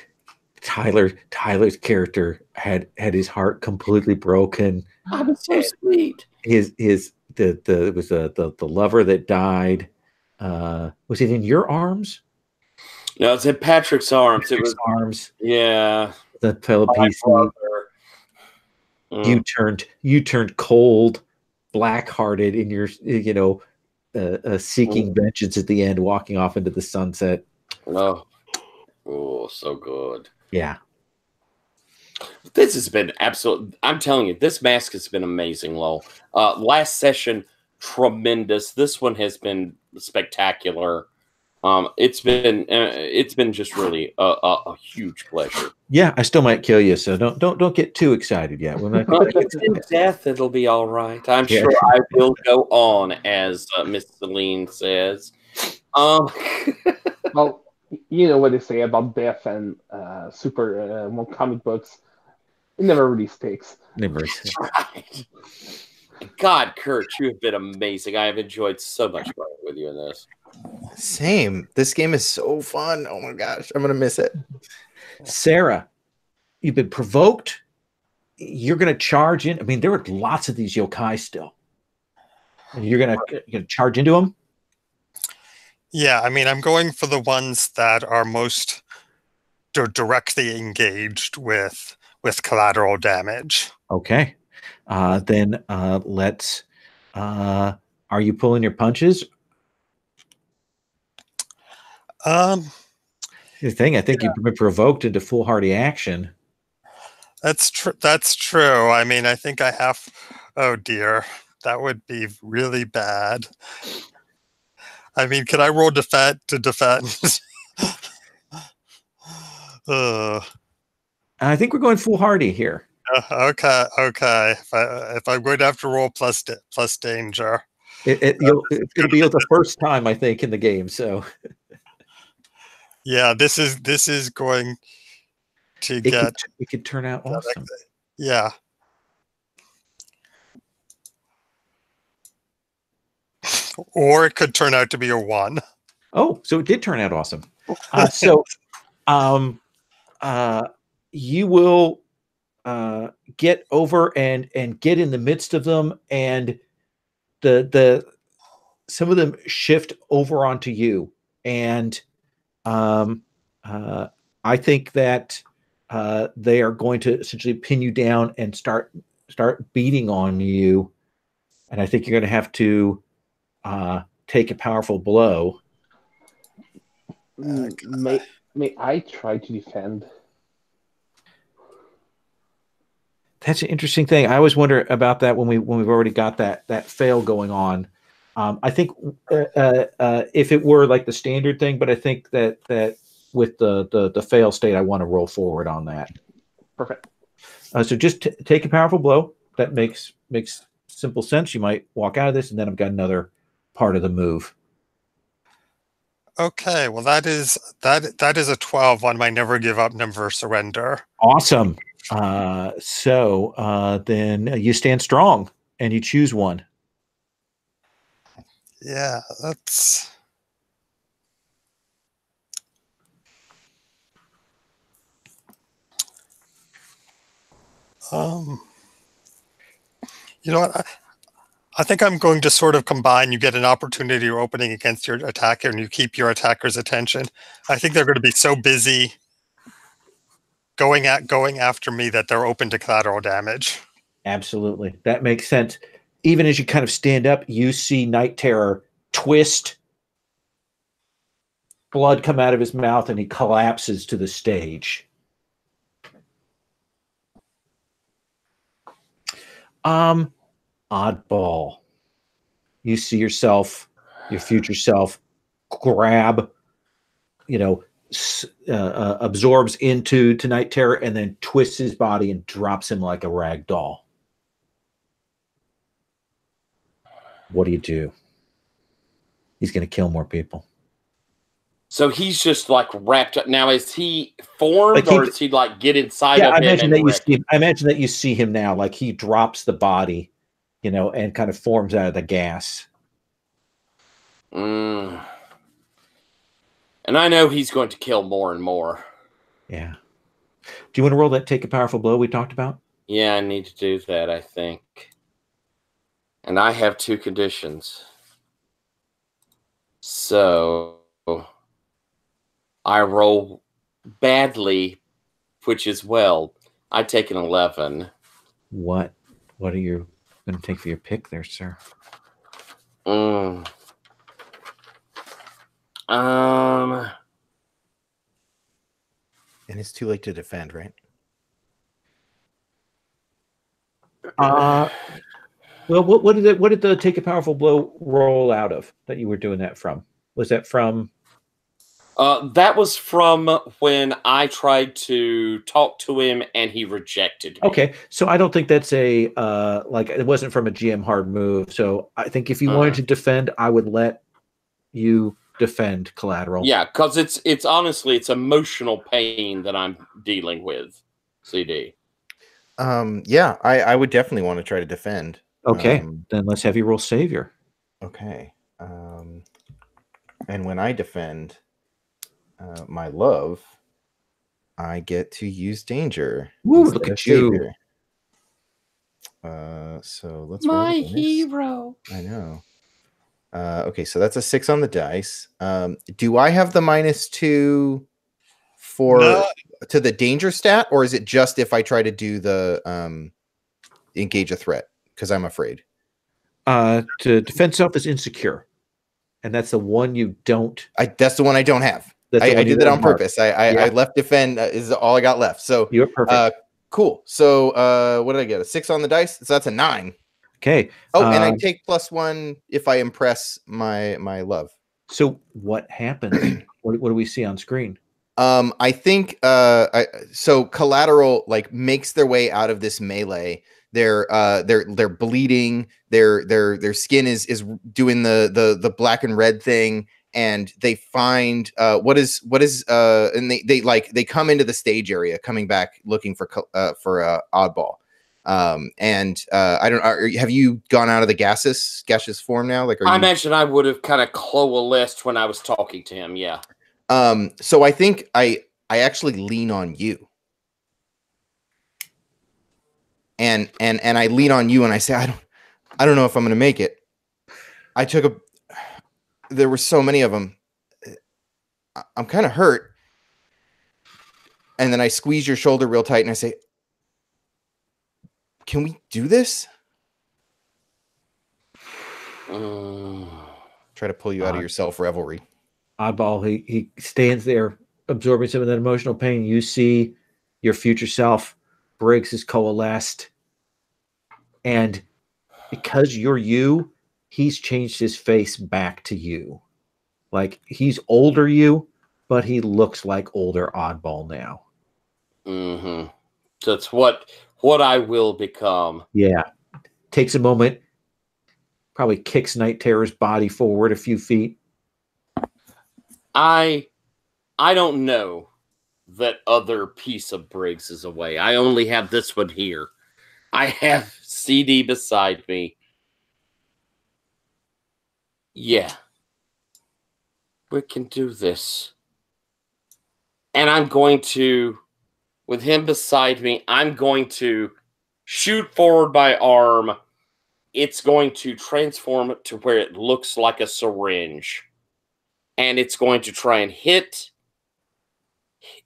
Tyler's character had his heart completely broken. Oh, that's so sweet. The lover that died. Was it in your arms? No, it's in Patrick's arms. Arms. Yeah. The fellow PC. You turned cold, black-hearted in your seeking vengeance at the end, walking off into the sunset. Oh, so good. Yeah. This has been absolute. I'm telling you, this mask has been amazing, Lowell. Last session, tremendous. This one has been spectacular. It's been just really a huge pleasure. Yeah, I still might kill you, so don't get too excited yet. When it's in death, it'll be all right. I'm sure I will go on, as Miss Celine says. Well, you know what they say about death and comic books. It never really sticks. Never. That's right. God, Kurt, you have been amazing. I have enjoyed so much playing with you in this. Same. This game is so fun. Oh my gosh, I'm gonna miss it. Sarah, you've been provoked. You're gonna charge in. I mean, there are lots of these yokai still. You're gonna charge into them. Yeah, I mean, I'm going for the ones that are most directly engaged with collateral damage. Okay. Then let's. Are you pulling your punches? The thing, I think you've been provoked into foolhardy action. That's true. I mean, I think I have. Oh dear, that would be really bad. I mean, can I roll to defend? I think we're going foolhardy here. Okay. If I'm going to have to roll plus danger, it'll be the first time I think in the game. So Yeah, this is going to get. It could turn out awesome. Yeah. Or it could turn out to be a 1. Oh, so it did turn out awesome. So you will get over and get in the midst of them, and the some of them shift over onto you, and I think that they are going to essentially pin you down and start beating on you, and I think you're going to have to take a powerful blow. May I try to defend? That's an interesting thing. I always wonder about that when we've already got that fail going on. I think if it were like the standard thing, but I think that with the fail state, I want to roll forward on that. Perfect. So just take a powerful blow. That makes simple sense. You might walk out of this, and then I've got another part of the move. Okay, well that is a 12 on my never give up, never surrender. Awesome. So then you stand strong and you choose one. Yeah, that's. You know what? I think I'm going to sort of combine. You get an opportunity or opening against your attacker, and you keep your attacker's attention. I think they're going to be so busy going after me that they're open to collateral damage. Absolutely, that makes sense. Even as you kind of stand up, you see Night Terror twist, blood come out of his mouth, and he collapses to the stage. Oddball. You see yourself, your future self, grab, absorbs into Night Terror, and then twists his body and drops him like a rag doll. What do you do? He's going to kill more people. So he's just like wrapped up. Now, is he formed, or is he like get inside of him? I imagine that you see him now, like he drops the body, and kind of forms out of the gas. And I know he's going to kill more and more. Yeah. Do you want to roll that take a powerful blow we talked about? Yeah, I need to do that, I think. And I have 2 conditions. So I roll badly, which is well. I take an 11. What are you going to take for your pick there, sir? And it's too late to defend, right? Well, what did the take a powerful blow roll out of that you were doing that from? Was that from? That was from when I tried to talk to him and he rejected me. Okay, so I don't think that's a it wasn't from a GM hard move. So I think if you wanted to defend, I would let you defend collateral. Yeah, because it's honestly it's emotional pain that I'm dealing with. CD. Yeah, I would definitely want to try to defend. Okay, then let's have you roll savior. Okay. And when I defend my love, I get to use danger. Woo, look at you. So let's my hero. I know. Okay, so that's a 6 on the dice. Do I have the -2 to the danger stat, or is it just if I try to do the engage a threat? Because I'm afraid. To defend self is insecure, and that's the one you don't. That's the one I don't have. I did that on purpose. I left defend is all I got left. So you're perfect. Cool. So what did I get? A 6 on the dice. So that's a 9. Okay. Oh, and I take +1 if I impress my love. So what happens? what do we see on screen? I think so collateral like makes their way out of this melee. They're bleeding. Their skin is doing the black and red thing, and they find and they come into the stage area, coming back looking for Oddball. And I don't. Have you gone out of the gaseous form now? Like, I mentioned I would have kind of coalesced when I was talking to him. Yeah. So I think I actually lean on you, and I lean on you, and I say, I don't know if I'm going to make it. There were so many of them. I'm kind of hurt. And then I squeeze your shoulder real tight and I say, can we do this? Try to pull you out of your self-revelry. Oddball, he stands there absorbing some of that emotional pain. You see your future self. Briggs is coalesced. And because you're you, he's changed his face back to you. Like, he's older you, but he looks like older Oddball now. Mm-hmm. That's what I will become. Yeah. Takes a moment, probably kicks Night Terror's body forward a few feet. I don't know that other piece of Briggs is away. I only have this one here. I have CD beside me. Yeah. We can do this. And I'm going to, with him beside me, I'm going to shoot forward my arm. It's going to transform to where it looks like a syringe. And it's going to try and hit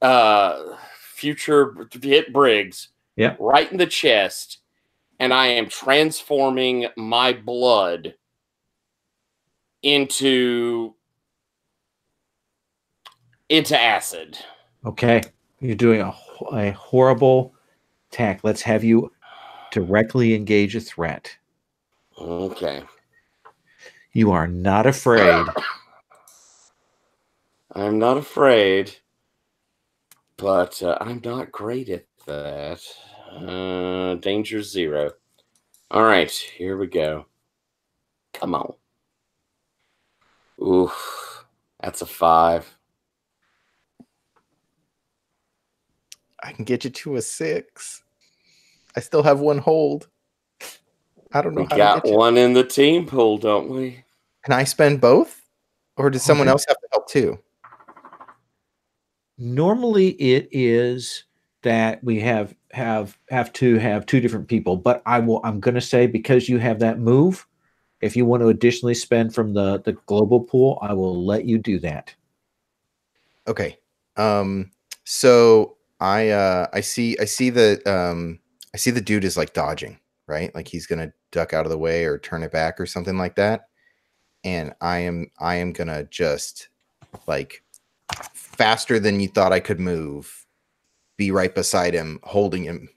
Briggs right in the chest. And I am transforming my blood into acid. Okay. You're doing a horrible attack. Let's have you directly engage a threat. Okay. You are not afraid. I'm not afraid, but I'm not great at that. Danger 0. All right, here we go. Come on. Oof, that's a 5. I can get you to a 6. I still have one hold. I don't know. We got one in the team pool, don't we? Can I spend both? Or does someone else have to help too? Normally it is that we have to have 2 different people, but I'm going to say, because you have that move, if you want to additionally spend from the global pool, I will let you do that. Okay. So I see the dude is like dodging, right? Like he's gonna duck out of the way or turn it back or something like that. And I am gonna just, like, faster than you thought I could move, be right beside him, holding him.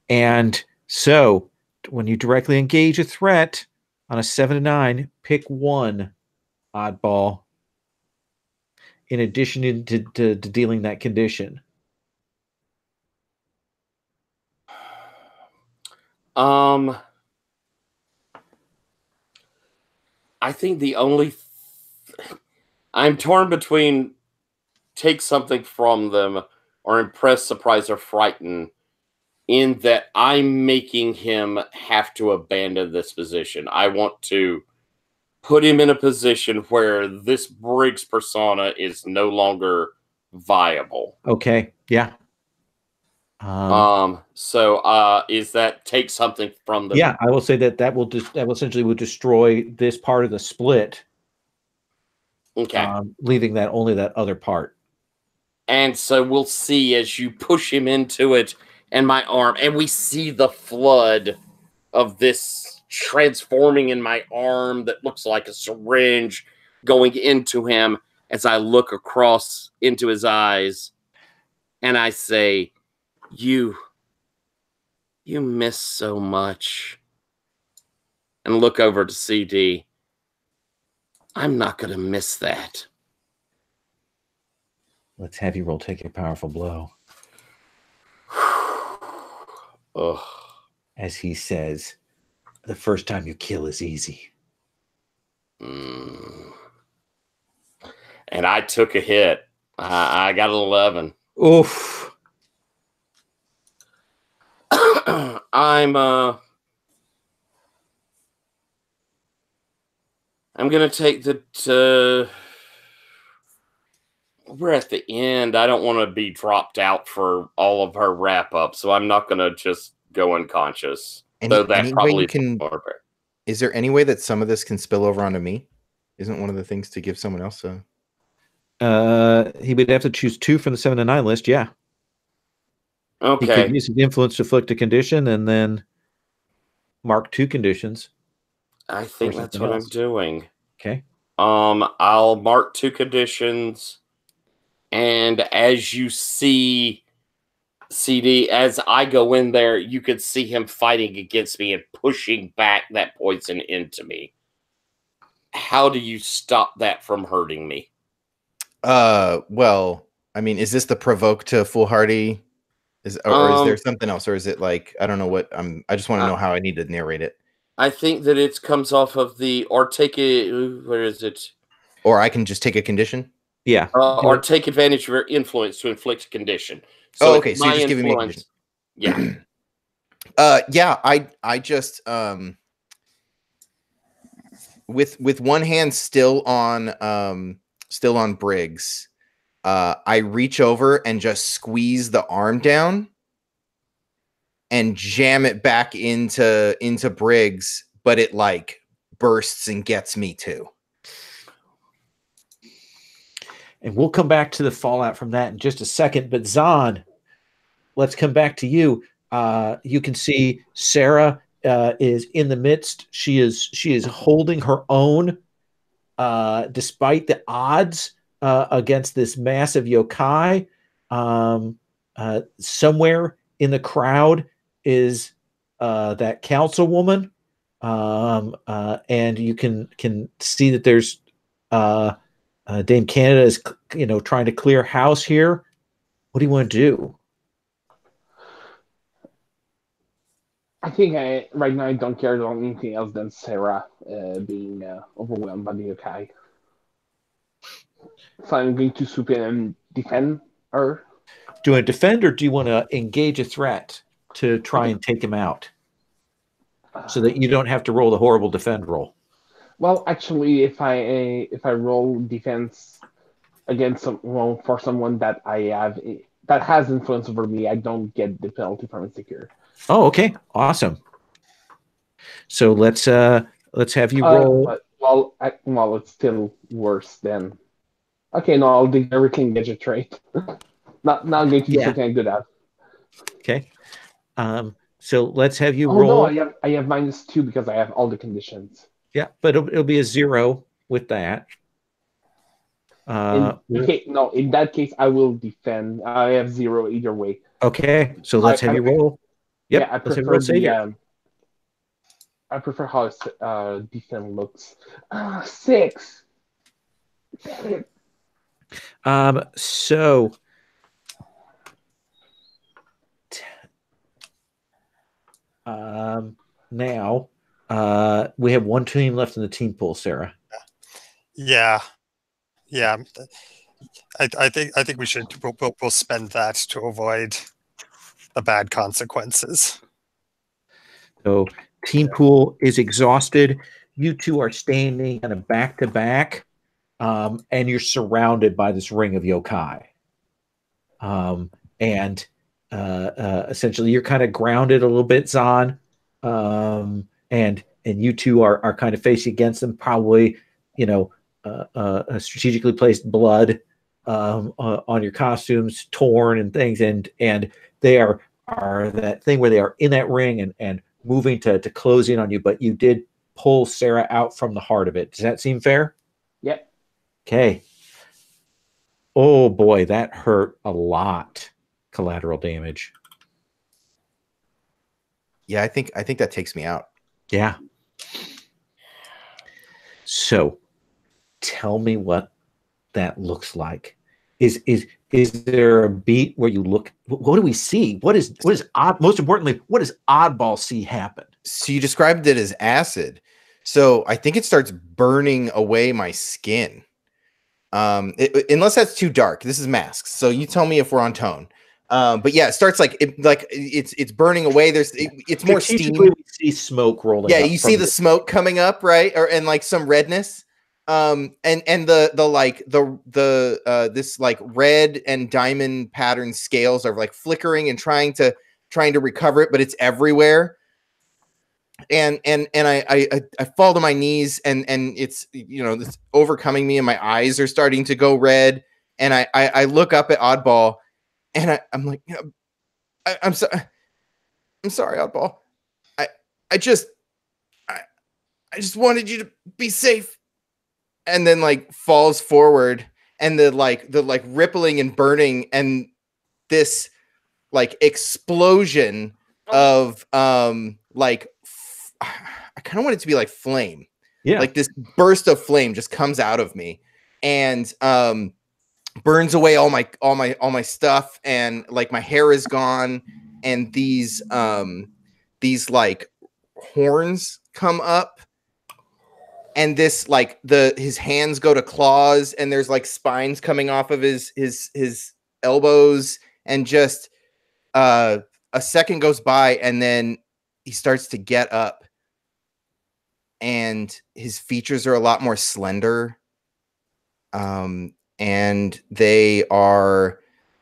And so when you directly engage a threat on a 7 to 9, pick one, Oddball, in addition to dealing that condition. I think the only I'm torn between take something from them or impress, surprise, or frighten, in that I'm making him have to abandon this position. I want to put him in a position where this Briggs persona is no longer viable. Okay. Yeah. So is that take something from them? Yeah, I will say that will essentially destroy this part of the split. Okay. Leaving only that other part. And so we'll see as you push him into it and my arm, and we see the flood of this transforming in my arm that looks like a syringe going into him as I look across into his eyes and I say, you miss so much. And look over to CD. I'm not going to miss that. Let's have you roll take a powerful blow. Ugh. As he says, the first time you kill is easy. And I took a hit. I got an 11. Oof. I'm gonna take the. We're at the end. I don't want to be dropped out for all of her wrap up, so I'm not gonna just go unconscious. Though that any way probably you can. Is there any way that some of this can spill over onto me? Isn't one of the things to give someone else a? He would have to choose 2 from the 7 to 9 list. Yeah. Okay. He could use his influence to afflict a condition and then mark 2 conditions. I think that's what I'm doing. Okay. I'll mark 2 conditions, and as you see, CD, as I go in there, you could see him fighting against me and pushing back that poison into me. How do you stop that from hurting me? Well, I mean, is this the provoke to foolhardy? Or is there something else, or is it like I don't know what I just want to know how I need to narrate it. I think that it comes off of the or take it. Where is it? Or I can just take a condition. Yeah. Or take advantage of your influence to inflict a condition. So okay. So you're just giving me a condition. Yeah. Yeah. I just with one hand still on Briggs. I reach over and just squeeze the arm down and jam it back into Briggs, but it like bursts and gets me too. And we'll come back to the fallout from that in just a second. But Zahn, let's come back to you. You can see Sarah is in the midst. She is holding her own despite the odds against this massive yokai. Somewhere in the crowd is that councilwoman, and you can see that there's Dame Canada is trying to clear house here. What do you want to do? I think right now I don't care about anything else than Sarah being overwhelmed by the yokai. So I'm going to swoop in and defend her. Do you want to defend, or do you want to engage a threat to try and take him out, so that you don't have to roll the horrible defend roll? Well, actually, if I roll defense against for someone that that has influence over me, I don't get the penalty from insecure. Oh, okay, awesome. So let's have you roll. Well, it's still worse than. Okay, no, I'll do everything gadget trait. not going to do something good at. Okay. So let's have you roll. No, I have -2 because I have all the conditions. Yeah, but it'll be a 0 with that. In that case, I will defend. I have 0 either way. Okay, so let's have you roll. Yep, yeah, I prefer I prefer how defense looks. 6. So now we have one team left in the team pool, Sarah. Yeah. I think we should we'll spend that to avoid the bad consequences. So team pool is exhausted. You two are standing kind of back to back, and you're surrounded by this ring of yokai. And essentially you're kind of grounded a little bit, Zahn. And you two are kind of facing against them, probably, a strategically placed blood on your costumes, torn and things, and they are that thing where they are in that ring and moving to close in on you, but you did pull Sarah out from the heart of it. Does that seem fair? Yep. Okay. Oh boy, that hurt a lot. Collateral damage. Yeah, I think that takes me out. Yeah. So tell me what that looks like. Is there a beat where you look? What do we see? What is odd? Most importantly, what does Oddball see happen? So you described it as acid. So I think it starts burning away my skin. Unless that's too dark. This is masks, so you tell me if we're on tone. But yeah, it starts like it's burning away. It's more steam. We see smoke rolling. Yeah, up you see the smoke coming up, right? And like some redness. And this like red and diamond pattern scales are like flickering and trying to recover it, but it's everywhere. And I fall to my knees, and it's, you know, it's overcoming me, and my eyes are starting to go red, and I look up at Oddball, and I'm like, you know, I'm sorry, Oddball. I just wanted you to be safe. And then like falls forward, and the rippling and burning, and this like explosion of like I kind of want it to be like flame. Yeah. Like this burst of flame just comes out of me and burns away all my stuff, and like my hair is gone, and these like horns come up, and this like his hands go to claws, and there's like spines coming off of his elbows, and just a second goes by, and then he starts to get up, and his features are a lot more slender, and they are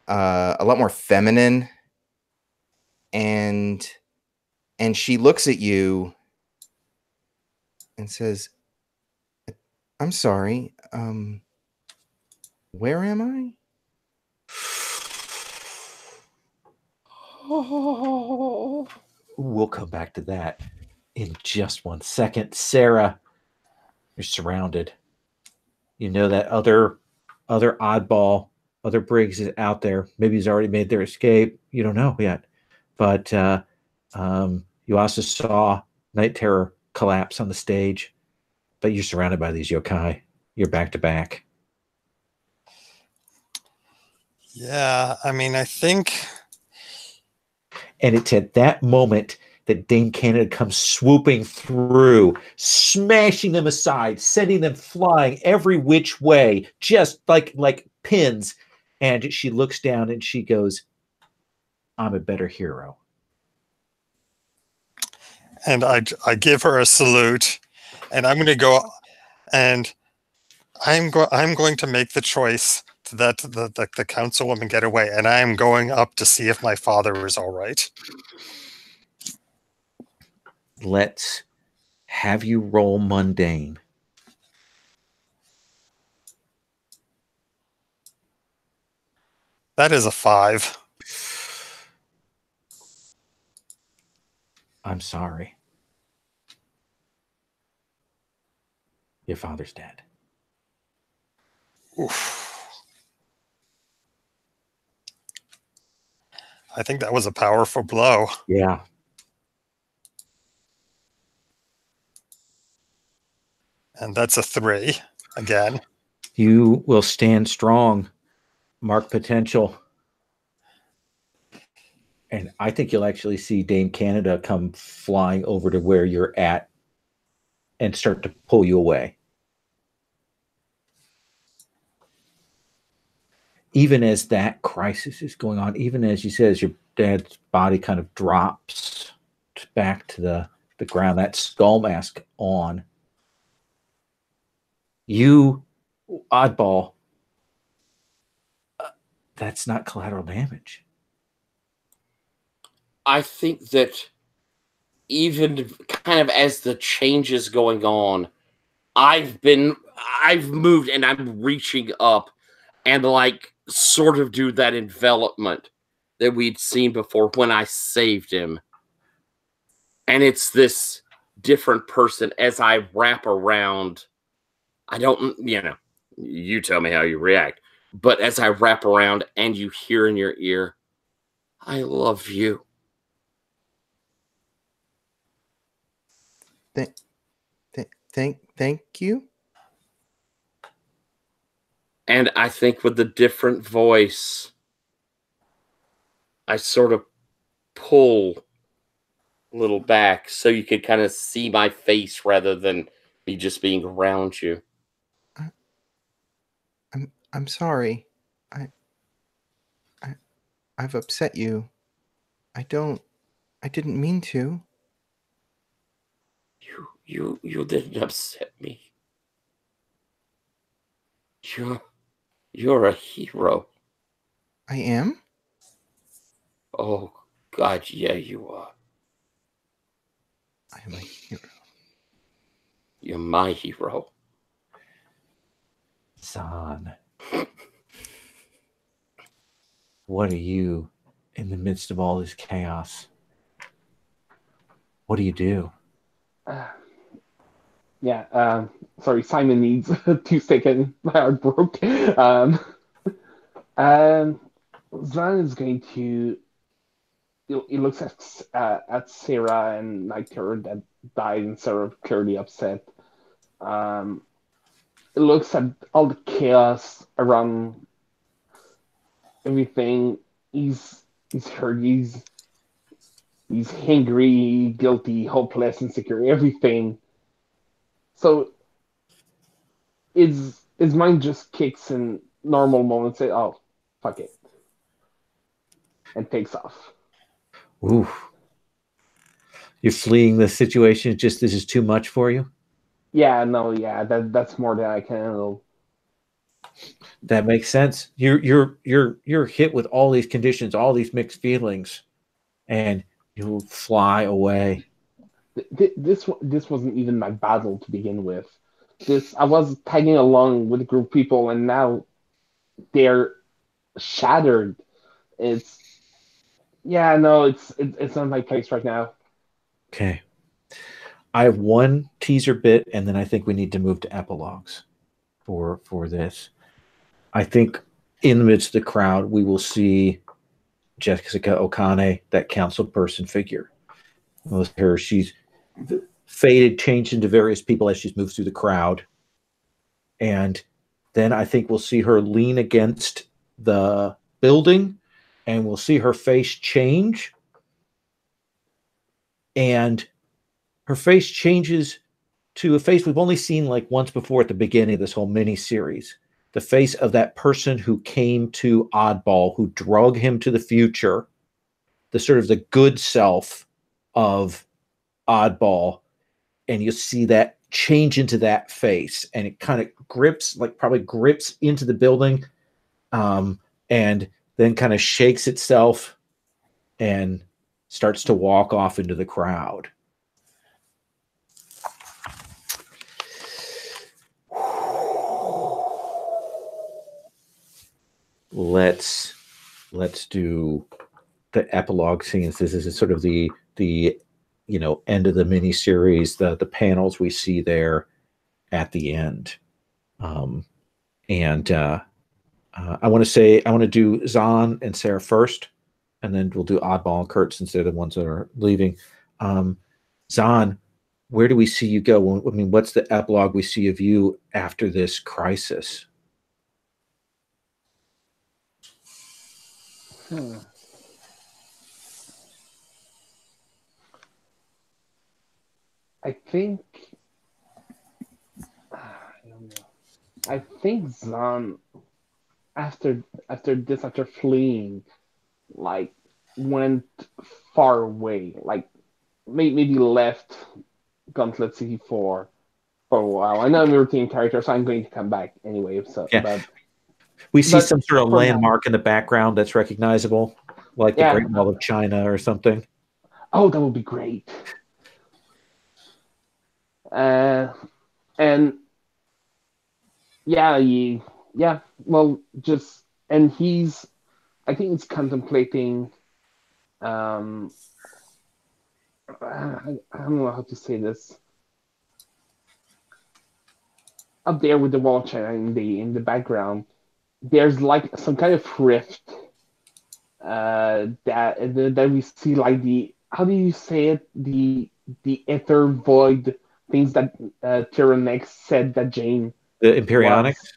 a lot more feminine, and she looks at you and says, I'm sorry, where am I? Oh, we'll come back to that in just 1 second. Sarah, you're surrounded. You know that other oddball, other Briggs is out there. Maybe he's already made their escape. You don't know yet. But you also saw Night Terror collapse on the stage. But you're surrounded by these yokai. You're back to back. Yeah, I mean, I think... And it's at that moment that Dame Canada comes swooping through, smashing them aside, sending them flying every which way, just like pins. And she looks down and she goes, I'm a better hero. And I give her a salute, and I'm going to go, and I'm going to make the choice to let the councilwoman get away, and I am going up to see if my father is all right. Let's have you roll mundane. That is a 5. I'm sorry. Your father's dead. Oof. I think that was a powerful blow. Yeah. And that's a 3 again. You will stand strong, mark potential. And I think you'll actually see Dame Canada come flying over to where you're at and start to pull you away. Even as that crisis is going on, even as you said, as your dad's body kind of drops back to the ground, that skull mask on, you, oddball, that's not collateral damage. I think that even kind of as the changes going on, I've moved and I'm reaching up and like sort of do that envelopment that we'd seen before when I saved him. And it's this different person as I wrap around. I don't, you tell me how you react. But as I wrap around and you hear in your ear, I love you. Thank you. And I think with the different voice, I sort of pull little back so you could kind of see my face rather than me just being around you. I'm sorry. I've upset you. I didn't mean to. You didn't upset me. You're a hero. I am? Oh God, yeah, you are. I am a hero. You're my hero. Zahn, what are you in the midst of all this chaos? What do you do? Sorry, Simon needs 2 seconds. My heart broke. Zan is going to. He looks at Sarah and Nightcare that died, and Sarah clearly upset. He looks at all the chaos around everything. He's hurt. He's angry, guilty, hopeless, insecure, everything. So his mind just kicks in normal moments. Say, "Oh, fuck it," and takes off. Ooh. You're fleeing the situation. Just this is too much for you. Yeah, no, yeah, that's more than I can handle. That makes sense. You're hit with all these conditions, all these mixed feelings, and you fly away. This wasn't even my battle to begin with. I was tagging along with a group of people, and now they're shattered. It's it's not my place right now. Okay. I have one teaser bit, and then I think we need to move to epilogues for this. I think in the midst of the crowd, we will see Jessica Okane, that council person figure. We'll see her. She's faded, changed into various people as she's moved through the crowd. And then I think we'll see her lean against the building, and we'll see her face change. And her face changes to a face we've only seen like once before at the beginning of this whole mini series. The face of that person who came to Oddball, who drug him to the future, the sort of the good self of Oddball. And you see that change into that face, and it kind of probably grips into the building, and then kind of shakes itself and starts to walk off into the crowd. Let's do the epilogue scenes. This is sort of the end of the mini series, the panels we see there at the end. I want to do Zahn and Sarah first, and then we'll do Oddball and Kurt since they're the ones that are leaving. Zahn, where do we see you go? I mean, what's the epilogue we see of you after this crisis? I think I don't know. I think Zahn after fleeing, like went far away, like maybe left Gauntlet City for a while. I know I'm a routine character, so I'm going to come back anyway. So yeah. We see some sort of landmark in the background that's recognizable, like the Great Wall of China or something. Oh, that would be great. Well, I think he's contemplating. I don't know how to say this. Up there with the wall of China in the background, there's like some kind of rift that we see, like how do you say it, the ether void things that Tyrannex said that Jane, the Imperionics,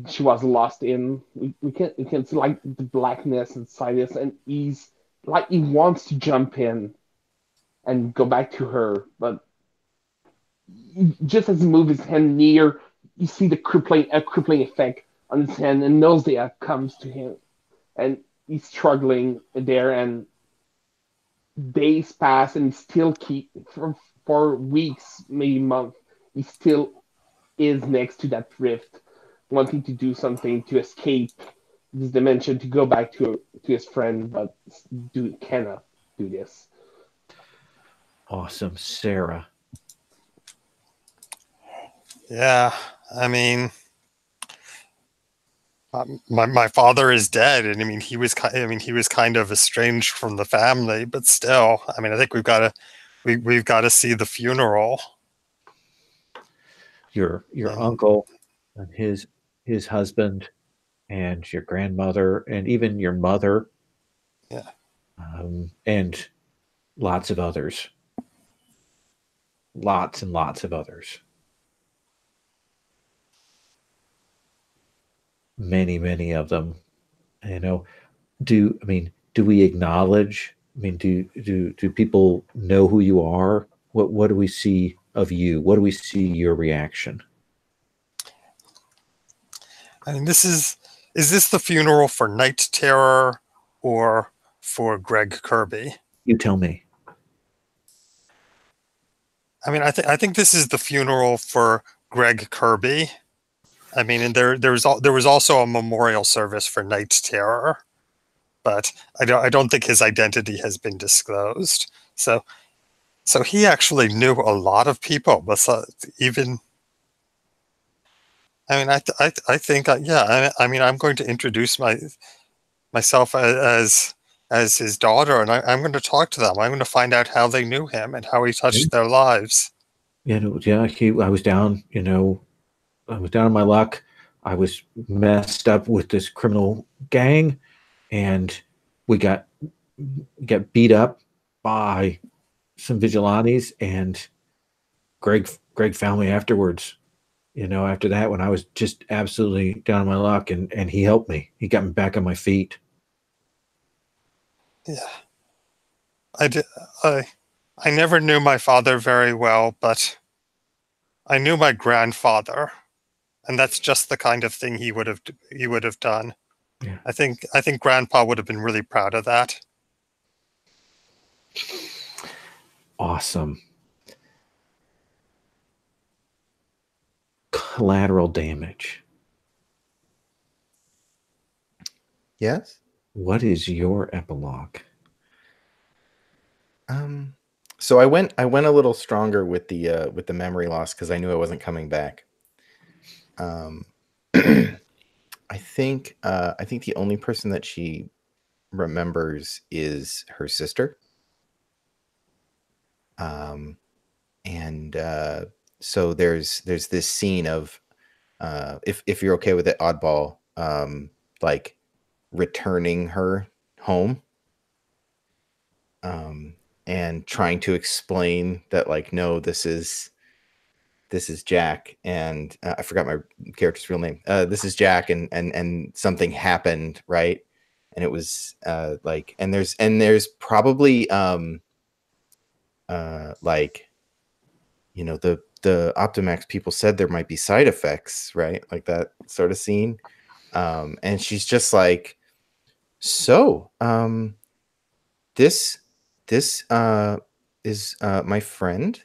she was lost in. We can see like the blackness inside us, and he's like he wants to jump in and go back to her, but just as he moves his hand near, you see the crippling effect on his hand, and nausea comes to him, and he's struggling there, and days pass, and he still for weeks, maybe months, he still is next to that rift, wanting to do something to escape this dimension, to go back to his friend, but cannot do this. Awesome, Sarah. Yeah, I mean, my father is dead, and I mean he was kind of estranged from the family, but still, I mean, I think we've got to see the funeral. Your uncle and his husband and your grandmother and even your mother, yeah, and lots of others, lots and lots of others. Many of them. Do we acknowledge? Do people know who you are? What do we see of you? What do we see your reaction? I mean, is this the funeral for Night Terror or for Greg Kirby? You tell me. I mean, I think this is the funeral for Greg Kirby. I mean, and there was also a memorial service for Night Terror, but I don't think his identity has been disclosed. So he actually knew a lot of people. Even, I mean, I think yeah. I mean, I'm going to introduce myself as his daughter, and I'm going to talk to them. I'm going to find out how they knew him and how he touched their lives. I was down. I was down on my luck. I was messed up with this criminal gang, and we got beat up by some vigilantes. And Greg found me afterwards. After that, when I was just absolutely down on my luck, and he helped me. He got me back on my feet. Yeah, I did. I never knew my father very well, but I knew my grandfather. And that's just the kind of thing he would have done. Yeah. I think Grandpa would have been really proud of that. Awesome. Collateral damage. Yes. What is your epilogue? So I went a little stronger with the memory loss because I knew I wasn't coming back. I think the only person that she remembers is her sister. So there's this scene of if you're okay with it, Oddball, like returning her home, and trying to explain that, like, no, this is Jack, and I forgot my character's real name. This is Jack, and something happened, right? And it was like, and there's probably like, the Optimax people said there might be side effects, right? Like that sort of scene. And she's just like, so this is my friend.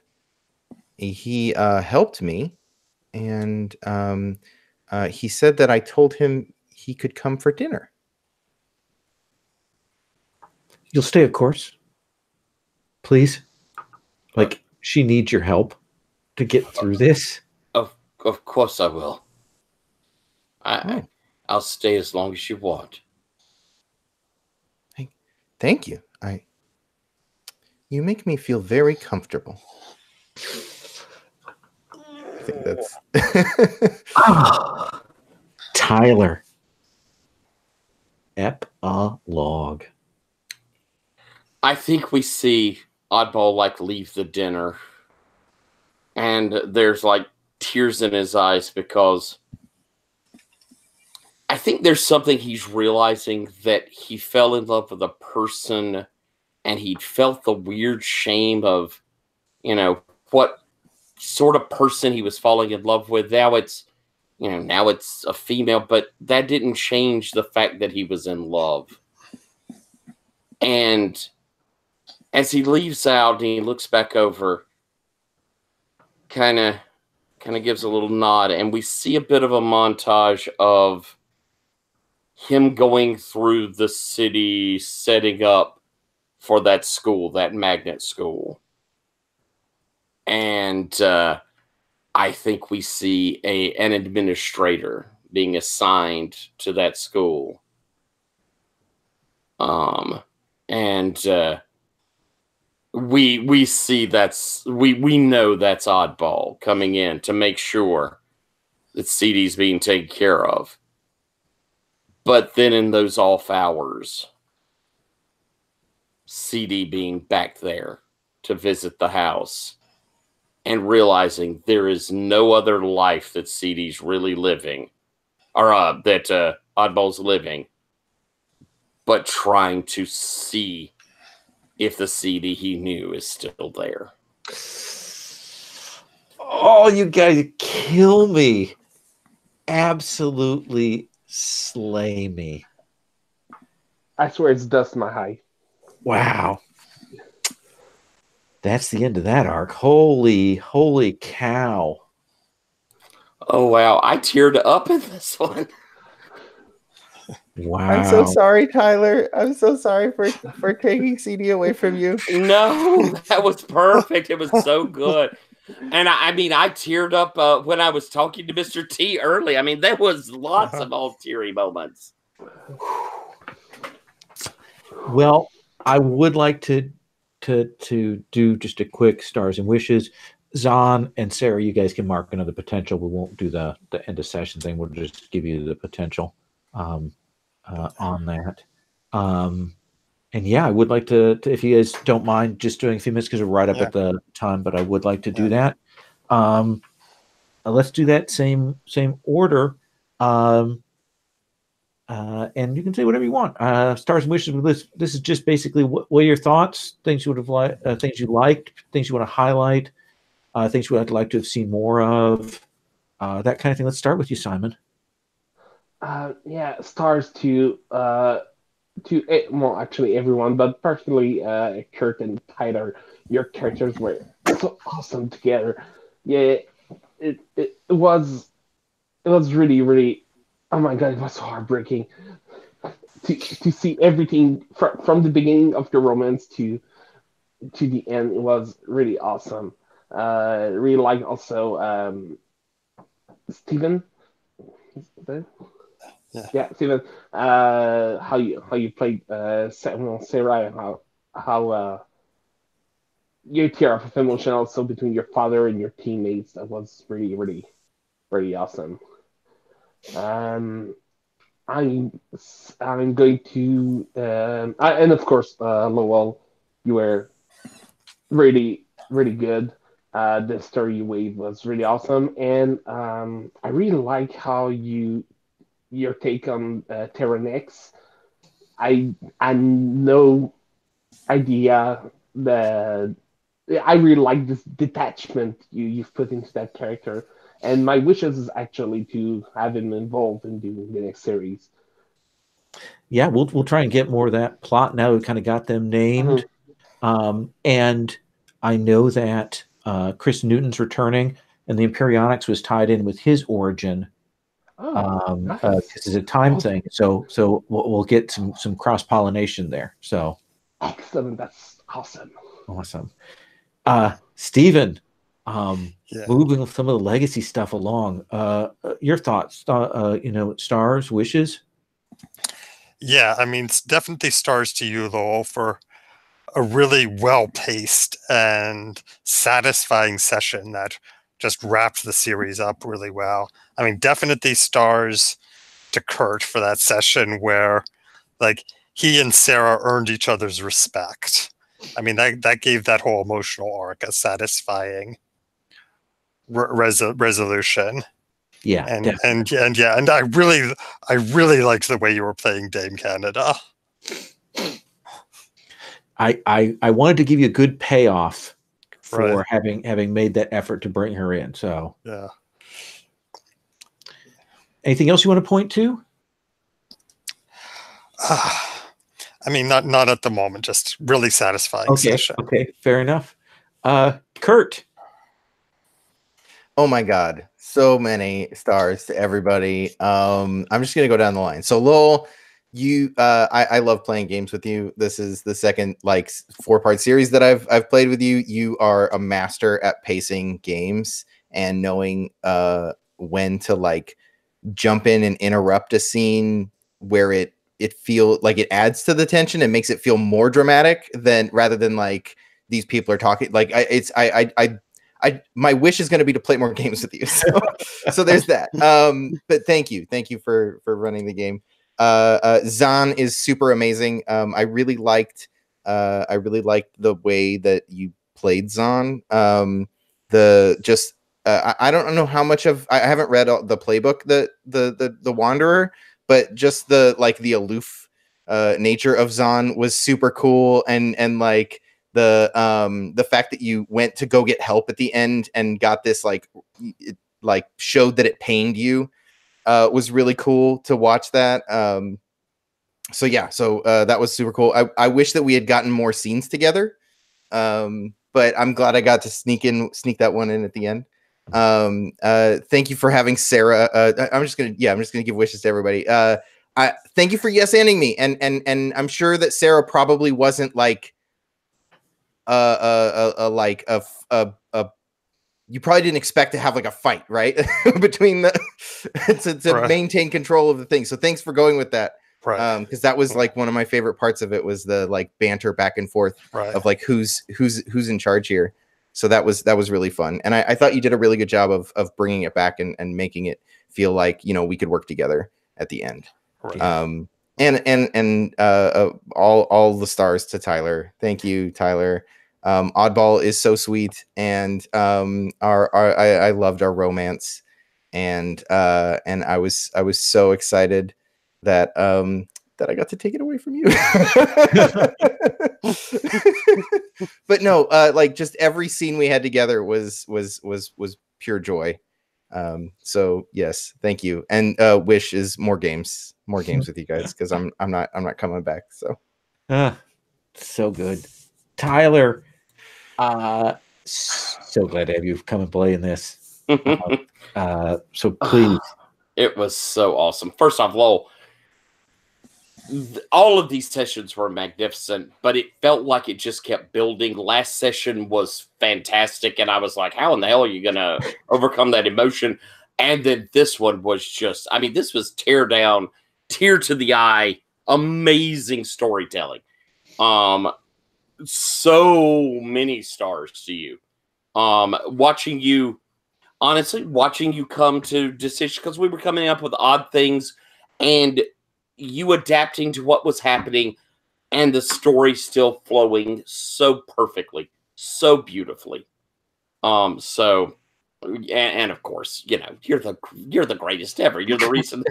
He helped me, and he said that I told him he could come for dinner. You'll stay, of course. Please. Like, she needs your help to get through this. Of course I will. I'll stay as long as you want. Thank you. You make me feel very comfortable. I think that's Tyler. Epilogue. I think we see Oddball like leave the dinner, and there's like tears in his eyes because I think there's something he's realizing, that he fell in love with a person and he felt the weird shame of, what sort of person he was falling in love with. Now it's a female, but that didn't change the fact that he was in love. And as he leaves out and he looks back over, kind of gives a little nod, and we see a bit of a montage of him going through the city, setting up for that school, that magnet school. And I think we see an administrator being assigned to that school. And we see we know that's Oddball coming in to make sure that CD's being taken care of. But then in those off hours, CD being back there to visit the house and realizing there is no other life that CD's really living, or that Oddball's living, but trying to see if the CD he knew is still there. Oh, you guys kill me. Absolutely slay me. I swear it's dust my high. Wow. That's the end of that arc. Holy cow. Oh, wow. I teared up in this one. Wow. I'm so sorry, Tyler. I'm so sorry for taking CD away from you. No, that was perfect. It was so good. And I mean, I teared up when I was talking to Mr. T early. I mean, there was lots of all teary moments. Well, I would like to do just a quick stars and wishes. Zahn and Sarah, you guys can mark another potential. We won't do the end of session thing. We'll just give you the potential on that. And yeah, I would like to, if you guys don't mind, just doing a few minutes because we're right up at the time, but I would like to do that. Let's do that same order. And you can say whatever you want. Stars and wishes. This is just basically what are your thoughts, things you would have liked, things you liked, things you want to highlight, things you would like to have seen more of, that kind of thing. Let's start with you, Simon. Yeah, stars to well, actually everyone, but particularly Kurt and Tyler. Your characters were so awesome together. Yeah, it was really, really. Oh my god, it was so heartbreaking to see everything from the beginning of the romance to the end. It was really awesome. Really like also Steven. Yeah, Steven. How you played Sarah, and how you tear up of emotion also between your father and your teammates. That was really, really, really awesome. I'm going to and of course Lowell, you were really, really good. The story you wave was really awesome, and I really like how your take on Terra Nex. I no idea I really like this detachment you've put into that character. And my wishes is actually to have him involved in doing the next series. Yeah, we'll try and get more of that plot now. We've kind of got them named. And I know that Chris Newton's returning, and the Imperionics was tied in with his origin. Nice. It's a time thing. So we'll get some cross-pollination there. So Excellent. That's awesome. Awesome. Stephen, moving some of the legacy stuff along, your thoughts, stars, wishes? Yeah, I mean, it's definitely stars to you, Lowell, for a really well-paced and satisfying session that just wrapped the series up really well. I mean, definitely stars to Kurt for that session where, like, he and Sarah earned each other's respect. I mean, that gave that whole emotional arc a satisfying resolution. Yeah, and I really liked the way you were playing Dame Canada. I wanted to give you a good payoff for Right. having made that effort to bring her in. So Yeah. anything else you want to point to? I mean, not at the moment. Just really satisfying session. Okay, fair enough. Kurt. Oh my God, so many stars to everybody. I'm just gonna go down the line. So Lowell, you, I love playing games with you. This is the second like 4-part series that I've played with you. You are a master at pacing games and knowing when to like jump in and interrupt a scene where it feel like it adds to the tension and makes it feel more dramatic than rather than like these people are talking. Like my wish is going to be to play more games with you. So there's that. But thank you for running the game. Zahn is super amazing. I really liked the way that you played Zahn. I don't know how much of I haven't read the playbook, the Wanderer, but just the aloof nature of Zahn was super cool, and like the fact that you went to go get help at the end and got this like showed that it pained you was really cool to watch that. So that was super cool. I wish that we had gotten more scenes together, but I'm glad I got to sneak that one in at the end. Thank you for having Sarah. I'm just gonna give wishes to everybody. Thank you for yes-anding me, and I'm sure that Sarah probably wasn't like you probably didn't expect to have like a fight, right? Between to Right. maintain control of the thing. So thanks for going with that. Right. Because that was like one of my favorite parts of it was the like banter back and forth of like who's in charge here. So that was really fun. And I thought you did a really good job of bringing it back and making it feel like, we could work together at the end. Right. And all the stars to Tyler. Thank you, Tyler. Oddball is so sweet, and I loved our romance, and I was so excited that I got to take it away from you. But no, like just every scene we had together was pure joy. So yes, thank you. And wish is more games with you guys, because I'm not coming back. So So good. Tyler, so glad to have you come and play in this. So please. It was so awesome. First off, Lowell, all of these sessions were magnificent, but it felt like it just kept building. Last session was fantastic, and I was like, how in the hell are you going to overcome that emotion? And then this one was just, I mean, this was tear down, tear to the eye, amazing storytelling. So many stars to you. Watching you come to decisions, because we were coming up with odd things, and you adapting to what was happening, and the story still flowing so perfectly, so beautifully. And of course, you're the greatest ever. You're the reason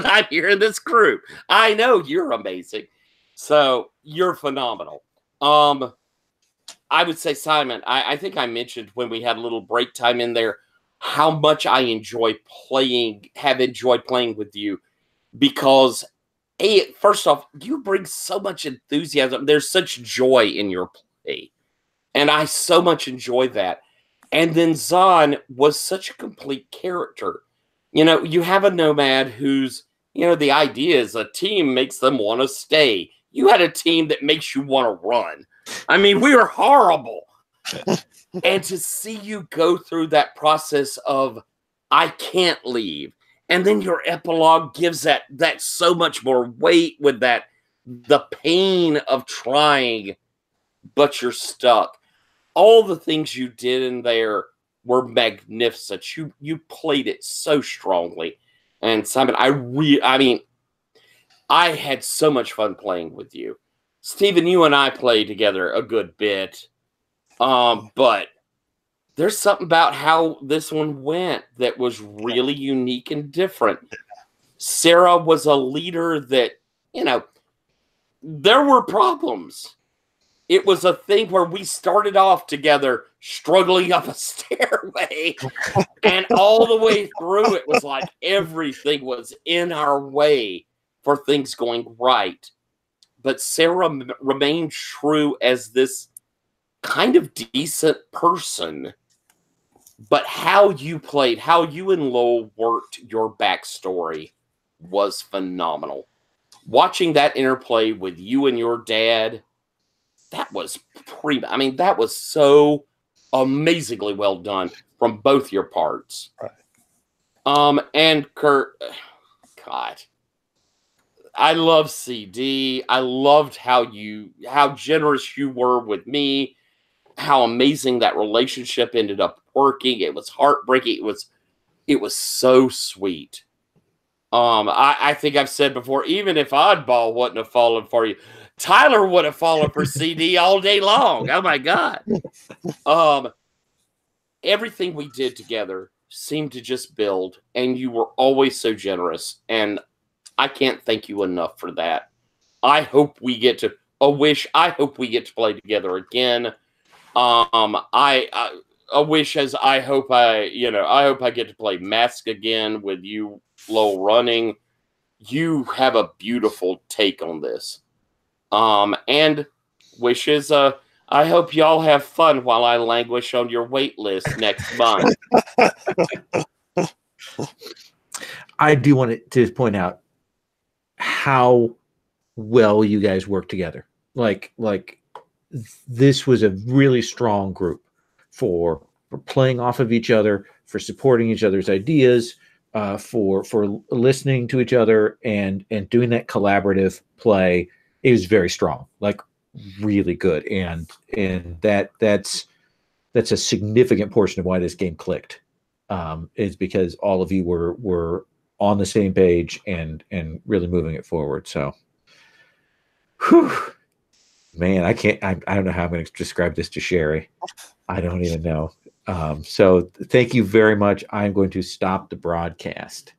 I'm here in this group. I know you're amazing. So you're phenomenal. I would say, Simon, I think I mentioned when we had a little break time in there how much I have enjoyed playing with you, because first off, you bring so much enthusiasm. There's such joy in your play, and I so much enjoy that. And then Zahn was such a complete character. You have a nomad who's, the idea is a team makes them want to stay. You had a team that makes you want to run. I mean, we were horrible. And to see you go through that process of, I can't leave. And then your epilogue gives that so much more weight with the pain of trying, but you're stuck. All the things you did in there were magnificent. You played it so strongly. And Simon, I had so much fun playing with you. Stephen, you and I played together a good bit. But there's something about how this one went that was really unique and different. Sarah was a leader that, you know, there were problems. It was a thing where we started off together struggling up a stairway, and all the way through it was like everything was in our way for things going right. But Sarah remained true as this kind of decent person. But how you played, how you and Lowell worked your backstory was phenomenal. Watching that interplay with you and your dad, that was I mean, that was so amazingly well done from both your parts. Right. And Kurt, God, I love CD. I loved how generous you were with me, how amazing that relationship ended up working. It was heartbreaking. It was so sweet. I think I've said before, even if Oddball wouldn't have fallen for you, Tyler would have fallen for CD all day long. Oh my God. Everything we did together seemed to just build, and you were always so generous. And I can't thank you enough for that. I hope we get to play together again. I hope I get to play Mask again with you, Lowell, running. You have a beautiful take on this. And wishes, I hope y'all have fun while I languish on your wait list next month. I do want to point out how well you guys work together. Like this was a really strong group for playing off of each other, for supporting each other's ideas, for listening to each other and doing that collaborative play. It was very strong, like really good. And that's a significant portion of why this game clicked, is because all of you were on the same page and really moving it forward. So, whew, man, I don't know how I'm going to describe this to Sherry. I don't even know. So thank you very much. I'm going to stop the broadcast.